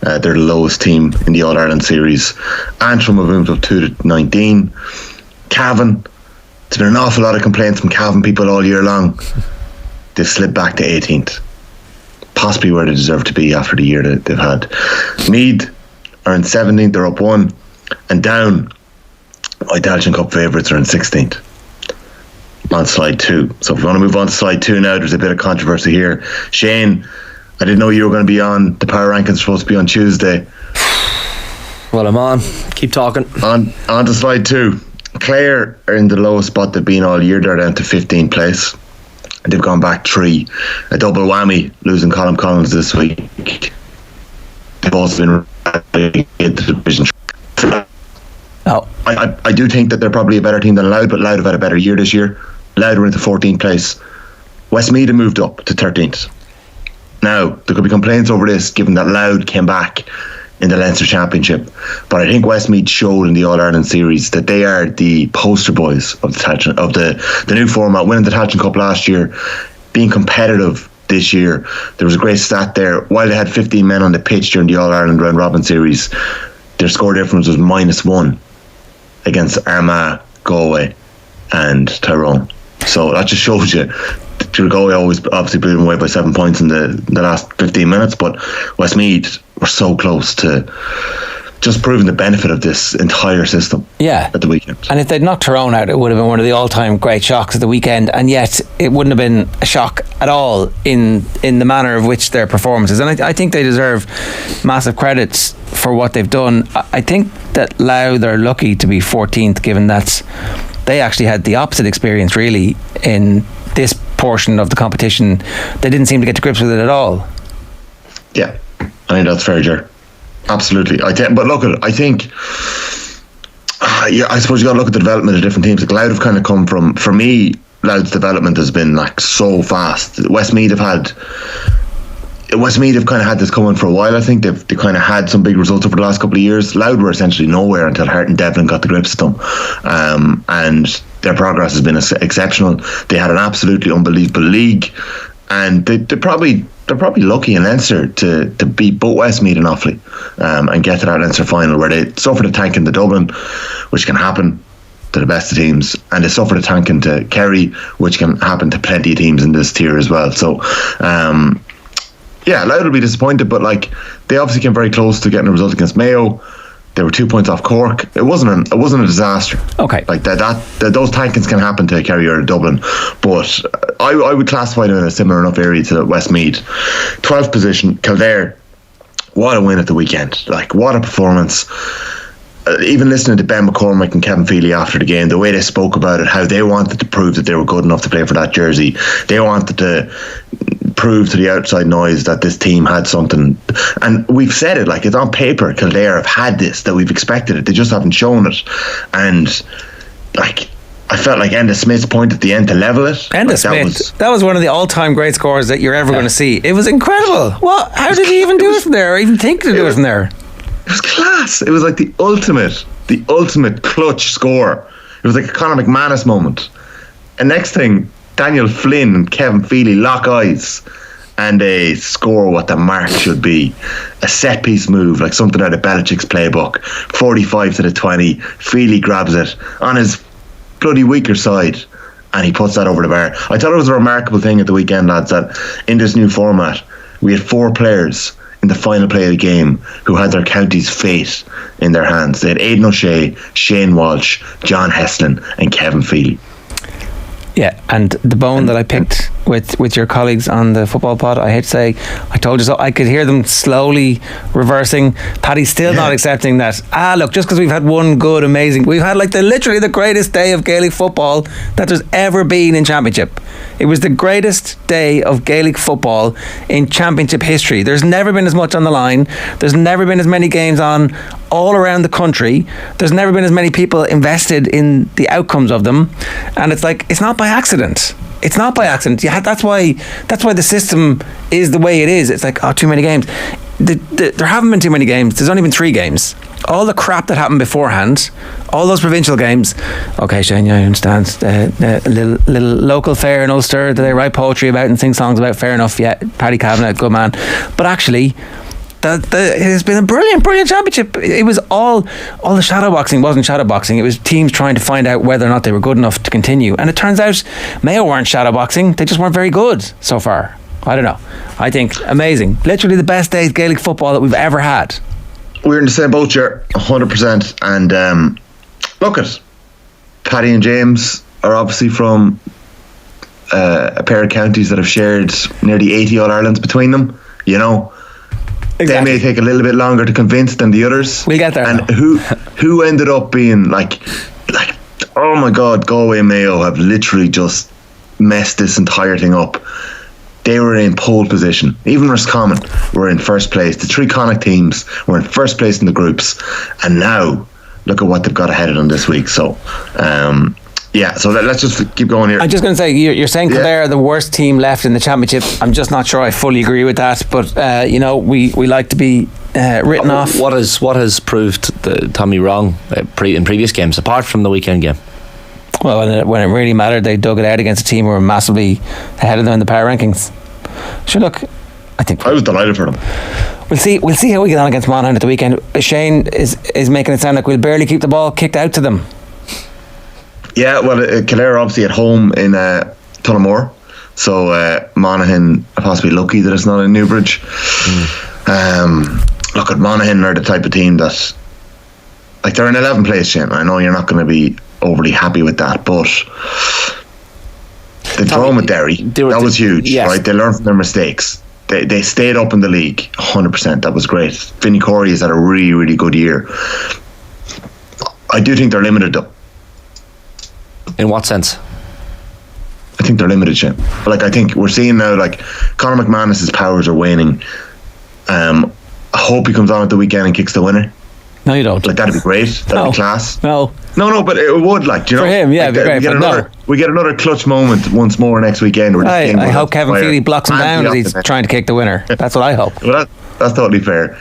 They're the lowest team in the All-Ireland series. Antrim have moved up 2 to 19. Cavan, there's been an awful lot of complaints from Cavan people all year long. They've slipped back to 18th. Possibly where they deserve to be after the year that they've had. Meath are in 17th, they're up 1. And down, Untitled Cup favourites are in 16th. On slide 2. So if we want to move on to slide 2 now, there's a bit of controversy here. Shane, I didn't know you were going to be on. The Power Rankings are supposed to be on Tuesday. Well, I'm on. Keep talking. On to slide 2. Clare are in the lowest spot they've been all year. They're down to 15th place. They've gone back 3. A double whammy, losing Colm Collins this week. They've also been relegated to Division 3. Oh. I do think that they're probably a better team than Louth, but Louth have had a better year this year. Louth were into 14th place. Westmeath have moved up to 13th. Now, there could be complaints over this, given that Louth came back in the Leinster Championship. But I think Westmeath showed in the All-Ireland series that they are the poster boys of the new format, winning the Tailteann Cup last year, being competitive this year. There was a great stat there. While they had 15 men on the pitch during the All-Ireland round robin series, their score difference was -1 against Armagh, Galway and Tyrone. So that just shows you Galway always obviously blew them away by 7 points in the last 15 minutes, but Westmeath were so close to just proving the benefit of this entire system at the weekend. And if they'd knocked Tyrone out, it would have been one of the all-time great shocks of the weekend, and yet it wouldn't have been a shock at all in the manner of which their performances. And I think they deserve massive credits for what they've done. I think that Louth are lucky to be 14th, given that they actually had the opposite experience really in this portion of the competition. They didn't seem to get to grips with it at all. Yeah, I think that's fair, Ger. Absolutely. But look, I think I suppose you got to look at the development of different teams. Like Louth have kind of come from, for me, Louth's development has been like so fast. Westmeath have kind of had this coming for a while. I think they kind of had some big results over the last couple of years. Louth were essentially nowhere until Hart and Devlin got the grips of them, and their progress has been exceptional. They had an absolutely unbelievable league, and they're probably lucky in Leinster to beat both Westmeath and Offaly and get to that Leinster final, where they suffered a tank in the Dublin, which can happen to the best of teams, and they suffered a tank into Kerry, which can happen to plenty of teams in this tier as well. So Yeah, Louth will be disappointed, but like they obviously came very close to getting a result against Mayo. They were 2 points off Cork. It wasn't a disaster. Okay, like that those tankings can happen to Kerry or Dublin, but I would classify them in a similar enough area to Westmeath. 12th position, Kildare. What a win at the weekend! Like what a performance. Even listening to Ben McCormick and Kevin Feely after the game, the way they spoke about it, how they wanted to prove that they were good enough to play for that jersey. They wanted to prove to the outside noise that this team had something. And we've said it, like it's on paper, Kildare have had this, that we've expected it. They just haven't shown it. And like I felt like Enda Smith's point at the end to level it. Enda Smith, that was one of the all-time great scores that you're ever going to see. It was incredible. What? How did he even do it from there? Or even think to do it from there? It was class. It was like the ultimate clutch score. It was like a Conor McManus moment. And next thing, Daniel Flynn and Kevin Feely lock eyes and they score what the mark should be. A set piece move, like something out of Belichick's playbook. 45 to the 20. Feely grabs it on his bloody weaker side and he puts that over the bar. I thought it was a remarkable thing at the weekend, lads, that in this new format we had 4 players in the final play of the game who had their county's fate in their hands. They had Aidan O'Shea, Shane Walsh, John Heslin and Kevin Feely. Yeah, and the bone that I picked with your colleagues on the football pod, I hate to say, I told you so, I could hear them slowly reversing. Paddy's still not accepting that. Look, just because we've had one good, amazing, we've had like literally the greatest day of Gaelic football that there's ever been in Championship. It was the greatest day of Gaelic football in Championship history. There's never been as much on the line. There's never been as many games on all around the country. There's never been as many people invested in the outcomes of them. And it's like, it's not by accident. It's not by accident. That's why the system is the way it is. It's like, too many games. There haven't been too many games. There's only been 3 games. All the crap that happened beforehand, all those provincial games. Okay, Shane, I understand. Little local fair in Ulster that they write poetry about and sing songs about. Fair enough. Yeah, Paddy Kavanagh, good man. But actually, it has been a brilliant championship. It was all the shadowboxing wasn't shadowboxing. It was teams trying to find out whether or not they were good enough to continue. And it turns out Mayo weren't shadowboxing. They just weren't very good so far. I don't know. I think amazing. Literally the best day of Gaelic football that we've ever had. We're in the same boat here, 100%. And look at Paddy and James are obviously from a pair of counties that have shared nearly 80 All-Irelands between them. You know, exactly. They may take a little bit longer to convince than the others. We'll get there. And who ended up being like, oh my God, Galway and Mayo have literally just messed this entire thing up. They were in pole position. Even Roscommon were in first place. The 3 Connacht teams were in first place in the groups. And now, look at what they've got ahead of them this week. So, so let's just keep going here. I'm just going to say, you're saying Kildare are the worst team left in the Championship. I'm just not sure I fully agree with that. But, we like to be written off. What has proved Tommy wrong in previous games, apart from the weekend game? Well, when it really mattered, they dug it out against a team who were massively ahead of them in the power rankings. Sure, look, I was delighted for them. We'll see how we get on against Monaghan at the weekend. Shane is making it sound like we'll barely keep the ball kicked out to them. Yeah, well, Kildare obviously at home in Tullamore, so Monaghan are possibly lucky that it's not in Newbridge. Look, at Monaghan are the type of team that, like, they're in 11th place, Shane. I know you're not going to be overly happy with that, but the draw with Derry, that was huge, yes. Right? They learned from their mistakes. They stayed up in the league 100%. That was great. Vinnie Corey has had a really, really good year. I do think they're limited though. In what sense? I think they're limited, Shane. Like, I think we're seeing now, like, Conor McManus's powers are waning. I hope he comes on at the weekend and kicks the winner. No, you don't. Like, that'd be great. That'd be class. No, but it would, like, do you know? For him, yeah, like, it'd be great. We get another clutch moment once more next weekend. I hope Kevin Feely blocks him down as he's trying to kick the winner. That's what I hope. Well, that's totally fair.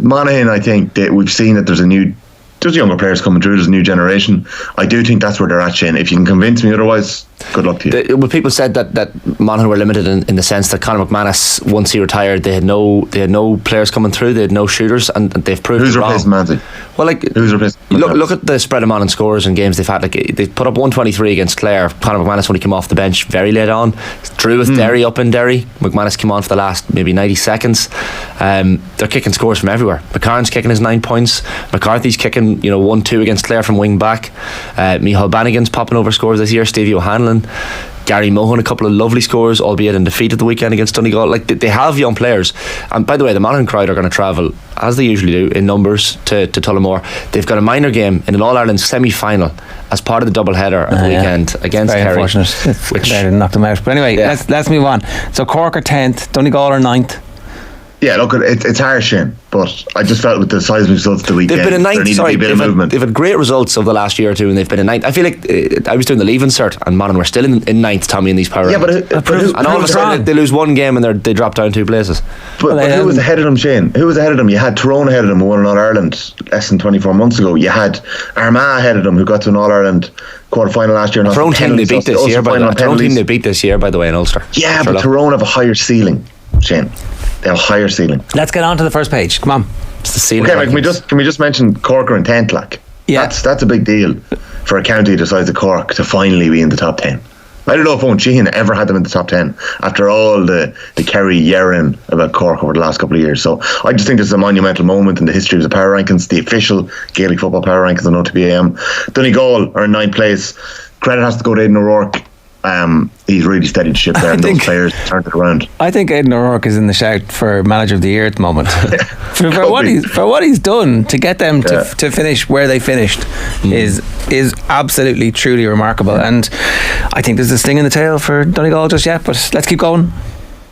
Monaghan, I think that we've seen that there's younger players coming through. There's a new generation. I do think that's where they're at, Shane. If you can convince me otherwise, good luck to you. Well, people said that Monaghan were limited in the sense that Conor McManus, once he retired, they had no players coming through. They had no shooters, and they've proved Who's it wrong. replacing Manzi? Well, like, who's replacing? Look at the spread of Monaghan scores in games they've had. Like, they've put up 123 against Clare. Conor McManus, when he came off the bench very late on, drew with Derry up in Derry. McManus came on for the last maybe 90 seconds. They're kicking scores from everywhere. McCarran's kicking his 9 points. McCarthy's kicking 1-2 against Clare from wing back. Micheál Bannigan's popping over scores this year. Stevie O'Hanlon, Gary Mohan, a couple of lovely scores, albeit in defeat at the weekend against Donegal. Like, they have young players. And by the way, the Monaghan crowd are going to travel, as they usually do, in numbers to Tullamore. They've got a minor game in an All-Ireland semi-final as part of the double-header at the weekend against Very Kerry. unfortunate. Which they knocked them out. But anyway, let's move on. So Cork are 10th, Donegal are 9th. Yeah, look, it's harsh, Shane, but I just felt with the seismic results of the weekend, they've been in ninth. there needs to be a bit of movement. They've had great results over the last year or two, and they've been in ninth. I feel like I was doing the leave insert, and Monaghan were still in ninth, Tommy, in these power rankings. And all of a sudden they lose one game and they drop down 2 places. But who was ahead of them, Shane? Who was ahead of them? You had Tyrone ahead of them, who won an All-Ireland less than 24 months ago. You had Armagh ahead of them, who got to an All-Ireland quarter-final last year. Tyrone team they beat this year, by the way, in Ulster. Yeah, but Tyrone have a higher ceiling, Shane. They have a higher ceiling. Let's get on to the first page. Come on. It's the ceiling. Okay, can we just mention Cork are in 10th, like? Yeah. That's a big deal for a county the size of Cork to finally be in the top 10. I don't know if Owen Sheehan ever had them in the top 10 after all the Kerry yearing about Cork over the last couple of years. So I just think this is a monumental moment in the history of the power rankings, the official Gaelic football power rankings on OTB AM. Donegal are in 9th place. Credit has to go to Aidan O'Rourke. He's really steadied the ship there, and those players turned it around. I think Aidan O'Rourke is in the shout for Manager of the Year at the moment. for what he's done to get them to finish where they finished is absolutely truly remarkable. And I think there's a sting in the tail for Donegal just yet, but let's keep going.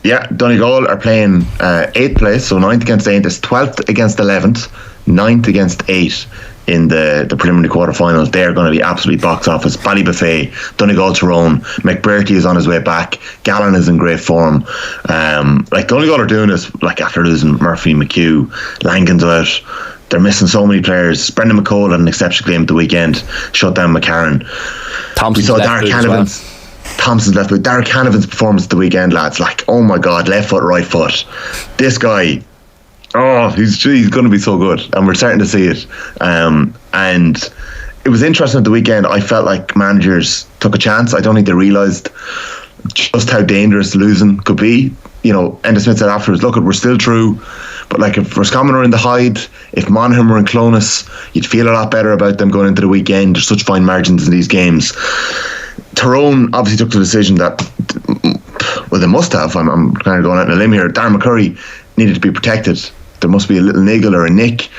Yeah, Donegal are playing 8th place, so 9th against 8th, it's 12th against 11th, 9th against 8 in the preliminary quarterfinals. They're going to be absolutely box office. Ballybuffet, Donegal, Tyrone, McBurty is on his way back. Gallen is in great form. Like, Donegal are doing this, like, after losing Murphy, McHugh, Langan's out. They're missing so many players. Brendan McCall had an exceptional game at the weekend, shut down McCarran. Thompson's we saw Derek Canavan's Thompson's left foot. Derek Canavan's performance at the weekend, lads, like, oh my god, left foot, right foot. This guy, he's going to be so good, and we're starting to see it. And it was interesting at the weekend. I felt like managers took a chance. I don't think they realised just how dangerous losing could be. Enda Smith said afterwards, look, we're still true, but like, if Roscommon were in the Hyde, if Monaghan were in Clonus, you'd feel a lot better about them going into the weekend. There's such fine margins in these games. Tyrone obviously took the decision that, well, they must have. I'm kind of going out on a limb here. Darren McCurry needed to be protected. There must be a little niggle or a nick.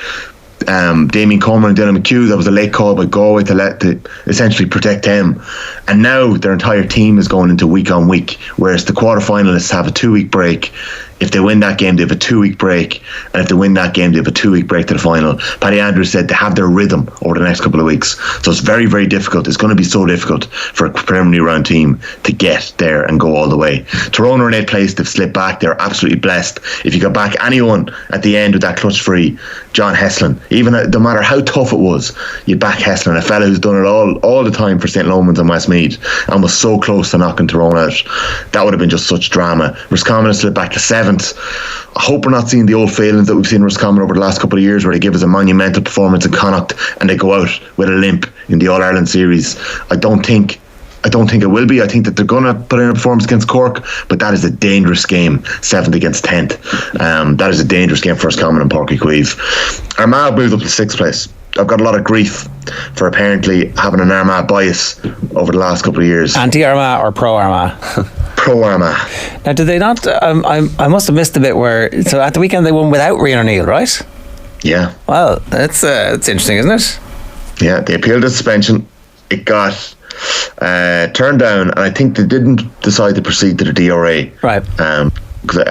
Damien Comer and Dylan McHugh, that was a late call by Galway to essentially protect him. And now their entire team is going into week on week, whereas the quarterfinalists have a 2-week break. If they win that game, they have a 2-week break, and if they win that game, they have a 2-week break to the final. Paddy Andrews said they have their rhythm over the next couple of weeks, so it's very, very difficult. It's going to be so difficult for a preliminary round team to get there and go all the way. Tyrone are in 8th place. They've slipped back. They're absolutely blessed. If you got back anyone at the end with that clutch free, John Heslin, even no matter how tough it was, you back Heslin, a fella who's done it all the time for St. Lomans and Westmeath, and was so close to knocking Tyrone out. That would have been just such drama. Roscommon has slipped back to 7th. I hope we're not seeing the old failings that we've seen in Roscommon over the last couple of years, where they give us a monumental performance in Connacht and they go out with a limp in the All-Ireland series. I don't think it will be. I think that they're going to put in a performance against Cork, but that is a dangerous game, 7th against 10th. That is a dangerous game for Roscommon and Páirc Uí Chaoimh. Armagh moved up to 6th place. I've got a lot of grief for apparently having an Armagh bias over the last couple of years. Anti-Armagh or pro-Armagh? Pro-Armagh. Now, did they not? I must have missed the bit where. So at the weekend they won without Rian O'Neill, right? Yeah. Well, that's interesting, isn't it? Yeah, they appealed the suspension. It got turned down, and I think they didn't decide to proceed to the DRA. Right. Because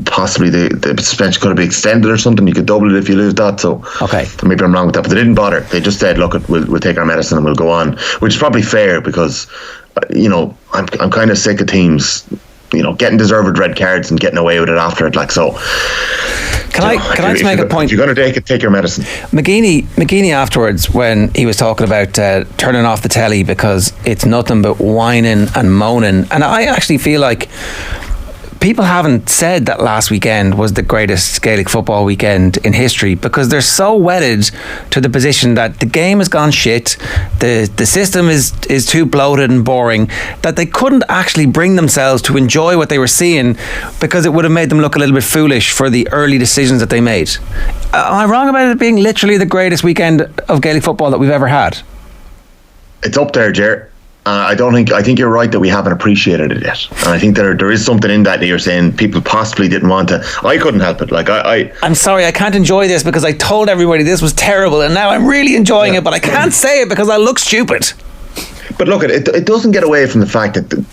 possibly the suspension could have been extended or something. You could double it if you lose that. So okay, maybe I'm wrong with that, but they didn't bother. They just said, "Look, we'll take our medicine and we'll go on," which is probably fair because I'm kind of sick of teams getting deserved red cards and getting away with it after it. Like, so. Can I just make a point? If you're going to take your medicine. McGeaney afterwards, when he was talking about turning off the telly because it's nothing but whining and moaning, and I actually feel like people haven't said that last weekend was the greatest Gaelic football weekend in history because they're so wedded to the position that the game has gone shit, the system is too bloated and boring, that they couldn't actually bring themselves to enjoy what they were seeing because it would have made them look a little bit foolish for the early decisions that they made. Am I wrong about it being literally the greatest weekend of Gaelic football that we've ever had? It's up there, Ger. I think you're right that we haven't appreciated it yet, and I think there is something in that you're saying people possibly didn't want to. I couldn't help it. Like I'm sorry, I can't enjoy this because I told everybody this was terrible, and now I'm really enjoying it, but I can't say it because I look stupid. But look, it doesn't get away from the fact that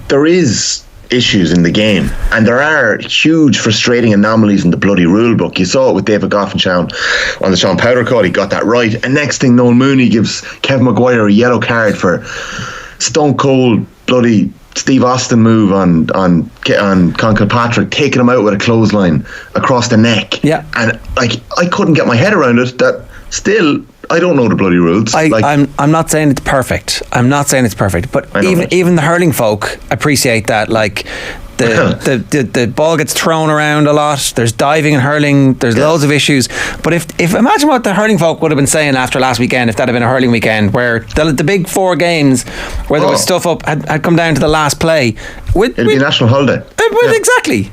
there is issues in the game, and there are huge frustrating anomalies in the bloody rule book. You saw it with David Goff and Sean on the Sean Powder call. He got that right, and next thing, Noel Mooney gives Kevin Maguire a yellow card for stone cold bloody Steve Austin move on Con Kilpatrick, taking him out with a clothesline across the neck. Yeah, and I couldn't get my head around it. That still, I don't know the bloody rules. I'm not saying it's perfect. But even the hurling folk appreciate that. Like the ball gets thrown around a lot. There's diving and hurling. There's loads of issues. But if imagine what the hurling folk would have been saying after last weekend, if that had been a hurling weekend where the big 4 games where there was stuff up had come down to the last play. It'd be a national holiday. Exactly.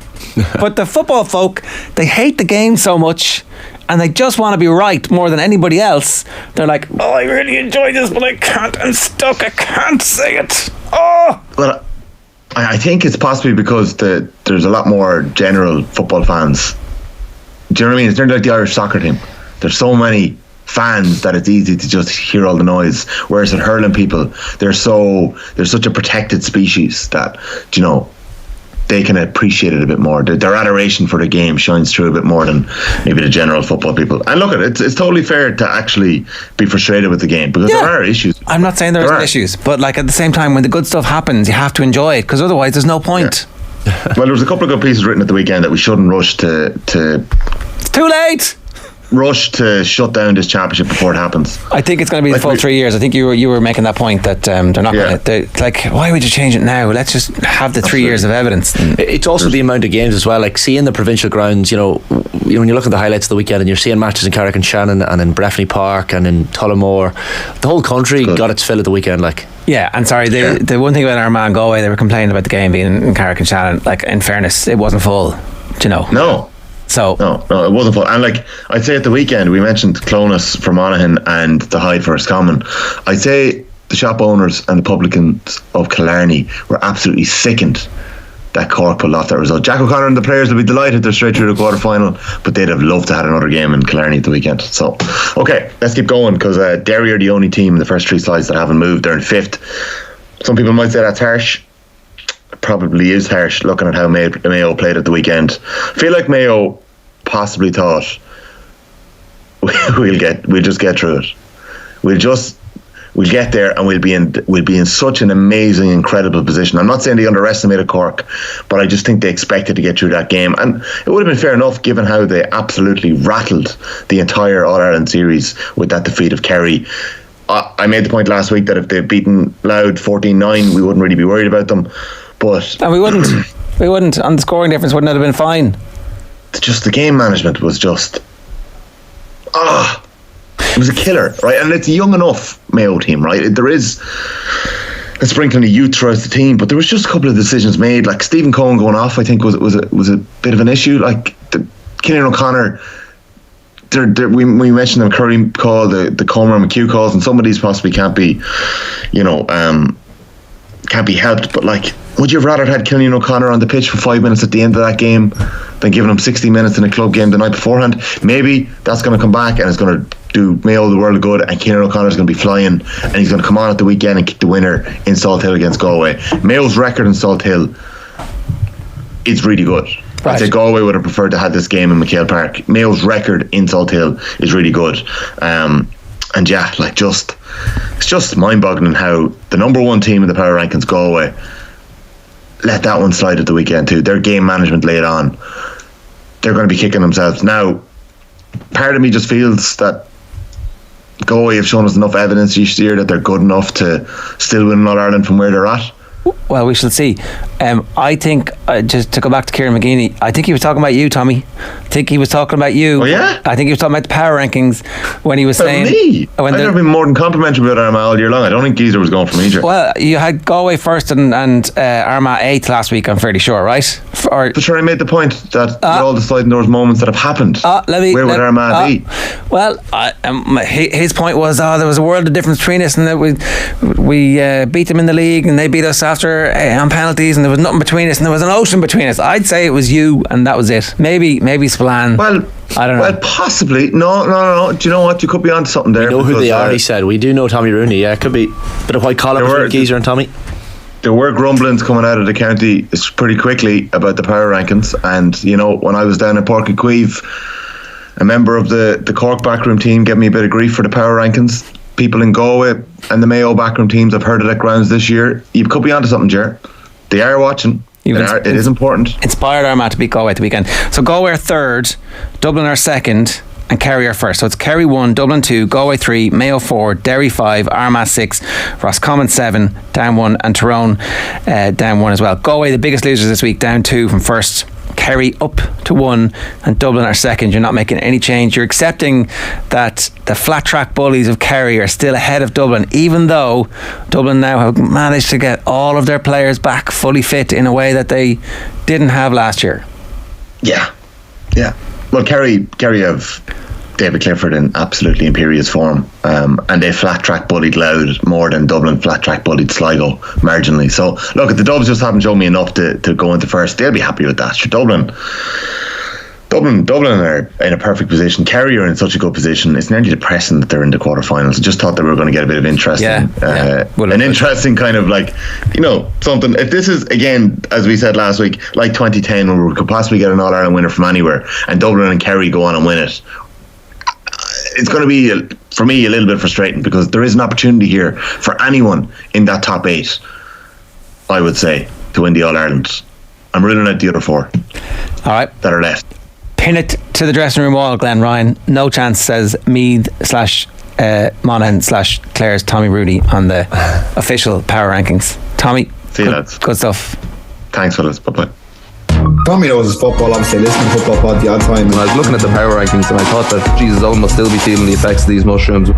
But the football folk, they hate the game so much, and they just want to be right more than anybody else. They're like, oh, I really enjoy this, but I can't. I'm stuck. I can't say it. Oh. Well, I think it's possibly because there's a lot more general football fans. Do you know what I mean? It's nearly like the Irish soccer team. There's so many fans that it's easy to just hear all the noise. Whereas at hurling people, they're such a protected species that, they can appreciate it a bit more. Their adoration for the game shines through a bit more than maybe the general football people. And look, it's totally fair to actually be frustrated with the game because there are issues. I'm not saying there aren't issues, but like at the same time, when the good stuff happens, you have to enjoy it because otherwise there's no point. Yeah. Well, there was a couple of good pieces written at the weekend that we shouldn't rush to It's too late. Rush to shut down this championship before it happens. I think it's going to be the full 3 years. I think you were making that point that they're not going to. Like, why would you change it now? Let's just have the 3 years of evidence. It's also the amount of games as well. Like seeing the provincial grounds. When you look at the highlights of the weekend and you're seeing matches in Carrick and Shannon and in Breffni Park and in Tullamore, the whole country got its fill at the weekend. Like. Yeah, and sorry, the one thing about Armagh Galway, they were complaining about the game being in Carrick and Shannon. Like, in fairness, it wasn't full. Do you know? No. So no, it wasn't fun. And like I'd say at the weekend, we mentioned Clonus for Monaghan and the Hyde for Roscommon. I'd say the shop owners and the publicans of Killarney were absolutely sickened that Cork pulled off that result. Jack O'Connor and the players will be delighted they're straight through the quarter final, but they'd have loved to have another game in Killarney at the weekend. So okay, let's keep going because Derry are the only team in the first 3 slides that haven't moved. They're in 5th. Some people might say that's harsh. Probably is harsh looking at how Mayo played at the weekend. I feel like Mayo possibly thought we'll just get through it. We'll get there and we'll be in such an amazing, incredible position. I'm not saying they underestimated Cork, but I just think they expected to get through that game, and it would have been fair enough given how they absolutely rattled the entire All-Ireland series with that defeat of Kerry. I made the point last week that if they'd beaten Louth 14-9, we wouldn't really be worried about them. But we wouldn't. And the scoring difference wouldn't have been fine. Just the game management was just it was a killer, right? And it's a young enough Mayo team, right? There is a sprinkling of youth throughout the team, but there was just a couple of decisions made, like Stephen Cohen going off. I think was a bit of an issue. Like Killian O'Connor, we mentioned the Curry call, the Comer and McHugh calls, and some of these possibly can't be helped, but like, would you have rather had Killian O'Connor on the pitch for 5 minutes at the end of that game than giving him 60 minutes in a club game the night beforehand? Maybe that's going to come back and it's going to do Mayo the world of good, and Killian O'Connor's going to be flying and he's going to come on at the weekend and kick the winner in Salt Hill against Galway. Mayo's record in Salt Hill is really good. Right. I'd say Galway would have preferred to have this game in McHale Park. Mayo's record in Salt Hill is really good. And yeah, like it's just mind-boggling how the number 1 team in the power rankings, Galway, let that one slide at the weekend too. Their game management laid on. They're going to be kicking themselves. Now, part of me just feels that Galway have shown us enough evidence each year that they're good enough to still win All-Ireland from where they're at. Well, we shall see. I think, just to go back to Kieran McGeeney, I think he was talking about you, Tommy. I think he was talking about you. Oh, yeah? I think he was talking about the power rankings when he was saying... me? I've never been more than complimentary about Armagh all year long. I don't think Geezer was going for me. Well, you had Galway first and Armagh 8th last week, I'm fairly sure, right? But sure, I made the point that with all the sliding doors moments that have happened, where would Armagh be? Well, his point was, there was a world of difference between us, and that we beat them in the league and they beat us after on penalties, and there was nothing between us, and there was an ocean between us. I'd say it was you, and that was it. Maybe Spillane. Well, I don't know. Well, possibly. No. Do you know what? You could be onto something there. We know who they are, he said. We do know Tommy Rooney. Yeah, it could be a bit of white collar between Geezer and Tommy. There were grumblings coming out of the county pretty quickly about the power rankings, and when I was down in Páirc Uí Chaoimh, a member of the Cork backroom team gave me a bit of grief for the power rankings. People in Galway and the Mayo backroom teams have heard it at grounds this year. You could be onto something, Ger. They are watching. It is important. Inspired Armagh to beat Galway at the weekend. So Galway are third, Dublin are second, and Kerry are first. So it's Kerry 1, Dublin 2, Galway 3, Mayo 4, Derry 5, Armagh 6, Roscommon 7, down 1, and Tyrone down 1 as well. Galway, the biggest losers this week, down 2 from first. Kerry up to 1, and Dublin are second. You're not making any change. You're accepting that the flat track bullies of Kerry are still ahead of Dublin, even though Dublin now have managed to get all of their players back fully fit in a way that they didn't have last year. Yeah. Well, Kerry have David Clifford in absolutely imperious form, and they flat track bullied Louth more than Dublin flat track bullied Sligo marginally. So look, the Dubs just haven't shown me enough to go into first. They'll be happy with that. Sure, Dublin are in a perfect position. Kerry are in such a good position. It's nearly depressing that they're in the quarterfinals. I just thought that we were going to get a bit of interesting, interesting kind of something. If this is, again, as we said last week, like 2010, when we could possibly get an All-Ireland winner from anywhere, and Dublin and Kerry go on and win it, it's going to be, for me, a little bit frustrating, because there is an opportunity here for anyone in that top 8, I would say, to win the All-Ireland. I'm ruling out the other 4 that are left. Pin it to the dressing room wall, Glenn Ryan. No chance, says Meath / Monaghan / Clare's Tommy Rooney on the official power rankings. Tommy, see you, lads. Good stuff. Thanks, fellas. Bye-bye. Tommy knows his football, obviously. Listen to football pod the odd time. And I was looking at the power rankings and I thought that Jesus Owen must still be feeling the effects of these mushrooms.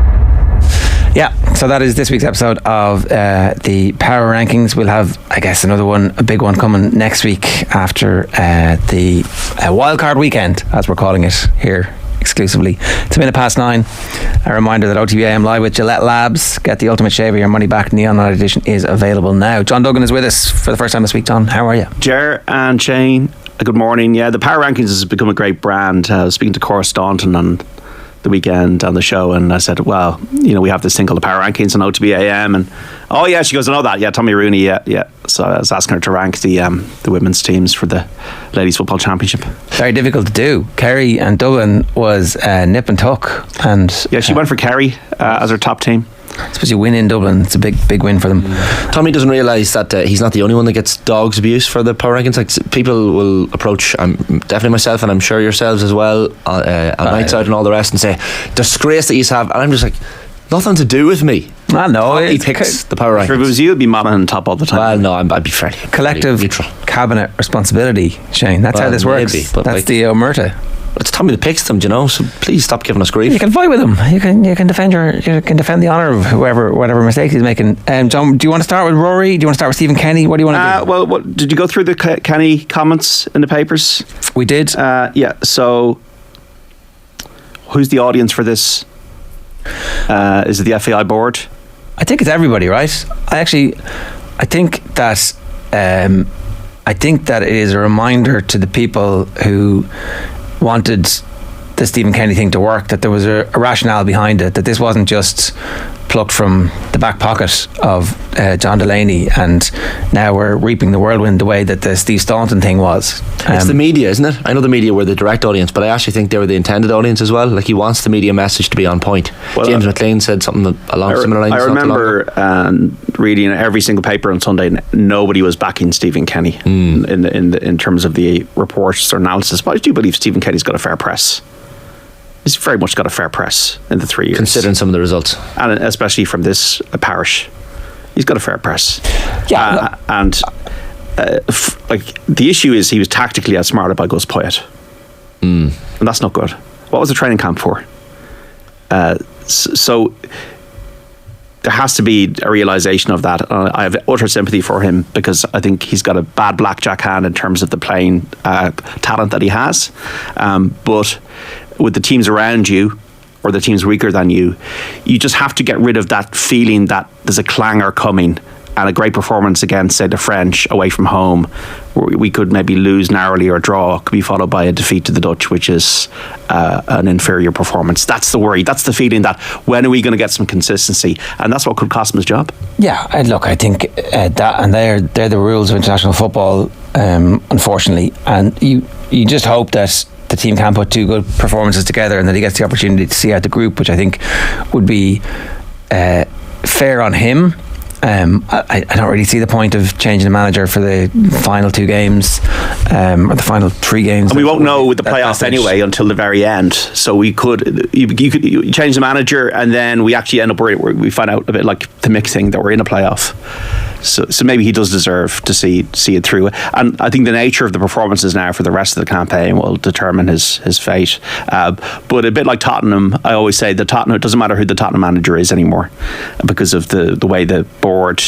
Yeah, so that is this week's episode of the Power Rankings. We'll have, I guess, a big one coming next week after the wildcard weekend, as we're calling it here exclusively. It's 9:05. A reminder that OTB AM live with Gillette Labs. Get the ultimate shave of your money back. Neon Night Edition is available now. John Duggan is with us for the first time this week. John, how are you? Ger and Shane, good morning. Yeah, the Power Rankings has become a great brand. I was speaking to Cora Staunton on the weekend on the show, and I said, well, we have this thing called the Power Rankings on OTB AM, and she goes, I know that, Tommy Rooney, yeah. So I was asking her to rank the women's teams for the Ladies Football Championship. Very difficult to do. Kerry and Dublin was nip and tuck, and she went for Kerry as her top team. I suppose you win in Dublin, it's a big win for them. Tommy doesn't realise that he's not the only one that gets dogs abuse for the power rankings. Like, people will approach, definitely myself, and I'm sure yourselves as well, on Nights Out and all the rest, and say, disgrace that you have, and I'm just like, nothing to do with me. I know. He picks the power rankings. If it was you, it'd be Monaghan top all the time. Well, no, I'd be fairly collective neutral. Cabinet responsibility, Shane. That's how this works. That's the Omerta. It's Tommy that picks them, so please stop giving us grief. You can fight with him. You can defend the honour of whatever mistake he's making. John, do you want to start with Rory? Do you want to start with Stephen Kenny? What do you want to do? Well, did you go through the Kenny comments in the papers? We did. So who's the audience for this? Is it the FAI board? I think it's everybody, right? I think that it is a reminder to the people who wanted the Stephen Kenny thing to work, that there was a rationale behind it, that this wasn't just plucked from the back pocket of John Delaney, and now we're reaping the whirlwind the way that the Steve Staunton thing was. It's the media, isn't it? I know the media were the direct audience, but I actually think they were the intended audience as well. Like, he wants the media message to be on point. Well, James McLean said something along similar lines. I remember reading every single paper on Sunday. Nobody was backing Stephen Kenny in terms of the reports or analysis. But I do believe Stephen Kenny's got a fair press. He's very much got a fair press in the 3 years, considering some of the results, and especially from this parish. He's got a fair press. Yeah, like, the issue is he was tactically outsmarted by Gus Poyet, and that's not good. What was the training camp for? So there has to be a realisation of that. I have utter sympathy for him, because I think he's got a bad blackjack hand in terms of the playing talent that he has. But with the teams around you, or the teams weaker than you, you just have to get rid of that feeling that there's a clangor coming, and a great performance against, say, the French away from home, where we could maybe lose narrowly or draw, could be followed by a defeat to the Dutch, which is an inferior performance. That's the worry. That's the feeling that, when are we going to get some consistency? And that's what could cost him his job. Yeah, look, I think that, and they're the rules of international football, unfortunately. And you just hope that the team can put two good performances together, and that he gets the opportunity to see out the group, which I think would be fair on him. I don't really see the point of changing the manager for the final 2 games, or the final 3 games. And we won't know with the playoffs anyway until the very end. So you could change the manager, and then we actually end up where we find out a bit like the Mick thing, that we're in a playoff. So maybe he does deserve to see it through. And I think the nature of the performances now for the rest of the campaign will determine his fate. But a bit like Tottenham, I always say that Tottenham, it doesn't matter who the Tottenham manager is anymore, because of the way the board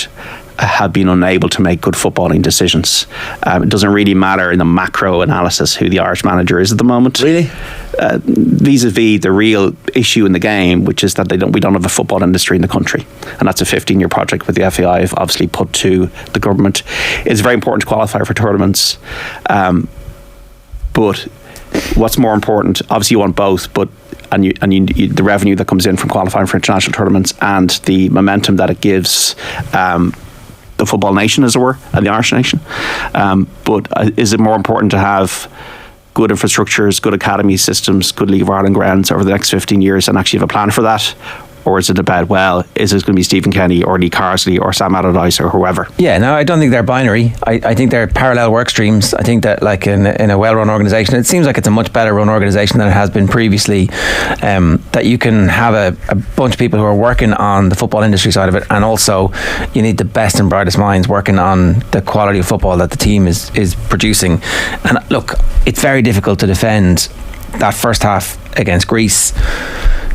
have been unable to make good footballing decisions. It doesn't really matter in the macro analysis who the Irish manager is at the moment. Really? Vis-a-vis the real issue in the game, which is that we don't have a football industry in the country, and that's a 15-year project with the FAI have obviously put to the government. It's very important to qualify for tournaments, but what's more important? Obviously, you want both, but the revenue that comes in from qualifying for international tournaments, and the momentum that it gives the football nation, as it were, and the Irish nation. But is it more important to have good infrastructures, good academy systems, good League of Ireland grounds over the next 15 years and actually have a plan for that? Or is it about, is it going to be Stephen Kenny or Lee Carsley or Sam Allardyce or whoever? Yeah, no, I don't think they're binary. I think they're parallel work streams. I think that, like, in a well-run organisation, it seems like it's a much better run organisation than it has been previously, that you can have a bunch of people who are working on the football industry side of it, and also you need the best and brightest minds working on the quality of football that the team is producing. And look, it's very difficult to defend that first half against Greece.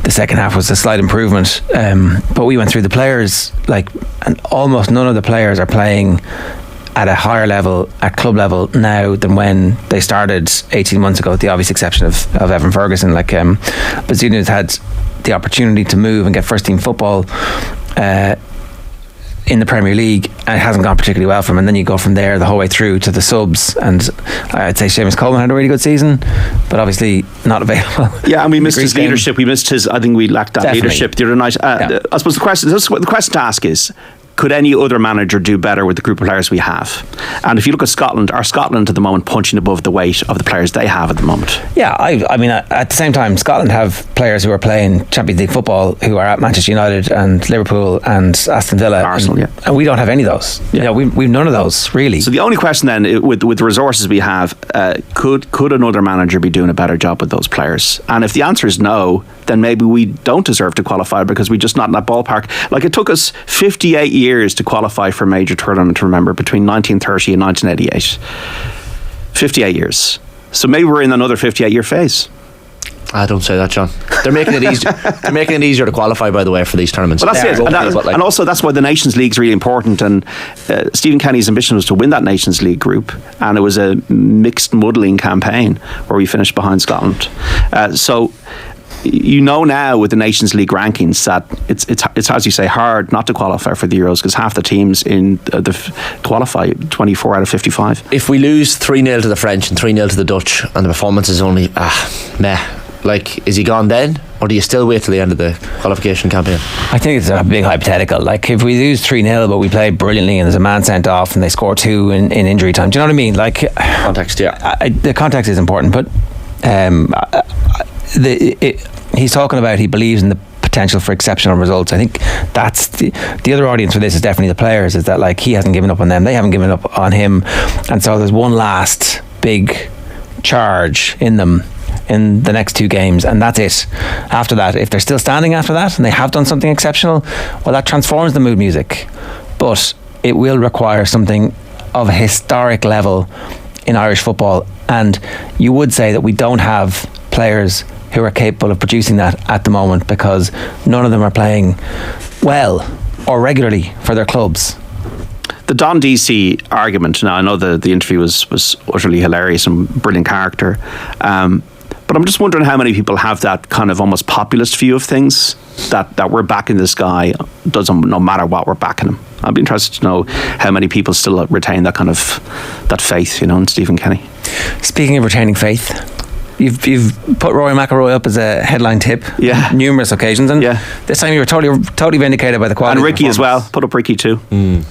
The second half was a slight improvement, but we went through the players, and almost none of the players are playing at a higher level, at club level now, than when they started 18 months ago, with the obvious exception of Evan Ferguson. Bazuni's had the opportunity to move and get first team football in the Premier League, and it hasn't gone particularly well for him. And then you go from there the whole way through to the subs, and I'd say Séamus Coleman had a really good season, but obviously not available. Yeah, and we missed his leadership. We missed his. I think we lacked that leadership the other night. I suppose the question to ask is, could any other manager do better with the group of players we have? And if you look at Scotland, are Scotland at the moment punching above the weight of the players they have at the moment? Yeah, I mean, at the same time, Scotland have players who are playing Champions League football who are at Manchester United and Liverpool and Aston Villa, Arsenal, and we don't have any of those. Yeah, we've none of those really. So the only question then, with the resources we have, could another manager be doing a better job with those players? And if the answer is no, then maybe we don't deserve to qualify, because we're just not in that ballpark. Like, it took us 58 years to qualify for a major tournament, remember, between 1930 and 1988. 58 years. So maybe we're in another 58-year phase. I don't say that, John. They're making it easier. They're making it easier to qualify, by the way, for these tournaments. Well, that's it. And also, that's why the Nations League is really important. And Stephen Kenny's ambition was to win that Nations League group, and it was a mixed muddling campaign where we finished behind Scotland. So you know now with the Nations League rankings that it's as you say, hard not to qualify for the Euros, because half the teams in qualify 24 out of 55. If we lose 3-0 to the French and 3-0 to the Dutch, and the performance is only meh, Like, is he gone then, or do you still wait till the end of the qualification campaign? I think it's a big hypothetical. Like, if we lose 3-0 but we play brilliantly and there's a man sent off and they score 2 in injury time, do you know what I mean? Like, context, yeah. The context is important, but he's talking about he believes in the potential for exceptional results. I think that's the other audience for this is definitely the players, is that like he hasn't given up on them, they haven't given up on him, and so there's one last big charge in them in the next 2 games, and that's it. After that, if they're still standing after that and they have done something exceptional, well, that transforms the mood music, but it will require something of a historic level in Irish football, and you would say that we don't have players who are capable of producing that at the moment, because none of them are playing well or regularly for their clubs. The Don DC argument, now I know the interview was utterly hilarious and brilliant character, but I'm just wondering how many people have that kind of almost populist view of things, that we're backing this guy, no matter what, we're backing him. I'd be interested to know how many people still retain that kind of that faith, in Stephen Kenny. Speaking of retaining faith, You've put Rory McIlroy up as a headline tip, numerous occasions, and this time you were totally vindicated by the quality. And Ricky as well. Put up Ricky too. Did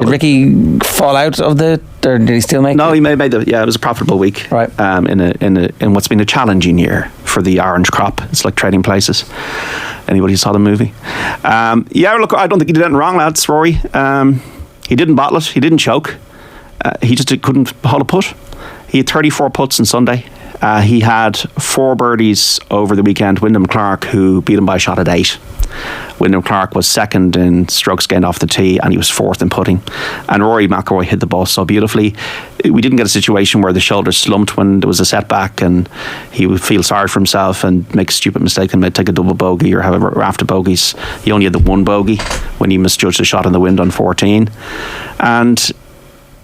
Ricky fall out of or did he still make? No, he made it was a profitable week. Right. In what's been a challenging year for the orange crop. It's like Trading Places. Anybody saw the movie? Look, I don't think he did anything wrong, lads. Rory. He didn't bottle it. He didn't choke. He just couldn't hold a putt. He had 34 putts on Sunday. He had 4 birdies over the weekend. Wyndham Clark, who beat him by a shot at 8. Wyndham Clark was second in strokes gained off the tee, and he was 4th in putting. And Rory McIlroy hit the ball so beautifully. We didn't get a situation where the shoulders slumped when there was a setback and he would feel sorry for himself and make a stupid mistake and take a double bogey or have a raft of bogeys. He only had the 1 bogey when he misjudged the shot in the wind on 14. And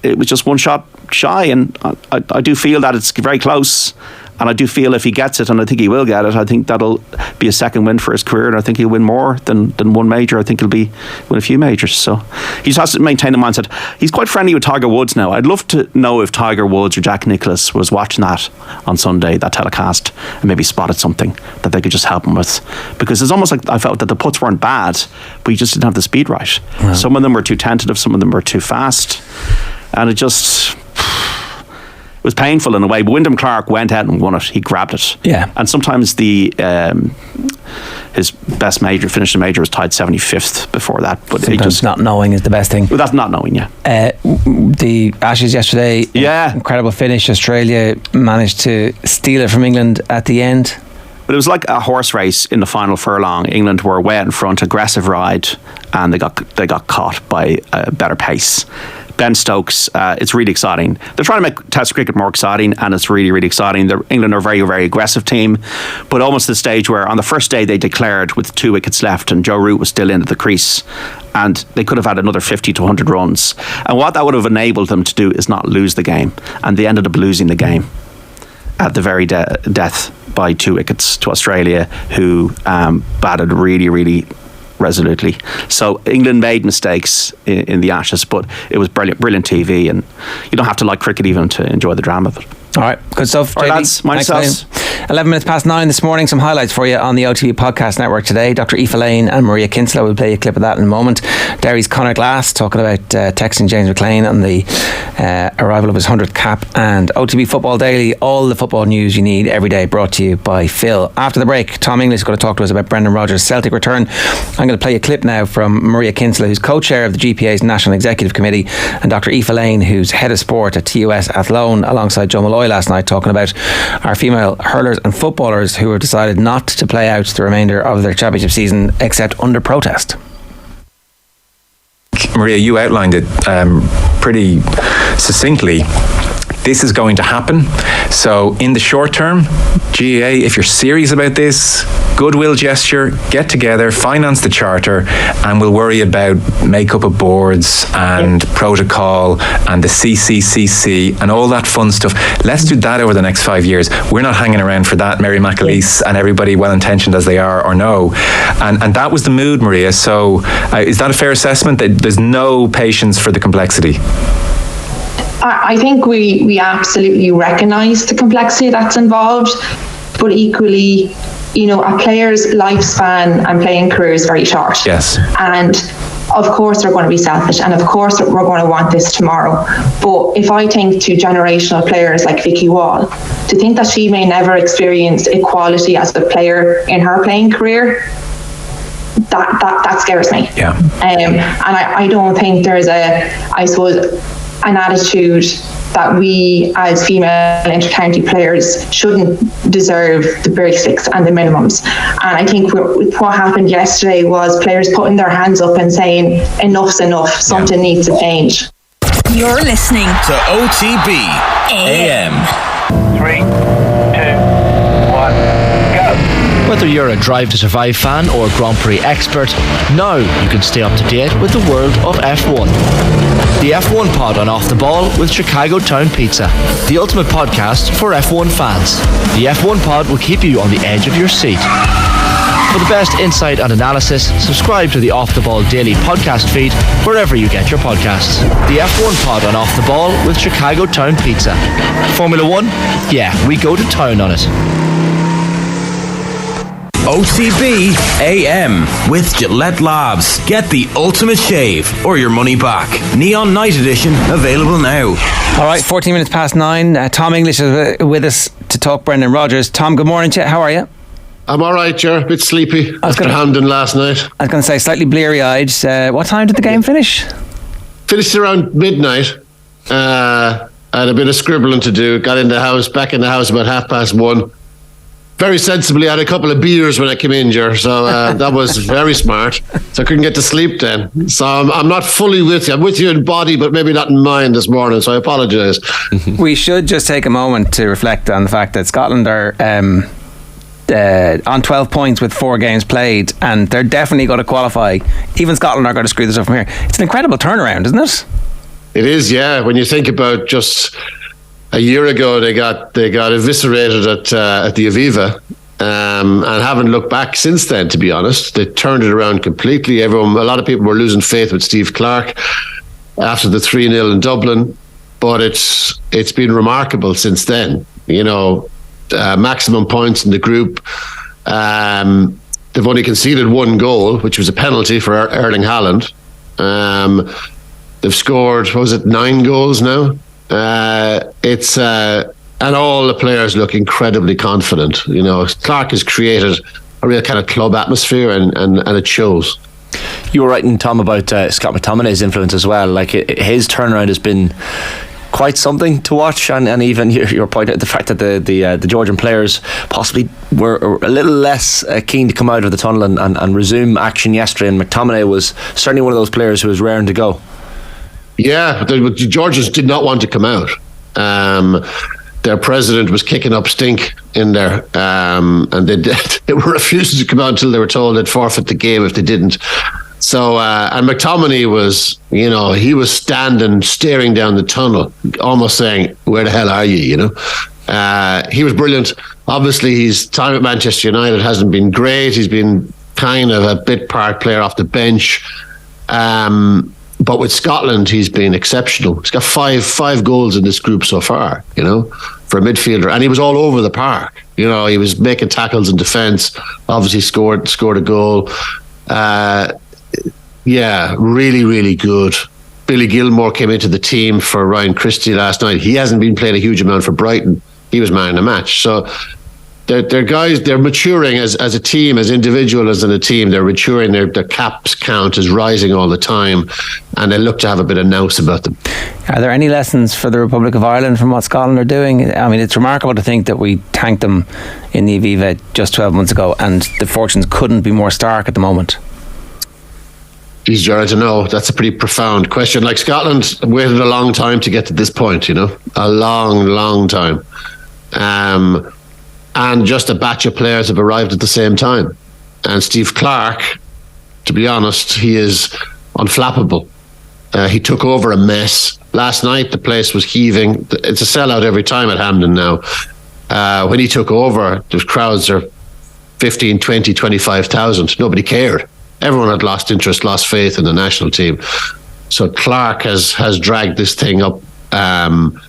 it was just 1 shot shy, and I do feel that it's very close, and I do feel if he gets it, and I think he will get it, I think that'll be a second win for his career, and I think he'll win more than 1 major. I think he'll win a few majors, so he just has to maintain the mindset. He's quite friendly with Tiger Woods now. I'd love to know if Tiger Woods or Jack Nicklaus was watching that on Sunday, that telecast, and maybe spotted something that they could just help him with, because it's almost like I felt that the putts weren't bad, but he just didn't have the speed right. Wow. Some of them were too tentative, some of them were too fast, and it was painful in a way. But Wyndham Clark went out and won it. He grabbed it. Yeah. And sometimes his best major, finished the major, was tied 75th before that. But sometimes not knowing is the best thing. Well, that's not knowing, yeah. The Ashes yesterday, incredible finish. Australia managed to steal it from England at the end. But it was like a horse race in the final furlong. England were way out in front, aggressive ride, and they got caught by a better pace. Ben Stokes, it's really exciting. They're trying to make Test cricket more exciting, and it's really, really exciting. England are a very, very aggressive team, but almost to the stage where on the first day they declared with 2 wickets left and Joe Root was still in at the crease, and they could have had another 50 to 100 runs. And what that would have enabled them to do is not lose the game, and they ended up losing the game at the very death by 2 wickets to Australia, who batted really, really resolutely. So England made mistakes in the Ashes, but it was brilliant TV, and you don't have to like cricket even to enjoy the drama of it. All right, good stuff. All right, lads, mind yourselves. 11 minutes past 9 this morning. Some highlights for you on the OTB Podcast Network today. Dr. Aoife Lane and Maria Kinsella will play a clip of that in a moment. Derry's Conor Glass talking about texting James McLean on the arrival of his 100th cap. And OTB Football Daily, all the football news you need every day, brought to you by Phil. After the break, Tom English is going to talk to us about Brendan Rodgers' Celtic return. I'm going to play a clip now from Maria Kinsella, who's co-chair of the GPA's National Executive Committee, and Dr. Aoife Lane, who's head of sport at TUS Athlone, alongside Joe Malloy last night, talking about our female hurlers and footballers who have decided not to play out the remainder of their championship season except under protest. Maria, you outlined it pretty succinctly. This is going to happen. So in the short term, GAA, if you're serious about this, goodwill gesture, get together, finance the charter, and we'll worry about makeup of boards and protocol and the CCCC and all that fun stuff. Let's do that over the next 5 years. We're not hanging around for that, Mary McAleese and everybody well-intentioned as they are or no. And that was the mood, Maria. So is that a fair assessment, that there's no patience for the complexity? I think we absolutely recognise the complexity that's involved, but equally, you know, a player's lifespan and playing career is very short. Yes. And of course they're going to be selfish, and of course we're going to want this tomorrow. But if I think to generational players like Vicky Wall, to think that she may never experience equality as a player in her playing career, that scares me. Yeah. And I don't think there's an attitude that we as female inter-county players shouldn't deserve the basics and the minimums. And I think what happened yesterday was players putting their hands up and saying, enough's enough, something needs to change. You're listening to OTB AM. 3, 2, 1, go. Whether you're a Drive to Survive fan or Grand Prix expert, now you can stay up to date with the world of F1. The F1 Pod on Off the Ball with Chicago Town Pizza, the ultimate podcast for F1 fans. The F1 Pod will keep you on the edge of your seat. For the best insight and analysis, subscribe to the Off the Ball daily podcast feed wherever you get your podcasts. The F1 Pod on Off the Ball with Chicago Town Pizza. Formula One? Yeah, we go to town on it. OTB AM with Gillette Labs. Get the ultimate shave or your money back. Neon Night Edition available now. All right, 14 minutes past 9. Tom English is with us to talk Brendan Rodgers. Tom, good morning to you. How are you? I'm all right, Ger. A bit sleepy after Hampden last night. I was going to say slightly bleary-eyed. What time did the game finish? Finished around midnight. I had a bit of scribbling to do. Got back in the house about 1:30. Very sensibly, I had a couple of beers when I came in, Ger. So that was very smart. So I couldn't get to sleep then. So I'm not fully with you. I'm with you in body, but maybe not in mind this morning. So I apologise. We should just take a moment to reflect on the fact that Scotland are on 12 points with 4 games played, and they're definitely going to qualify. Even Scotland are going to screw this up from here. It's an incredible turnaround, isn't it? It is, yeah. When you think about just a year ago, they got eviscerated at the Aviva, and haven't looked back since then. To be honest, they turned it around completely. A lot of people were losing faith with Steve Clarke after the 3-0 in Dublin, but it's been remarkable since then. You know, maximum points in the group. They've only conceded 1 goal, which was a penalty for Erling Haaland. They've scored, 9 goals now? And all the players look incredibly confident. You know, Clark has created a real kind of club atmosphere, and it shows. You were writing, Tom, about Scott McTominay's influence as well. Like, his turnaround has been quite something to watch, and even your point at the fact that the Georgian players possibly were a little less keen to come out of the tunnel and resume action yesterday, and McTominay was certainly one of those players who was raring to go. Yeah, the Georgians did not want to come out. Their president was kicking up stink in there, and they were refusing to come out until they were told they'd forfeit the game if they didn't. So, and McTominay was, you know, he was staring down the tunnel, almost saying, "Where the hell are you?" You know, he was brilliant. Obviously, his time at Manchester United hasn't been great. He's been kind of a bit part player off the bench. But with Scotland, he's been exceptional. He's got five goals in this group so far, you know, for a midfielder. And he was all over the park. You know, he was making tackles in defence, obviously scored a goal. Yeah, really, really good. Billy Gilmore came into the team for Ryan Christie last night. He hasn't been playing a huge amount for Brighton. He was man of the match. So they're guys, they're maturing as a team, as individuals in a team. They're maturing. Their caps count is rising all the time, and they look to have a bit of nous about them. Are there any lessons for the Republic of Ireland from what Scotland are doing? I mean, it's remarkable to think that we tanked them in the Aviva just 12 months ago, and the fortunes couldn't be more stark at the moment. Geez, Jared, to know, that's a pretty profound question. Like, Scotland waited a long time to get to this point, you know, a long, long time. And just a batch of players have arrived at the same time. And Steve Clarke, to be honest, he is unflappable. He took over a mess. Last night, the place was heaving. It's a sellout every time at Hampden now. When he took over, the crowds are 15, 20, 25,000. Nobody cared. Everyone had lost interest, lost faith in the national team. So Clarke has dragged this thing up. And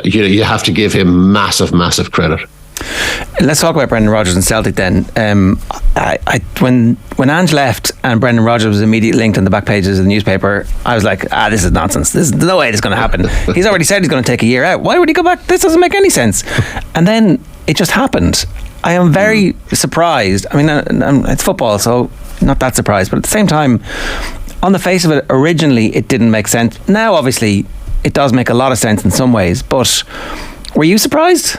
you have to give him massive, massive credit. let's talk about Brendan Rodgers and Celtic then. When Ange left and Brendan Rodgers was immediately linked on the back pages of the newspaper, I was like, this is nonsense. There's no way this is going to happen. He's already said he's going to take a year out. Why would he go back? This doesn't make any sense. And then it just happened. I am very surprised. I mean, it's football, so not that surprised. But at the same time, on the face of it, originally it didn't make sense. Now, obviously, it does make a lot of sense in some ways. But were you surprised?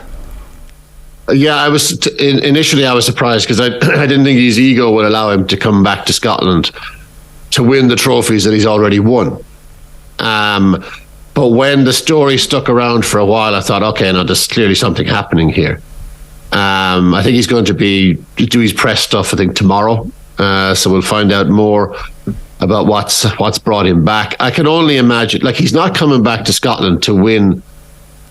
Yeah, I was. Initially, I was surprised because I didn't think his ego would allow him to come back to Scotland to win the trophies that he's already won. But when the story stuck around for a while, I thought, okay, now there's clearly something happening here. I think he's going to do his press stuff, I think, tomorrow. So we'll find out more about what's brought him back. I can only imagine, like, he's not coming back to Scotland to win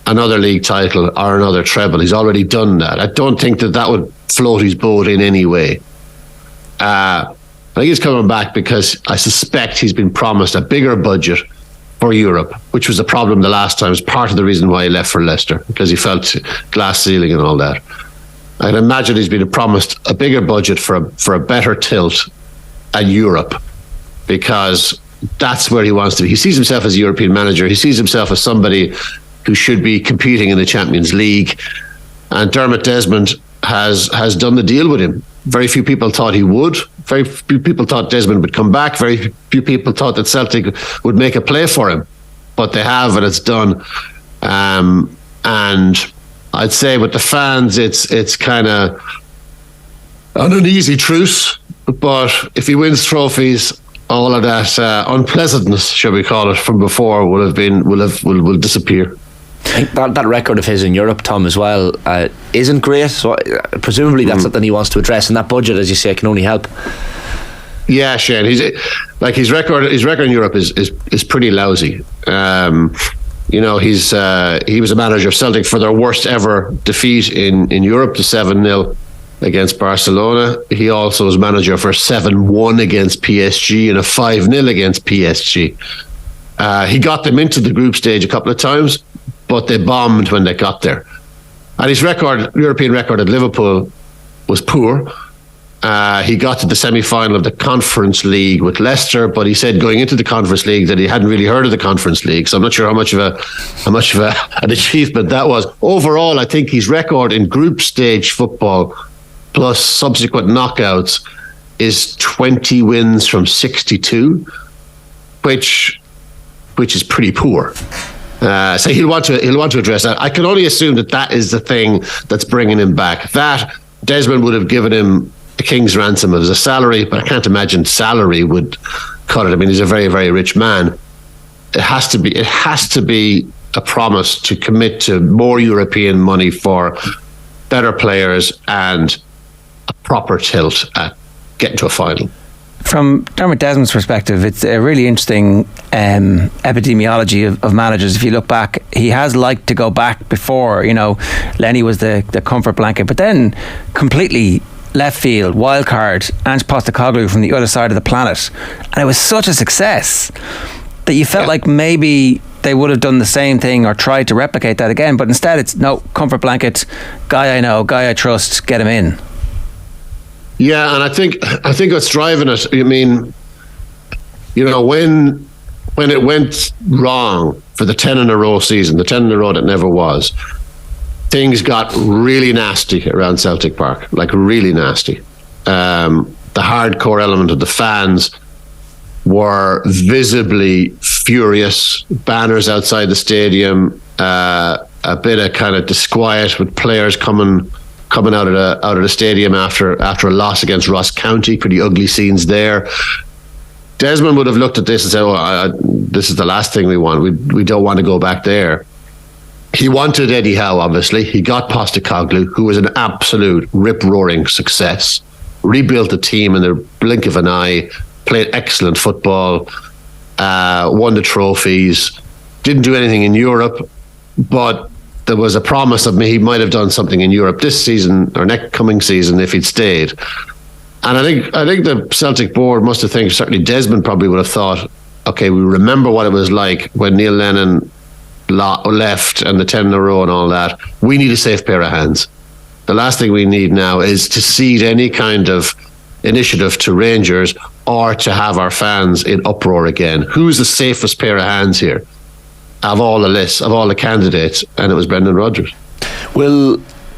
another league title or another treble. He's already done that. I don't think that would float his boat in any way. I think he's coming back because I suspect he's been promised a bigger budget for Europe, which was a problem the last time. It's part of the reason why he left for Leicester, because he felt glass ceiling and all that. I can imagine he's been promised a bigger budget for a better tilt at Europe, because that's where he wants to be. He sees himself as a European manager. He sees himself as somebody who should be competing in the Champions League. And Dermot Desmond has done the deal with him. Very few people thought he would. Very few people thought Desmond would come back. Very few people thought that Celtic would make a play for him. But they have, and it's done. And I'd say with the fans, it's kind of an uneasy truce. But if he wins trophies, all of that unpleasantness, shall we call it, from before will disappear. I think that record of his in Europe, Tom, as well, isn't great. So presumably that's something he wants to address, and that budget, as you say, can only help. Yeah, Shane. His record in Europe is pretty lousy. He was a manager of Celtic for their worst ever defeat in Europe, the 7-0 against Barcelona. He also was manager for 7-1 against PSG and a 5-0 against PSG. He got them into the group stage a couple of times, but they bombed when they got there. And his European record at Liverpool was poor. He got to the semi-final of the Conference League with Leicester, but he said going into the Conference League that he hadn't really heard of the Conference League. So I'm not sure how much of an achievement that was. Overall, I think his record in group stage football plus subsequent knockouts is 20 wins from 62, which is pretty poor. So he'll want to address that. I can only assume that is the thing that's bringing him back. That Desmond would have given him a king's ransom as a salary, but I can't imagine salary would cut it. I mean, he's a very, very rich man. It has to be a promise to commit to more European money for better players and a proper tilt at getting to a final. From Dermot Desmond's perspective, it's a really interesting epidemiology of managers. If you look back, he has liked to go back before. Lenny was the comfort blanket, but then completely left field, wild card, Ange Postecoglou from the other side of the planet, and it was such a success that you felt like maybe they would have done the same thing or tried to replicate that again. But instead, it's no, comfort blanket, guy I know, guy I trust, get him in. Yeah, and I think what's driving it, I mean, when it went wrong for the 10 in a row season, the 10 in a row that never was, things got really nasty around Celtic Park, like really nasty. The hardcore element of the fans were visibly furious, banners outside the stadium, a bit of kind of disquiet with players coming out of the stadium after a loss against Ross County. Pretty ugly scenes there. Desmond would have looked at this and said, this is the last thing we want. We don't want to go back there. He wanted Eddie Howe, obviously. He got Postecoglou, who was an absolute rip-roaring success. Rebuilt the team in the blink of an eye, played excellent football, won the trophies, didn't do anything in Europe, but there was a promise of he might have done something in Europe this season or next coming season if he'd stayed. And I think the Celtic board must have think, certainly Desmond probably would have thought, okay, we remember what it was like when Neil Lennon left and the 10 in a row and all that. We need a safe pair of hands. The last thing we need now is to cede any kind of initiative to Rangers or to have our fans in uproar again. Who's the safest pair of hands here of all the lists, of all the candidates? And it was Brendan Rodgers.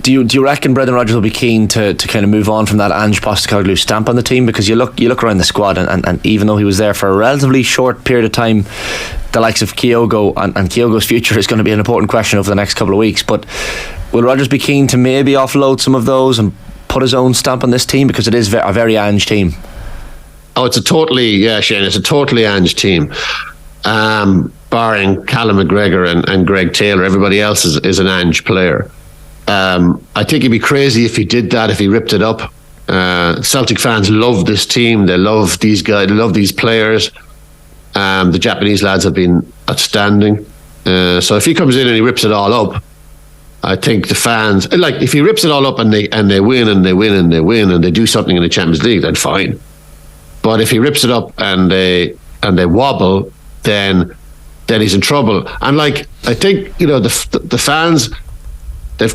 Do you reckon Brendan Rodgers will be keen to kind of move on from that Ange Postecoglou stamp on the team? Because you look around the squad, and even though he was there for a relatively short period of time, the likes of Kyogo and Kyogo's future is going to be an important question over the next couple of weeks. But will Rodgers be keen to maybe offload some of those and put his own stamp on this team, because it is a very Ange team? Oh, it's a totally Ange team. Barring Callum McGregor and Greg Taylor, everybody else is an Ange player. I think he'd be crazy if he did that, if he ripped it up. Celtic fans love this team. They love these guys. They love these players. The Japanese lads have been outstanding. So if he comes in and he rips it all up, I think the fans, like, if he rips it all up and they win and they win and they win and they do something in the Champions League, then fine. But if he rips it up and they wobble, then he's in trouble. And like, I think, the fans, they've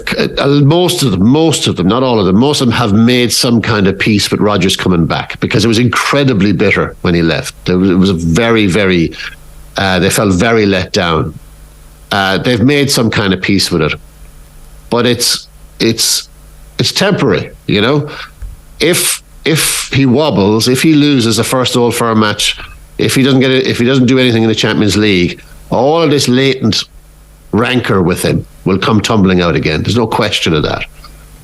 most of them, not all of them, most of them have made some kind of peace with Rodgers coming back, because it was incredibly bitter when he left. It was a very, very, they felt very let down. They've made some kind of peace with it, but it's temporary, If he wobbles, if he loses a first Old Firm match, if he doesn't do anything in the Champions League, all of this latent rancor with him will come tumbling out again. There's no question of that.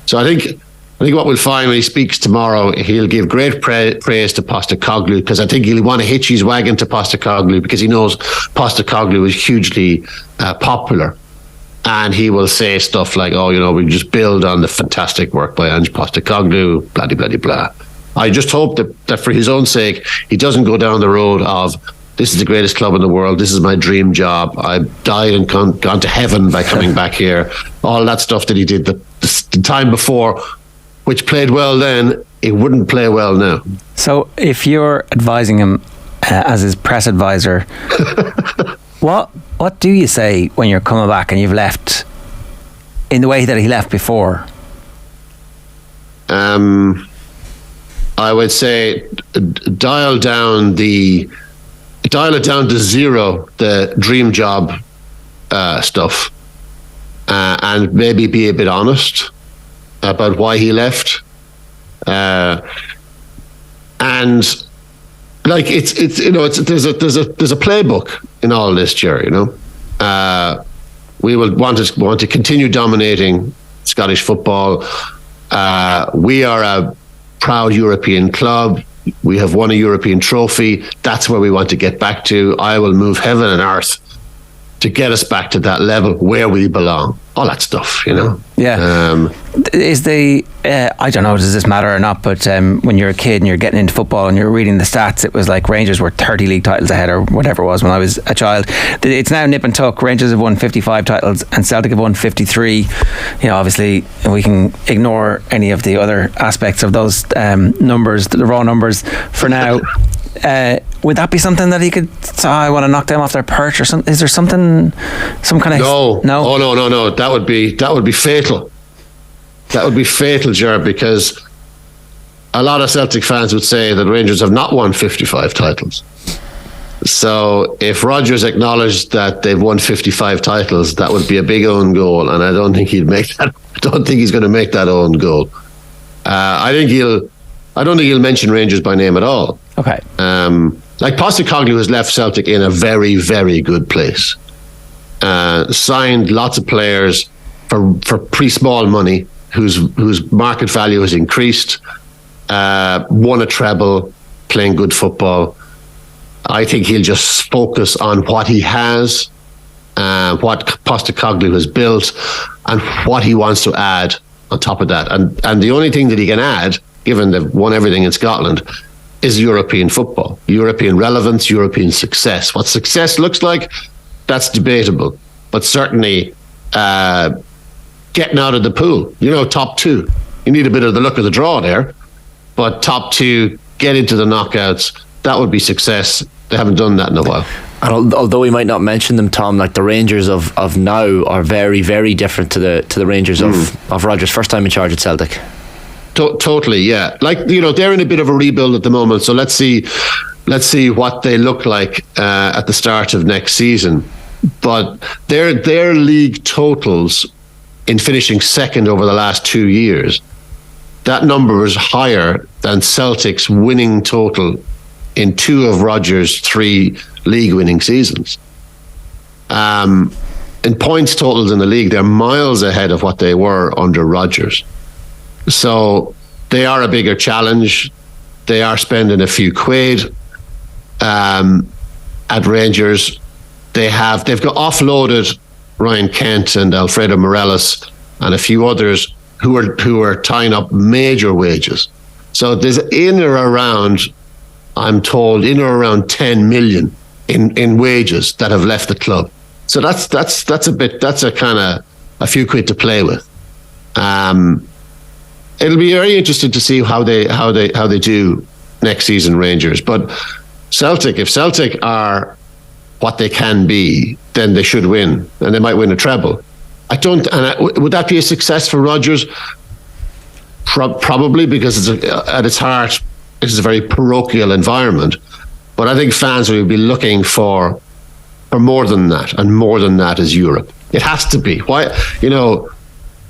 So I think what we'll find when he speaks tomorrow, he'll give great praise to Postecoglou, because I think he'll want to hitch his wagon to Postecoglou, because he knows Postecoglou is hugely popular, and he will say stuff like, we just build on the fantastic work by Ange Postecoglou, blah, blah, blah, blah. I just hope that for his own sake, he doesn't go down the road of, this is the greatest club in the world, this is my dream job, I've died and gone to heaven by coming back here. All that stuff that he did the time before, which played well then, it wouldn't play well now. So if you're advising him as his press advisor, what do you say when you're coming back and you've left in the way that he left before? I would say dial it down to zero, the dream job stuff, and maybe be a bit honest about why he left. And like it's there's a playbook in all this, Jerry. We will want to continue dominating Scottish football. We are a proud European club. We have won a European trophy. That's where we want to get back to. I will move heaven and earth to get us back to that level where we belong. All that stuff, Yeah. Is I don't know, does this matter or not, but when you're a kid and you're getting into football and you're reading the stats, it was like Rangers were 30 league titles ahead, or whatever it was when I was a child. It's now nip and tuck. Rangers have won 55 titles and Celtic have won 53. Obviously we can ignore any of the other aspects of those numbers, the raw numbers for now. Would that be something that he could I want to knock them off their perch or something? Is there some kind of no? Oh no, that would be fatal. That would be fatal, Jared, because a lot of Celtic fans would say that Rangers have not won 55 titles. So if Rodgers acknowledged that they've won 55 titles, that would be a big own goal, and I don't think he'd make that. I don't think he's going to make that own goal. I don't think he'll mention Rangers by name at all. Okay. Like Postecoglou has left Celtic in a very, very good place. Signed lots of players for pretty small money, whose market value has increased. Won a treble, playing good football. I think he'll just focus on what he has, what Postecoglou has built, and what he wants to add on top of that. And the only thing that he can add, given they've won everything in Scotland, is European football, European relevance, European success. What success looks like, that's debatable. But certainly getting out of the pool, top two. You need a bit of the luck of the draw there. But top two, get into the knockouts, that would be success. They haven't done that in a while. And although we might not mention them, Tom, like the Rangers of now are very, very different to the Rangers of Rodgers' first time in charge at Celtic. Totally, yeah. Like, they're in a bit of a rebuild at the moment, so let's see what they look like at the start of next season. But their league totals in finishing second over the last 2 years, that number is higher than Celtic's winning total in 2 of Rodgers' 3 league winning seasons. In points totals in the league, they're miles ahead of what they were under Rodgers. So they are a bigger challenge. They are spending a few quid at Rangers. They've got offloaded Ryan Kent and Alfredo Morelos and a few others who are tying up major wages. So there's in or around 10 million in wages that have left the club. So that's a kind of a few quid to play with. It'll be very interesting to see how they do next season, Rangers. But if Celtic are what they can be, then they should win, and they might win a treble. Would that be a success for Rodgers? Probably, because at its heart, it's a very parochial environment. But I think fans will be looking for more than that, and more than that is Europe. It has to be. Why?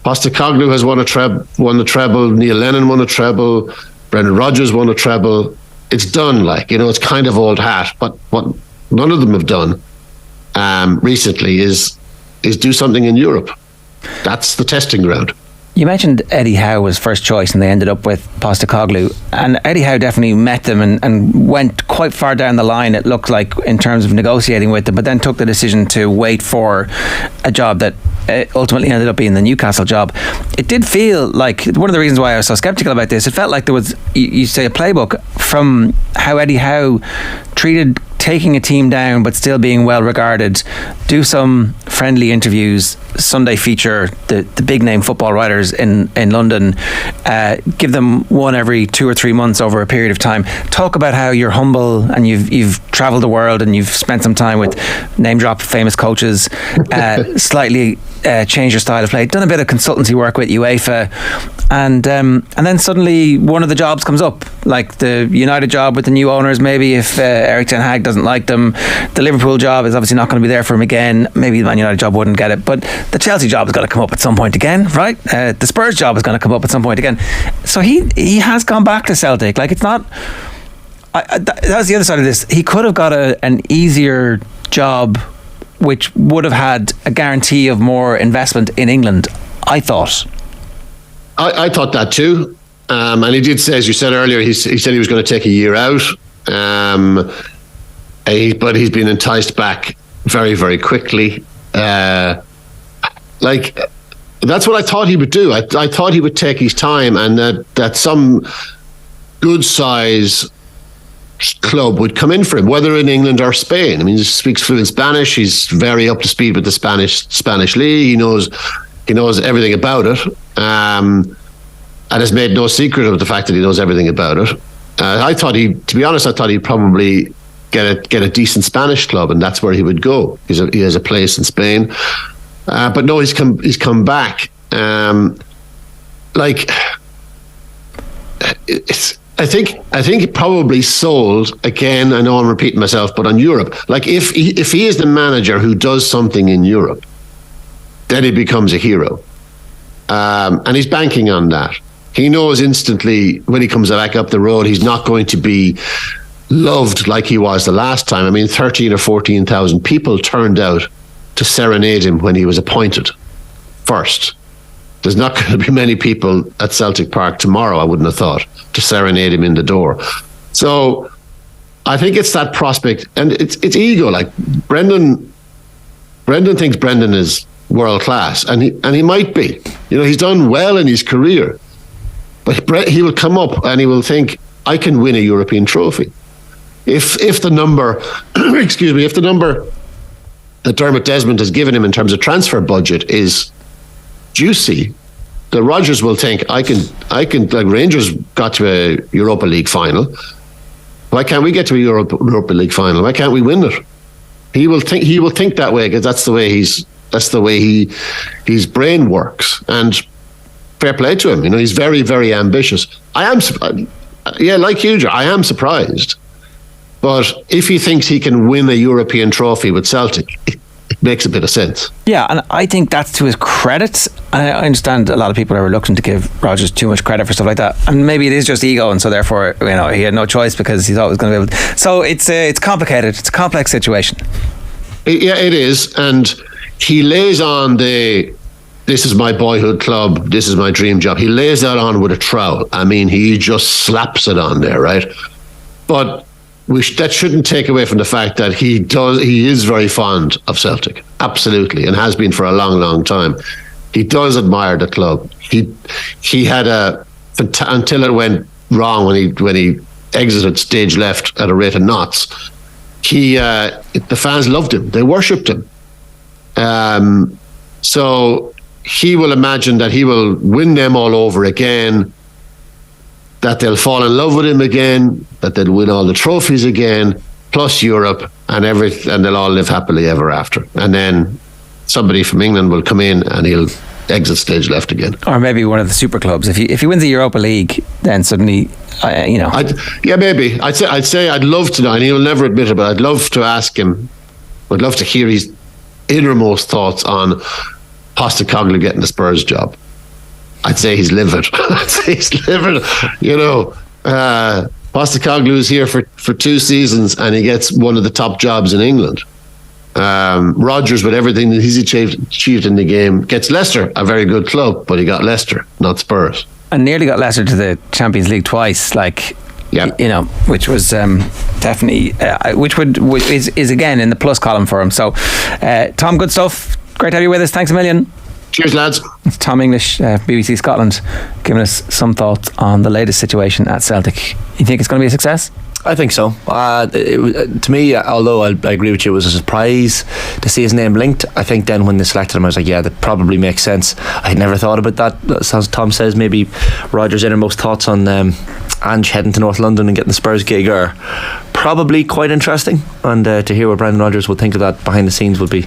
Postecoglou has won the treble. Neil Lennon won a treble. Brendan Rodgers won a treble. It's done. It's kind of old hat. But what none of them have done recently is do something in Europe. That's the testing ground. You mentioned Eddie Howe was first choice and they ended up with Postecoglou, and Eddie Howe definitely met them and went quite far down the line, it looked like, in terms of negotiating with them, but then took the decision to wait for a job that ultimately ended up being the Newcastle job. It did feel like, one of the reasons why I was so sceptical about this, it felt like there was, you say, a playbook from how Eddie Howe treated taking a team down but still being well regarded, do some friendly interviews, Sunday feature the big name football writers in London, give them one every 2 or 3 months over a period of time, talk about how you're humble and you've travelled the world and you've spent some time with name drop famous coaches, slightly change your style of play, done a bit of consultancy work with UEFA, and then suddenly one of the jobs comes up, like the United job with the new owners, maybe if Eric Ten Hag doesn't like them. The Liverpool job is obviously not going to be there for him again. Maybe the Man United job wouldn't get it, but the Chelsea job is going to come up at some point again, right? The Spurs job is going to come up at some point again. So he has gone back to Celtic. Like, it's not... that was the other side of this. He could have got an easier job which would have had a guarantee of more investment in England, I thought. I thought that too. And he did say, as you said earlier, he said he was going to take a year out. But he's been enticed back very, very quickly. That's what I thought he would do. I thought he would take his time, and that some good size club would come in for him, whether in England or Spain. I mean, he speaks fluent Spanish. He's very up to speed with the Spanish league. He knows everything about it, and has made no secret of the fact that he knows everything about it. To be honest, I thought he'd probably get a decent Spanish club, and that's where he would go. He has a place in Spain, but no, he's come back. I think it probably sold again. I know I'm repeating myself, but on Europe, like if he is the manager who does something in Europe, then he becomes a hero, and he's banking on that. He knows instantly when he comes back up the road, he's not going to be loved like he was the last time. I mean, 13 or 14,000 people turned out to serenade him when he was appointed first. There's not going to be many people at Celtic Park tomorrow, I wouldn't have thought, to serenade him in the door. So I think it's that prospect, and it's ego. Like Brendan thinks Brendan is world class, and he might be. He's done well in his career, but he will come up and he will think, I can win a European trophy. If the number, if the number that Dermot Desmond has given him in terms of transfer budget is juicy, the Rodgers will think, I can. Like Rangers got to a Europa League final. Why can't we get to a Europa League final? Why can't we win it? He will think that way because that's the way his brain works. And fair play to him. He's very, very ambitious. Like you, I am surprised. But if he thinks he can win a European trophy with Celtic, it makes a bit of sense. Yeah, and I think that's to his credit. I understand a lot of people are reluctant to give Rodgers too much credit for stuff like that, and maybe it is just ego, and so therefore he had no choice because he thought it was going to be able to. So it's complicated. It's a complex situation. Yeah, it is, and he lays on this is my boyhood club, this is my dream job. He lays that on with a trowel. I mean, he just slaps it on there, right? But that shouldn't take away from the fact that he is very fond of Celtic, absolutely, and has been for a long, long time. He does admire the club. He had until it went wrong when he exited stage left at a rate of knots. The fans loved him. They worshipped him. So he will imagine that he will win them all over again, that they'll fall in love with him again, that they'll win all the trophies again, plus Europe and they'll all live happily ever after. And then somebody from England will come in and he'll exit stage left again. Or maybe one of the super clubs. If he wins the Europa League, then suddenly, maybe. I'd say I'd love to know, and he'll never admit it, but I'd love to ask him. I'd love to hear his innermost thoughts on Postecoglou getting the Spurs job. I'd say he's livid. Postecoglou is here for 2 seasons and he gets one of the top jobs in England. Rodgers, with everything that he's achieved in the game, gets Leicester, a very good club, but he got Leicester, not Spurs. And nearly got Leicester to the Champions League twice, which was definitely, is again in the plus column for him. So, Tom, good stuff. Great to have you with us. Thanks a million. Cheers, lads. It's Tom English, BBC Scotland, giving us some thoughts on the latest situation at Celtic. You think it's going to be a success? I think so. To me, although I agree with you, it was a surprise to see his name linked. I think then when they selected him, I was like, yeah, that probably makes sense. I had never thought about that. As Tom says, maybe Rodgers' innermost thoughts on Ange heading to North London and getting the Spurs gig are probably quite interesting. And to hear what Brendan Rodgers would think of that behind the scenes would be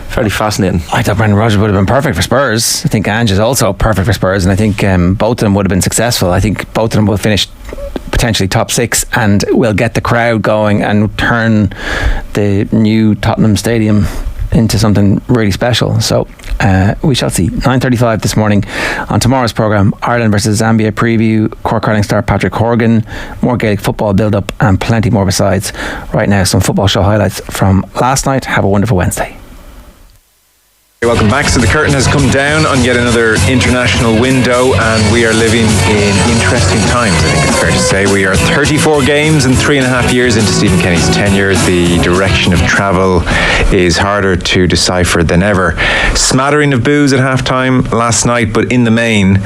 fairly fascinating. I thought Brendan Rodgers would have been perfect for Spurs. I think Ange is also perfect for Spurs, and I think both of them would have been successful. I think both of them will finish potentially top 6 and will get the crowd going and turn the new Tottenham Stadium into something really special. So we shall see. 9:35 this morning on tomorrow's programme, Ireland versus Zambia preview, Cork Hurling star Patrick Horgan, more Gaelic football build-up and plenty more besides. Right now, some football show highlights from last night. Have a wonderful Wednesday. Welcome back. So the curtain has come down on yet another international window, and we are living in interesting times, I think it's fair to say. We are 34 games and 3.5 years into Stephen Kenny's tenure. The direction of travel is harder to decipher than ever. Smattering of boos at halftime last night, but in the main,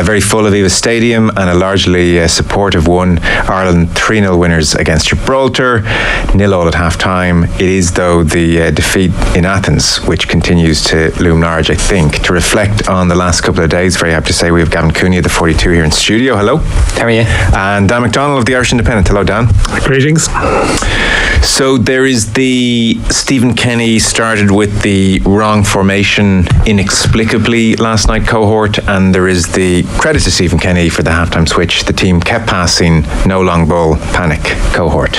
very full Aviva Stadium and a largely supportive one. Ireland 3-0 winners against Gibraltar, 0-0 at halftime. It is, though, the defeat in Athens which continues to loom large, I think. To reflect on the last couple of days, very happy to say we have Gavin Cooney of the 42 here in studio. Hello. How are you? And Dan McDonnell of the Irish Independent. Hello, Dan. Greetings. So there is the Stephen Kenny started with the wrong formation inexplicably last night cohort, and there is the credit to Stephen Kenny for the halftime switch. The team kept passing, no long ball, panic cohort.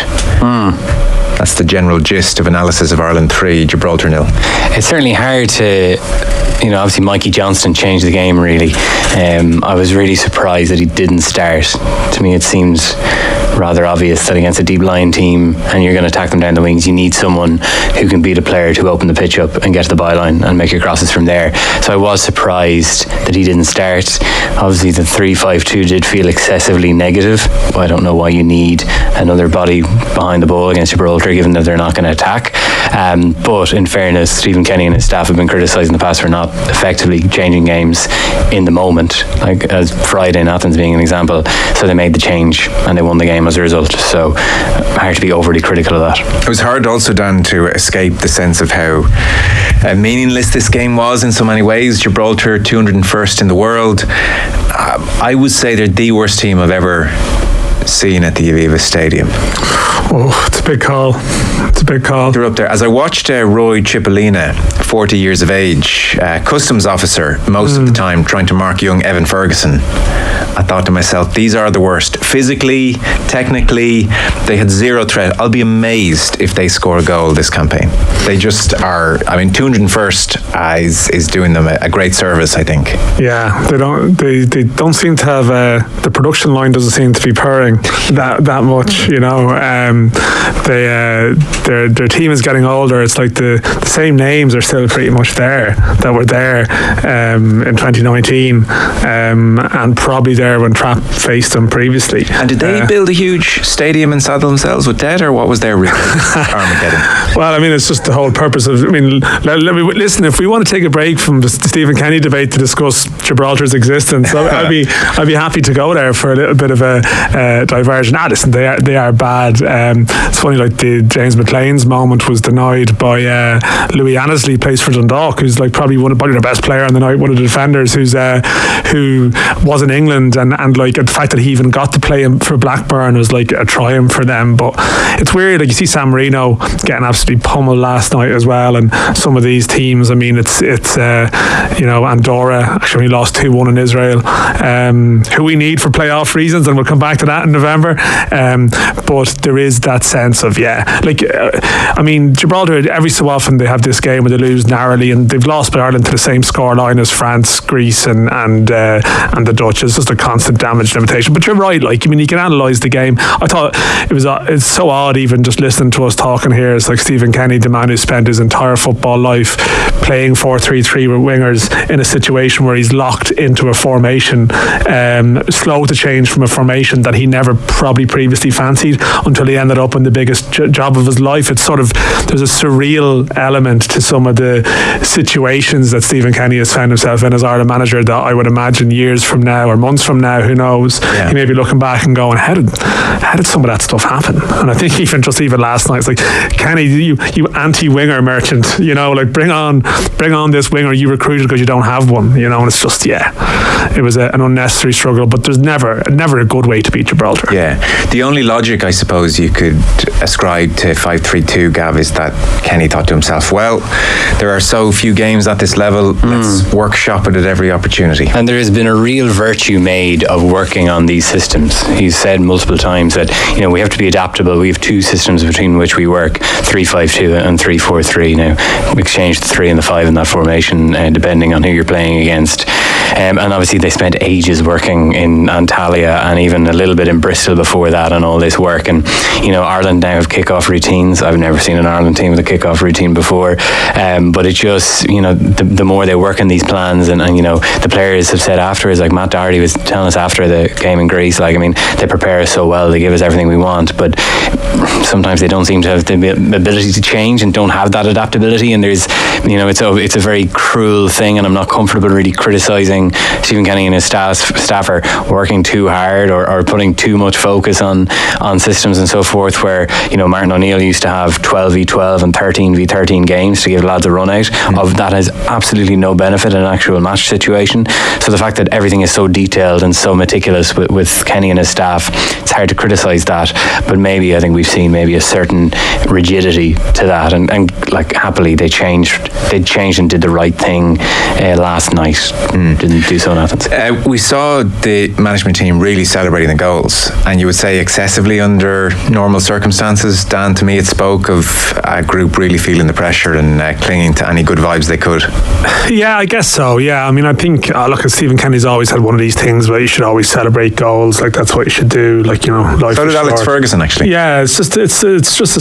That's the general gist of analysis of Ireland 3, Gibraltar 0. It's certainly hard to, obviously Mikey Johnston changed the game really. I was really surprised that he didn't start. To me it seems rather obvious that against a deep line team and you're going to attack them down the wings, you need someone who can beat a player to open the pitch up and get to the byline and make your crosses from there. So I was surprised that he didn't start. Obviously the 3-5-2 did feel excessively negative. I don't know why you need another body behind the ball against Gibraltar given that they're not going to attack. But in fairness, Stephen Kenny and his staff have been criticised in the past for not effectively changing games in the moment, like as Friday in Athens being an example. So they made the change and they won the game as a result. So hard to be overly critical of that. It was hard also, Dan, to escape the sense of how meaningless this game was in so many ways. Gibraltar 201st in the world. I would say they're the worst team I've ever seen at the Aviva Stadium. Oh, it's a big call. It's a big call. They're up there. As I watched Roy Cipollina, 40 years of age, customs officer most of the time, trying to mark young Evan Ferguson, I thought to myself, these are the worst. Physically, technically, they had zero threat. I'll be amazed if they score a goal this campaign. They just are. I mean, 201st is doing them a great service, I think. Yeah, they don't seem to have the production line doesn't seem to be purring that much. You know, their team is getting older. It's like the same names are still pretty much there that were there in 2019, and probably there when Trapp faced them previously. And did they build a huge stadium and saddle themselves with debt, or what was their real Armageddon? Well, I mean, it's just the whole purpose of. I mean, let me listen. If we want to take a break from the Stephen Kenny debate to discuss Gibraltar's existence, I'd be happy to go there for a little bit of a diversion. Listen, they are bad. It's funny, like the James McLean's moment was denied by Louis Annesley, plays for Dundalk, who's like probably their best player on the night, one of the defenders, who was in England, and like the fact that he even got to play for Blackburn was like a triumph for them. But it's weird, like you see San Marino getting absolutely pummeled last night as well, and some of these teams. I mean, it's Andorra actually lost 2-1 in Israel, who we need for playoff reasons, and we'll come back to that in November. But there is that sense of I mean, Gibraltar, every so often they have this game where they lose narrowly, and they've lost by Ireland to the same scoreline as France, Greece, and the Dutch. It's just a constant damage limitation. But you're right, like, I mean, you can analyse the game. I thought it's so odd even just listening to us talking here. It's like Stephen Kenny, the man who spent his entire football life playing 4-3-3 with wingers in a situation where he's locked into a formation, slow to change from a formation that he never probably previously fancied until he ended up in the biggest job of his life. It's sort of, there's a surreal element to some of the situations that Stephen Kenny has found himself in as Ireland manager that I would imagine years from now or months from now, who knows, he may be looking back and going, how did some of that stuff happen? And I think even last night, it's like, Kenny, you anti-winger merchant, you know, like bring on this winger you recruited because you don't have one, you know. And it's just, it was an unnecessary struggle, but there's never a good way to beat Gibraltar. The only logic I suppose you could ascribe to 5-3-2, Gav, is that Kenny thought to himself, well, there are so few games at this level, let's workshop it at every opportunity. And there has been a real virtue made of working on these systems. He's said multiple times that, you know, we have to be adaptable. We have two systems between which we work, 3-5-2 and 3-4-3. Now, we exchange the 3 and the 5 in that formation, depending on who you're playing against. And obviously they spent ages working in Antalya and even a little bit in Bristol before that on all this work. And, you know, Ireland now have kickoff routines. I've never seen an Ireland team with a kickoff routine before. But it just, you know, the more they work on these plans, and you know, the players have said afterwards, like Matt Doherty was telling us after the game in Greece, like, I mean, they prepare us so well, they give us everything we want, but sometimes they don't seem to have the ability to change and don't have that adaptability. And there's, you know, it's a very cruel thing, and I'm not comfortable really criticising Stephen Kenny and his staff for working too hard or putting too much focus on systems and so forth, where, you know, Martin O'Neill used to have 12v12 and 13v13 games to give lads a run out of. That has absolutely no benefit in an actual match situation. So the fact that everything is so detailed and so meticulous with Kenny and his staff, it's hard to criticise that. But maybe I think we've seen maybe a certain rigidity to that, and like happily they changed and did the right thing last night. Didn't do so in Athens. We saw the management team really celebrating the goals, and you would say excessively under normal circumstances. Dan, to me it spoke of a group really feeling the pressure and clinging to any good vibes they could. Yeah, I guess so. Yeah, I mean, I think look, Stephen Kenny's always had one of these things where you should always celebrate goals. Like, that's what you should do. Like, you know, life so did Alex short. Ferguson, actually. Yeah, it's just a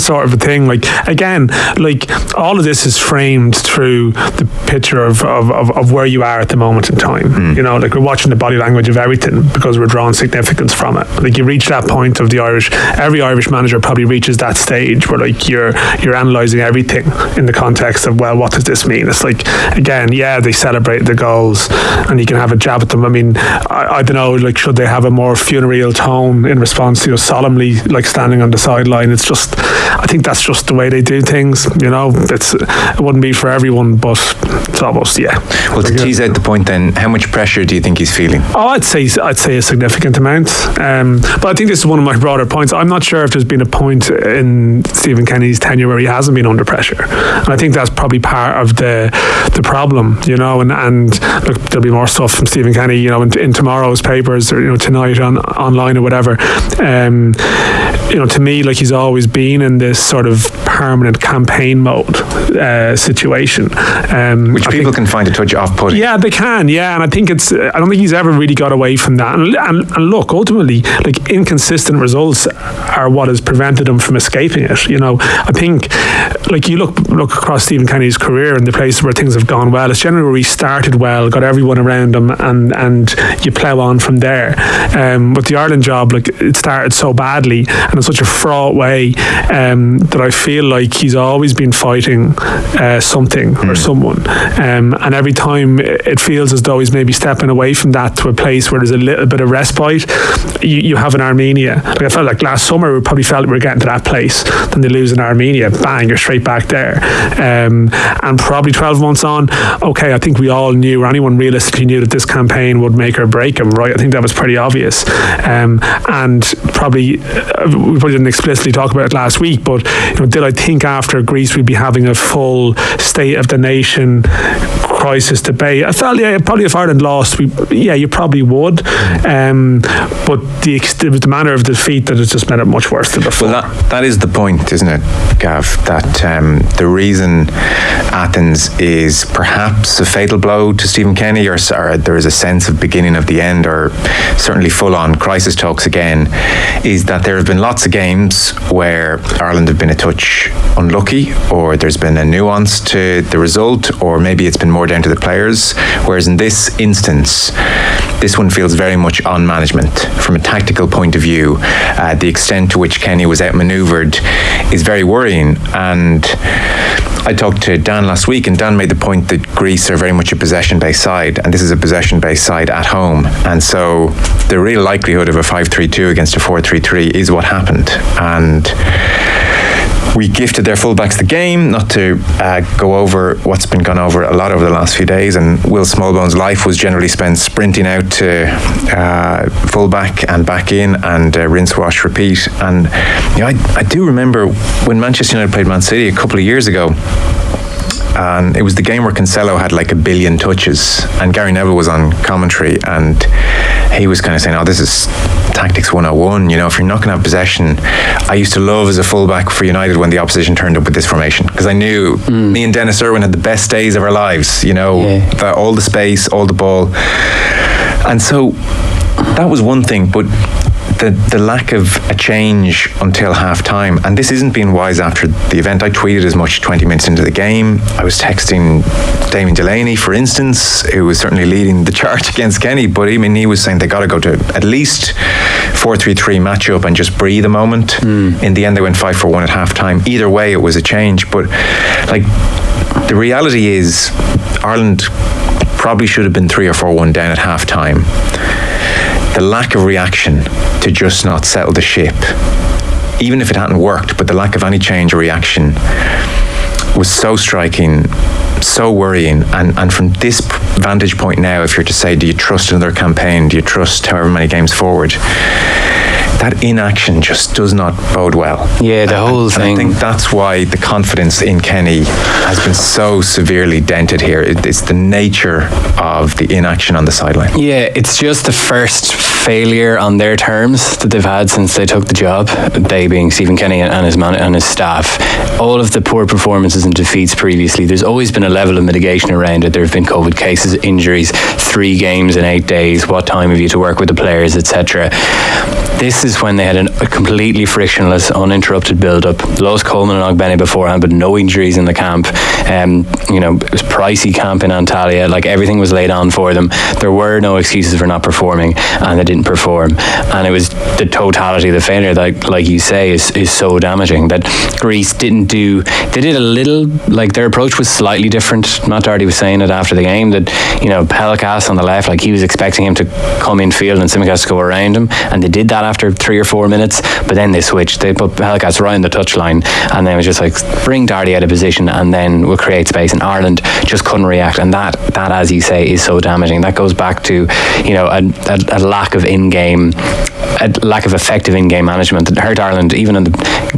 sort of a thing. Like, again, like all of this is framed through the picture of where you are at the moment in time. You know, like, we're watching the body language of everything because we're drawing significance from it. Like, you reach that point of every Irish manager probably reaches that stage where, like, you're analysing everything in the context of, well, what does this mean? It's like, again, they celebrate the goals and you can have a jab at them. I mean, I don't know, like, should they have a more funereal tone in response to, you know, solemnly, like, standing on the sideline? It's just, I think that's just the way they do things. It wouldn't be for everyone, but it's almost Well, to tease out the point, then, how much pressure do you think he's feeling? I'd say a significant amount. But I think this is one of my broader points. I'm not sure if there's been a point in Stephen Kenny's tenure where he hasn't been under pressure, and I think that's probably part of the problem. And look, there'll be more stuff from Stephen Kenny, in tomorrow's papers, or tonight online or whatever. To me, like, he's always been in this sort of permanent campaign mode situation, which people can find a touch off-putting. Yeah, they can. Yeah, and I think I don't think he's ever really got away from that. And look, ultimately, like, inconsistent results are what has prevented him from escaping it. I think, like, you look across Stephen Kenny's career and the places where things have gone well, it's generally where he started well, got everyone around him, and you plough on from there. But the Ireland job, like, it started so badly and in such a fraught way that I feel like he's always been fighting something or someone, and every time it feels as though he's maybe stepping away from that to a place where there's a little bit of respite. You have in Armenia, like, I felt like last summer we probably felt we were getting to that place. Then they lose in Armenia, bang, you're straight back there. And probably 12 months on, okay, I think we all knew, or anyone realistically knew, that this campaign would make or break him, right? I think that was pretty obvious. And probably we probably didn't explicitly talk about it last week, but did I think after Greece we'd be having a full State of the Nation crisis debate? I felt, probably if Ireland lost, you probably would. But it was the manner of defeat that has just made it much worse than before. Well, that is the point, isn't it, Gav? That the reason Athens is perhaps a fatal blow to Stephen Kenny, or there is a sense of beginning of the end, or certainly full-on crisis talks again, is that there have been lots of games where Ireland have been a touch unlucky, or there's been a nuance to the result, or maybe it's been more down to the players, whereas in this instance, this one feels very much on management. From a tactical point of view, the extent to which Kenny was outmanoeuvred is very worrying. And I talked to Dan last week, and Dan made the point that Greece are very much a possession-based side, and this is a possession-based side at home. And so the real likelihood of a 5-3-2 against a 4-3-3 is what happened. And we gifted their fullbacks the game, not to go over what's been gone over a lot over the last few days, and Will Smallbone's life was generally spent sprinting out to fullback and back in, and rinse, wash, repeat. And I do remember when Manchester United played Man City a couple of years ago, and it was the game where Cancelo had like 1 billion touches, and Gary Neville was on commentary, and he was kind of saying, this is tactics 101. If you're not going to have possession, I used to love as a fullback for United when the opposition turned up with this formation, because I knew me and Dennis Irwin had the best days of our lives, all the space, all the ball. And so that was one thing, but the lack of a change until half time, and this isn't being wise after the event. I tweeted as much 20 minutes into the game. I was texting Damien Delaney, for instance, who was certainly leading the charge against Kenny, but he was saying they got to go to at least 4-3-3 matchup and just breathe a moment. In the end, they went 5-4-1 at half time. Either way, it was a change, but like, the reality is Ireland probably should have been 3 or 4-1 down at half time. The lack of reaction to just not settle the ship, even if it hadn't worked, but the lack of any change or reaction was so striking, so worrying. And from this vantage point now, if you're to say, do you trust another campaign? Do you trust however many games forward? That inaction just does not bode well. Yeah, the whole thing. I think that's why the confidence in Kenny has been so severely dented here. It's the nature of the inaction on the sideline. Yeah, it's just the first failure on their terms that they've had since they took the job, they being Stephen Kenny and his staff. All of the poor performances and defeats previously, there's always been a level of mitigation around it. There have been COVID cases, injuries, 3 games in 8 days, what time have you to work with the players, etc. This is when they had a completely frictionless, uninterrupted build-up. Lost Coleman and Ogbene beforehand, but no injuries in the camp. It was pricey camp in Antalya. Like, everything was laid on for them. There were no excuses for not performing, and they didn't perform. And it was the totality of the failure that, like you say, is so damaging. That Greece didn't do. They did a little. Like, their approach was slightly different. Matt Doherty was saying it after the game that Pelkas on the left, like, he was expecting him to come in field and Tsimikas to go around him, and they did that after 3 or 4 minutes, but then they switched. They put Hellcats right in the touchline, and then it was just like, bring Darty out of position, and then we'll create space. And Ireland just couldn't react, and that, as you say, is so damaging. That goes back to, you know, a lack of effective in-game management that hurt Ireland, even in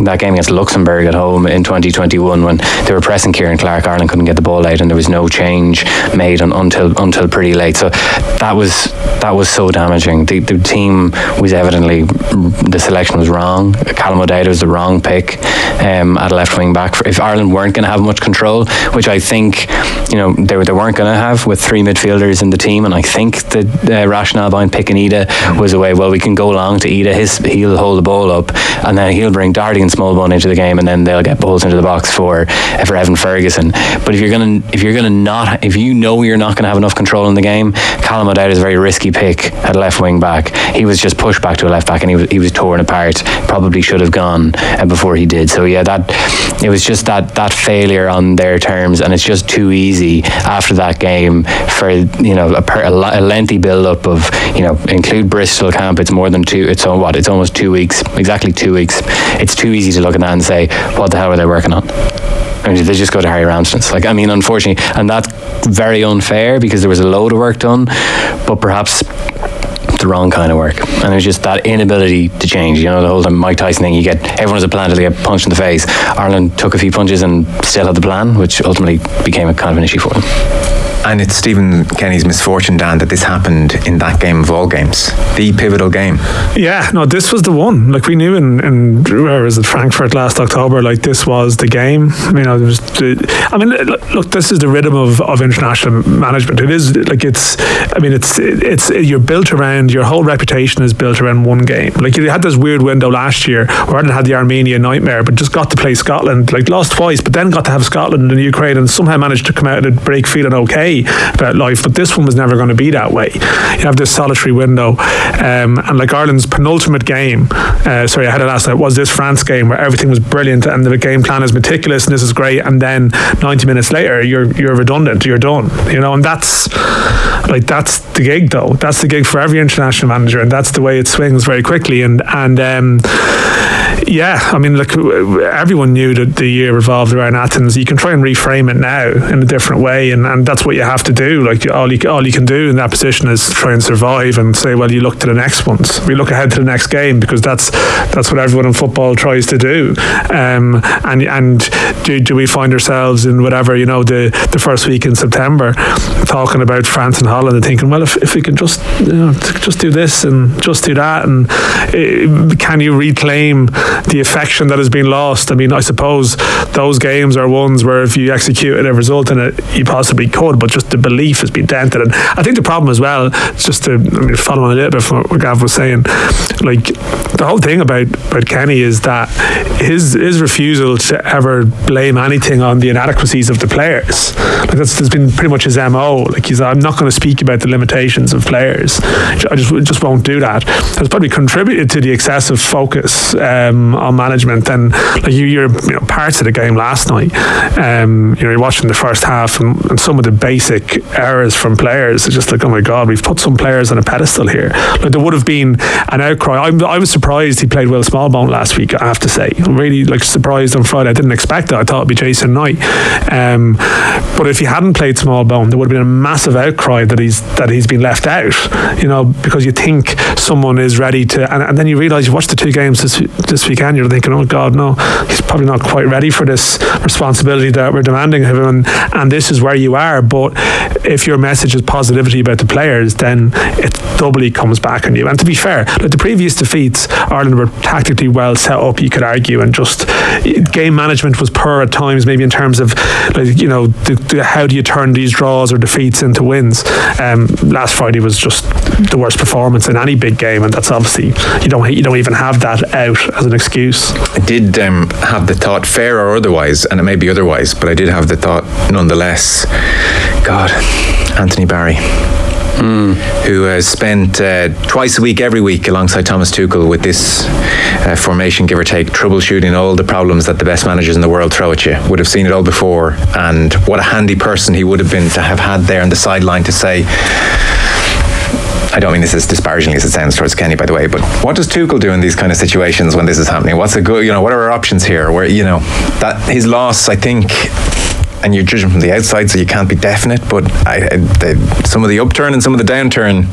that game against Luxembourg at home in 2021, when they were pressing Kieran Clark. Ireland couldn't get the ball out, and there was no change made until pretty late. So that was so damaging. The team was evidently, the selection was wrong. Callum O'Dowd was the wrong pick at left wing back. If Ireland weren't going to have much control, which I think, you know, they weren't going to have with 3 midfielders in the team, and I think the rationale behind picking Ida was a way, well, we can go long to Ida, he'll hold the ball up, and then he'll bring Darty and Smallbone into the game, and then they'll get balls into the box for Evan Ferguson. But if you know you're not going to have enough control in the game, Callum O'Dowd is a very risky pick at left wing back. He was just pushed back to a left back, and he was torn apart. Probably should have gone before he did. So yeah, it was just that failure on their terms, and it's just too easy after that game for, you know, a lengthy build up of, you know, include Bristol camp. It's more than 2. It's almost 2 weeks. Exactly 2 weeks. It's too easy to look at that and say, what the hell were they working on? I mean, they just go to Harry Ramsden's. Like, I mean, unfortunately, and that's very unfair because there was a load of work done, but perhaps the wrong kind of work. And it was just that inability to change. You know, the whole Mike Tyson thing, everyone has a plan till they get punched in the face. Ireland took a few punches and still had the plan, which ultimately became a kind of an issue for them. And it's Stephen Kenny's misfortune, Dan, that this happened in that game of all games, the pivotal game. Yeah, no, this was the one. Like, we knew in where was it, Frankfurt last October, like, this was the game. You know, there was look, this is the rhythm of international management. It is like, it's you're built around, your whole reputation is built around one game. Like, you had this weird window last year where Ireland had the Armenia nightmare, but just got to play Scotland, like, lost twice, but then got to have Scotland and Ukraine, and somehow managed to come out and break feeling okay about life. But this one was never going to be that way. You have this solitary window, and like Ireland's penultimate game, I had it last night, was this France game where everything was brilliant and the game plan is meticulous and this is great, and then 90 minutes later you're redundant, you're done, you know. And that's the gig, though. That's the gig for every international manager, and that's the way it swings very quickly. And yeah, I mean, look, everyone knew that the year revolved around Athens. You can try and reframe it now in a different way, and that's what you have to do. Like, all you can do in that position is try and survive and say, well, you look to the next ones. We look ahead to the next game, because that's what everyone in football tries to do. And do we find ourselves in whatever, you know, the first week in September talking about France and Holland and thinking, well, if we can just do this and just do that, and can you reclaim the affection that has been lost? I mean, I suppose those games are ones where if you executed a result in it, you possibly could, but just the belief has been dented. And I think the problem as well, just to follow on a little bit from what Gav was saying, like, the whole thing about Kenny is that his refusal to ever blame anything on the inadequacies of the players, like, that's been pretty much his MO. Like, I'm not going to speak about the limitations of players. I just won't do that. That's probably contributed to the excessive focus on management. And like, you're parts of the game last night, you're watching the first half, and some of the basic errors from players, it's just like, oh my God, we've put some players on a pedestal here. Like, there would have been an outcry. I was surprised he played Will Smallbone last week, I have to say. I'm really surprised on Friday. I didn't expect it. I thought it'd be Jason Knight. But if he hadn't played Smallbone, there would have been a massive outcry that he's been left out, you know, because you think someone is ready to, and then you realise, you watch the 2 games this weekend, you're thinking, oh God, no, he's probably not quite ready for this responsibility that we're demanding of him, and this is where you are. But if your message is positivity about the players, then it doubly comes back on you. And to be fair, like, the previous defeats, Ireland were tactically well set up, you could argue, and just game management was poor at times, maybe in terms of, like, you know, how do you turn these draws or defeats into wins. Last Friday was just the worst performance in any big game, and that's obviously, you don't even have that out as an excuse. I did have the thought, fair or otherwise, and it may be otherwise, but I did have the thought nonetheless, God, Anthony Barry, who has spent twice a week, every week, alongside Thomas Tuchel with this formation, give or take, troubleshooting all the problems that the best managers in the world throw at you. Would have seen it all before, and what a handy person he would have been to have had there on the sideline to say, I don't mean this as disparagingly as it sounds towards Kenny, by the way, but what does Tuchel do in these kind of situations when this is happening? What's a good, what are our options here? Where, that his loss, I think, and you're judging from the outside, so you can't be definite, but some of the upturn and some of the downturn,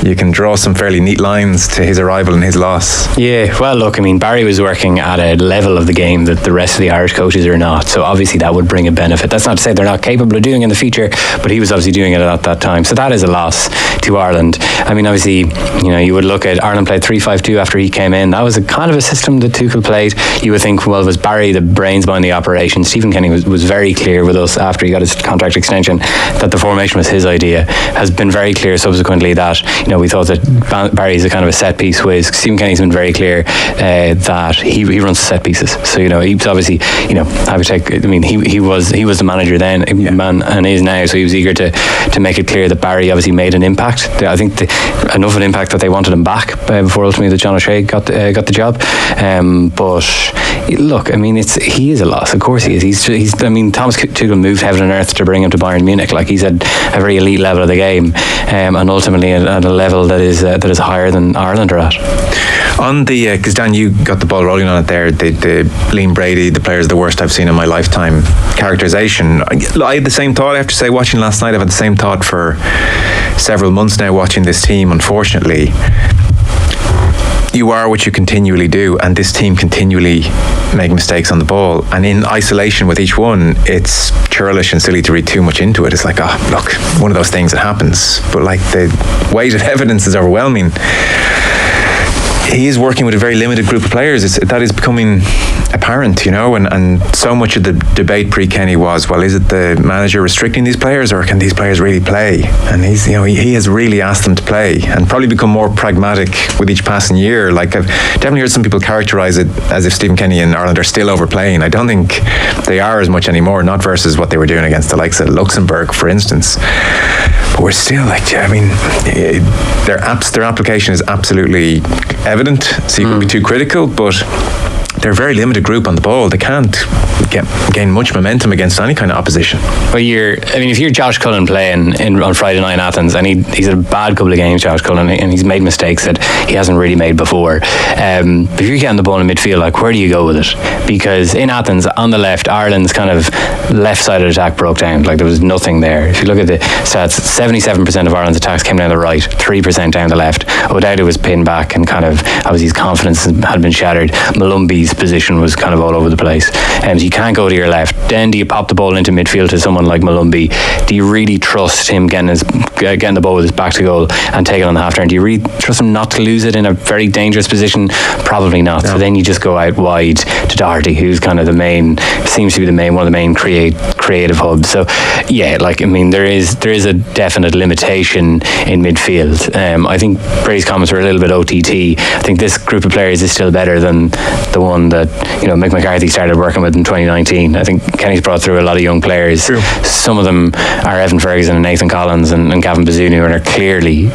you can draw some fairly neat lines to his arrival and his loss. Yeah, well, look, I mean, Barry was working at a level of the game that the rest of the Irish coaches are not, so obviously that would bring a benefit. That's not to say they're not capable of doing it in the future, but he was obviously doing it at that time, so that is a loss to Ireland. I mean, obviously, you would look at Ireland played 3-5-2 after he came in. That was a kind of a system that Tuchel played. You would think, well, was Barry the brains behind the operation? Stephen Kenny was very clear with us after he got his contract extension that the formation was his idea. Has been very clear subsequently that we thought that Barry's a kind of a set piece whiz. Stephen Kenny's been very clear that he runs set pieces. So he's obviously I would take. I mean he was the manager then, and is now. So he was eager to make it clear that Barry obviously made an impact. I think enough of an impact that they wanted him back before ultimately that John O'Shea got the job. But look, I mean he is a loss. Of course he is. He's I mean Thomas Tuchel moved heaven and earth to bring him to Bayern Munich. Like, he's at a very elite level of the game, and ultimately at a level that is higher than Ireland are at. On the because Dan, you got the ball rolling on it there. The Liam Brady, the player's the worst I've seen in my lifetime characterization. I had the same thought. I have to say, watching last night, I've had the same thought for several months now. Watching this team, unfortunately, you are what you continually do, and this team continually make mistakes on the ball, and in isolation with each one, it's churlish and silly to read too much into it. It's like, look, one of those things that happens, but like the weight of evidence is overwhelming. He is working with a very limited group of players. That is becoming apparent, and so much of the debate pre-Kenny was, well, is it the manager restricting these players, or can these players really play? And he has really asked them to play and probably become more pragmatic with each passing year. Like, I've definitely heard some people characterise it as if Stephen Kenny and Ireland are still overplaying. I don't think they are as much anymore, not versus what they were doing against the likes of Luxembourg, for instance. But we're still their application is absolutely evident, so you can be too critical, but they're a very limited group on the ball. They can't gain much momentum against any kind of opposition. But if you're Josh Cullen playing on Friday night in Athens, and he's had a bad couple of games, Josh Cullen, and he's made mistakes that he hasn't really made before. If you're getting the ball in midfield, like, where do you go with it? Because in Athens, on the left, Ireland's kind of left side of the attack broke down. Like, there was nothing there. If you look at the stats, 77% of Ireland's attacks came down the right, 3% down the left. O'Dowda was pinned back, and kind of obviously his confidence had been shattered. Malumbi's position was kind of all over the place. So you can't go to your left. Then do you pop the ball into midfield to someone like Malumbi? Do you really trust him getting the ball with his back to goal and taking it on the half turn? Do you really trust him not to lose it in a very dangerous position? Probably not. No. So then you just go out wide to Doherty, who's kind of seems to be one of the main creative hubs. So there is a definite limitation in midfield. I think Brady's comments were a little bit OTT. I think this group of players is still better than the one that Mick McCarthy started working with in 2019. I think Kenny's brought through a lot of young players. True. Some of them are Evan Ferguson and Nathan Collins and Gavin Bazunu, and are clearly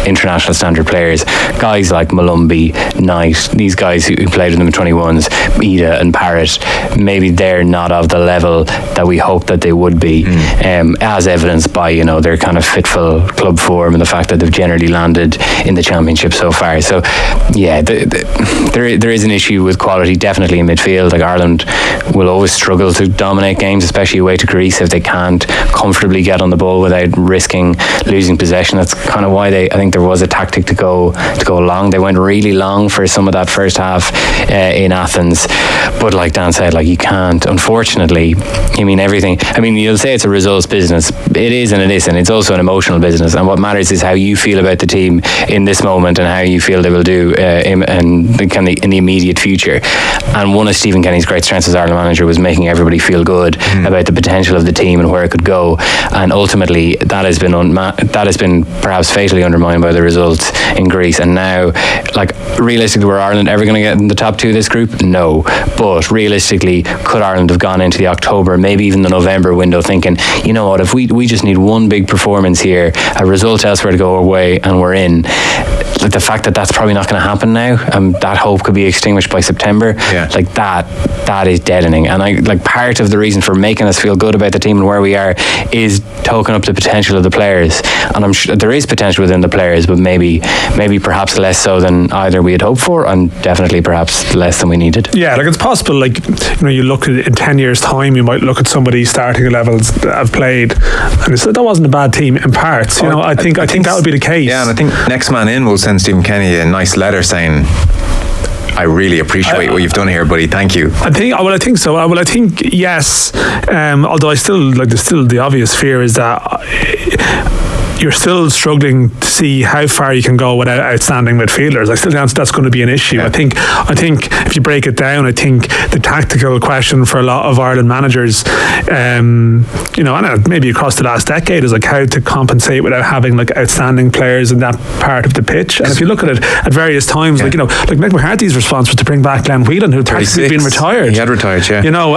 international standard players. Guys like Malumbi, Knight, these guys who played with them in 21s, Ida and Parrott, maybe they're not of the level that we hope that they would be, as evidenced by their kind of fitful club form and the fact that they've generally landed in the championship so far. So there is an issue with quality definitely in midfield. Like, Ireland will always struggle to dominate games, especially away to Greece, if they can't comfortably get on the ball without risking losing possession. That's kind of why I think there was a tactic to go long. They went really long for some of that first half in Athens, but like Dan said, like, you can't, unfortunately. Everything, you'll say it's a results business. It is and it isn't. It's also an emotional business, and what matters is how you feel about the team in this moment and how you feel they will do in the immediate future. And one of Stephen Kenny's great strengths as Ireland manager was making everybody feel good about the potential of the team and where it could go. And ultimately, that has been perhaps fatally undermined by the results in Greece. And season now. Like, realistically, were Ireland ever going to get in the top 2 of this group? No. But realistically, could Ireland have gone into the October, maybe even the November window, thinking, you know what, if we just need one big performance here, a result elsewhere to go away, and we're in. Like, the fact that that's probably not going to happen now, that hope could be extinguished by September. Like, that is deadening. And part of the reason for making us feel good about the team and where we are is token up the potential of the players. And I'm sure there is potential within the players, but maybe perhaps less so than either we had hoped for, and definitely perhaps less than we needed. Yeah, like, it's possible, like, you know, you look at in 10 years' time, you might look at somebody starting levels that have played, and that wasn't a bad team in parts. You know, I think that would be the case. Yeah, and I think next man in will send Stephen Kenny a nice letter saying, I really appreciate what you've done here, buddy. Thank you. I think so. I think yes. Although I still there's still the obvious fear is that you're still struggling to see how far you can go without outstanding midfielders. I still think that's going to be an issue. Yeah. I think if you break it down, I think the tactical question for a lot of Ireland managers, you know, and maybe across the last decade, is like how to compensate without having like outstanding players in that part of the pitch. And if you look at it at various times, like, you know, like Mick McCarthy's response was to bring back Glenn Whelan, who practically been retired. He had retired, yeah. You know,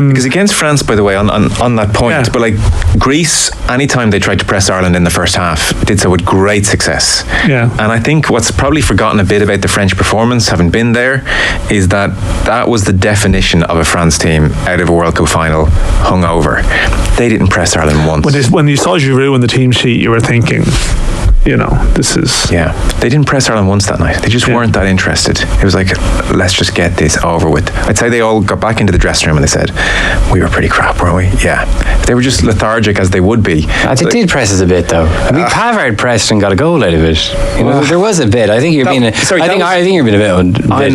because against France, by the way, on that point, but like Greece, anytime they tried to press Ireland in the first half, did so with great success. Yeah. And I think what's probably forgotten a bit about the French performance, having been there, is that was the definition of a France team out of a World Cup final, hungover. They didn't press Ireland once. When you saw Giroud on the team sheet, you were thinking, you know, this is... Yeah, they didn't press Ireland once that night. They just weren't that interested. It was like, let's just get this over with. I'd say they all got back into the dressing room and they said, we were pretty crap, weren't we? Yeah. They were just lethargic as they would be. They did press us a bit, though. I mean, Pavard pressed and got a goal out of it. You know, there was a bit. I think you're being... I think you're being a bit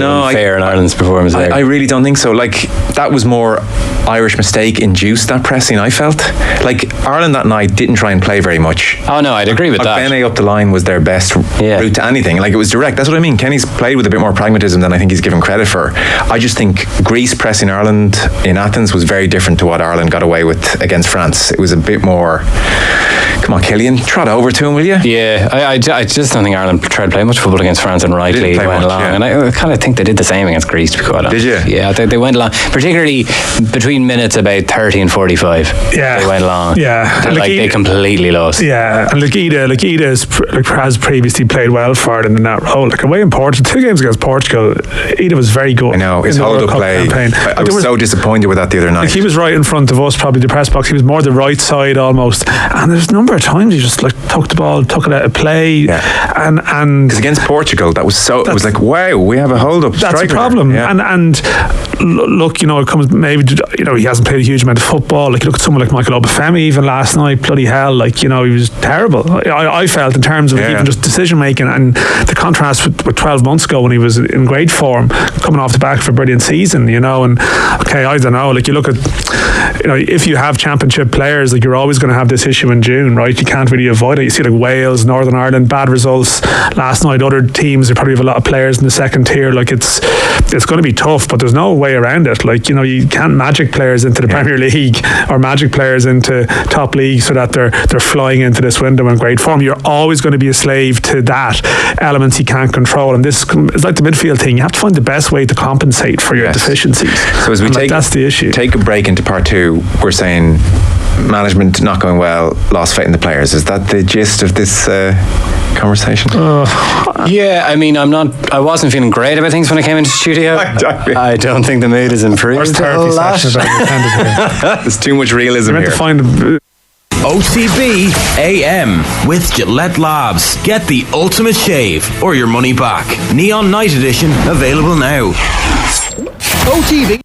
unfair in Ireland's performance there. I really don't think so. Like, that was more Irish mistake induced, that pressing, I felt. Like, Ireland that night didn't try and play very much. Oh, no, I'd agree with that. Bene up the line was their best route to anything. Like, it was direct. That's what I mean. Kenny's played with a bit more pragmatism than I think he's given credit for. I just think Greece pressing Ireland in Athens was very different to what Ireland got away with against France. It was a bit more, come on, Killian, trot over to him, will you? Yeah, I just don't think Ireland tried to play much football against France, and rightly went along. Yeah. And I kind of think they did the same against Greece, to be quite honest. Did you? Yeah, they went along, particularly between minutes about 30 and 45. Yeah. They went along. Yeah. They completely lost. Yeah, and Ida has previously played well for them in that role. Like, away in Portugal, 2 games against Portugal, Ida was very good. I know, his hold-up play. I was so disappointed with that the other night. Like, he was right in front of us, probably the press box. He was more the right side almost. And there's a number of times he just like took the ball, took it out of play. Yeah. And because against Portugal, it was like, wow, we have a hold-up striker. That's a problem. Yeah. And look, you know, it comes maybe, you know, he hasn't played a huge amount of football. Like, you look at someone like Michael Obafemi even last night, bloody hell, like, you know, he was terrible. I felt in terms of even just decision making, and the contrast with 12 months ago when he was in great form, coming off the back of a brilliant season, you know. And okay, I don't know, like, you look at, you know, if you have championship players, like, you're always going to have this issue in June, right? You can't really avoid it. You see like Wales, Northern Ireland, bad results last night. Other teams, they probably have a lot of players in the second tier. Like, it's going to be tough, but there's no way around it. Like, you know, you can't magic players into the Premier League or magic players into top leagues so that they're flying into this window in great form. You're always going to be a slave to that elements you can't control, and this is like the midfield thing. You have to find the best way to compensate for your deficiencies. So as we that's the issue. Take a break into part 2, we're saying management not going well, lost faith in the players. Is that the gist of this conversation? Yeah, I mean, I wasn't feeling great about things when I came into the studio. I don't think the mood has improved a lot. There's too much realism here. OTB AM with Gillette Labs. Get the ultimate shave or your money back. Neon Night Edition available now. OTB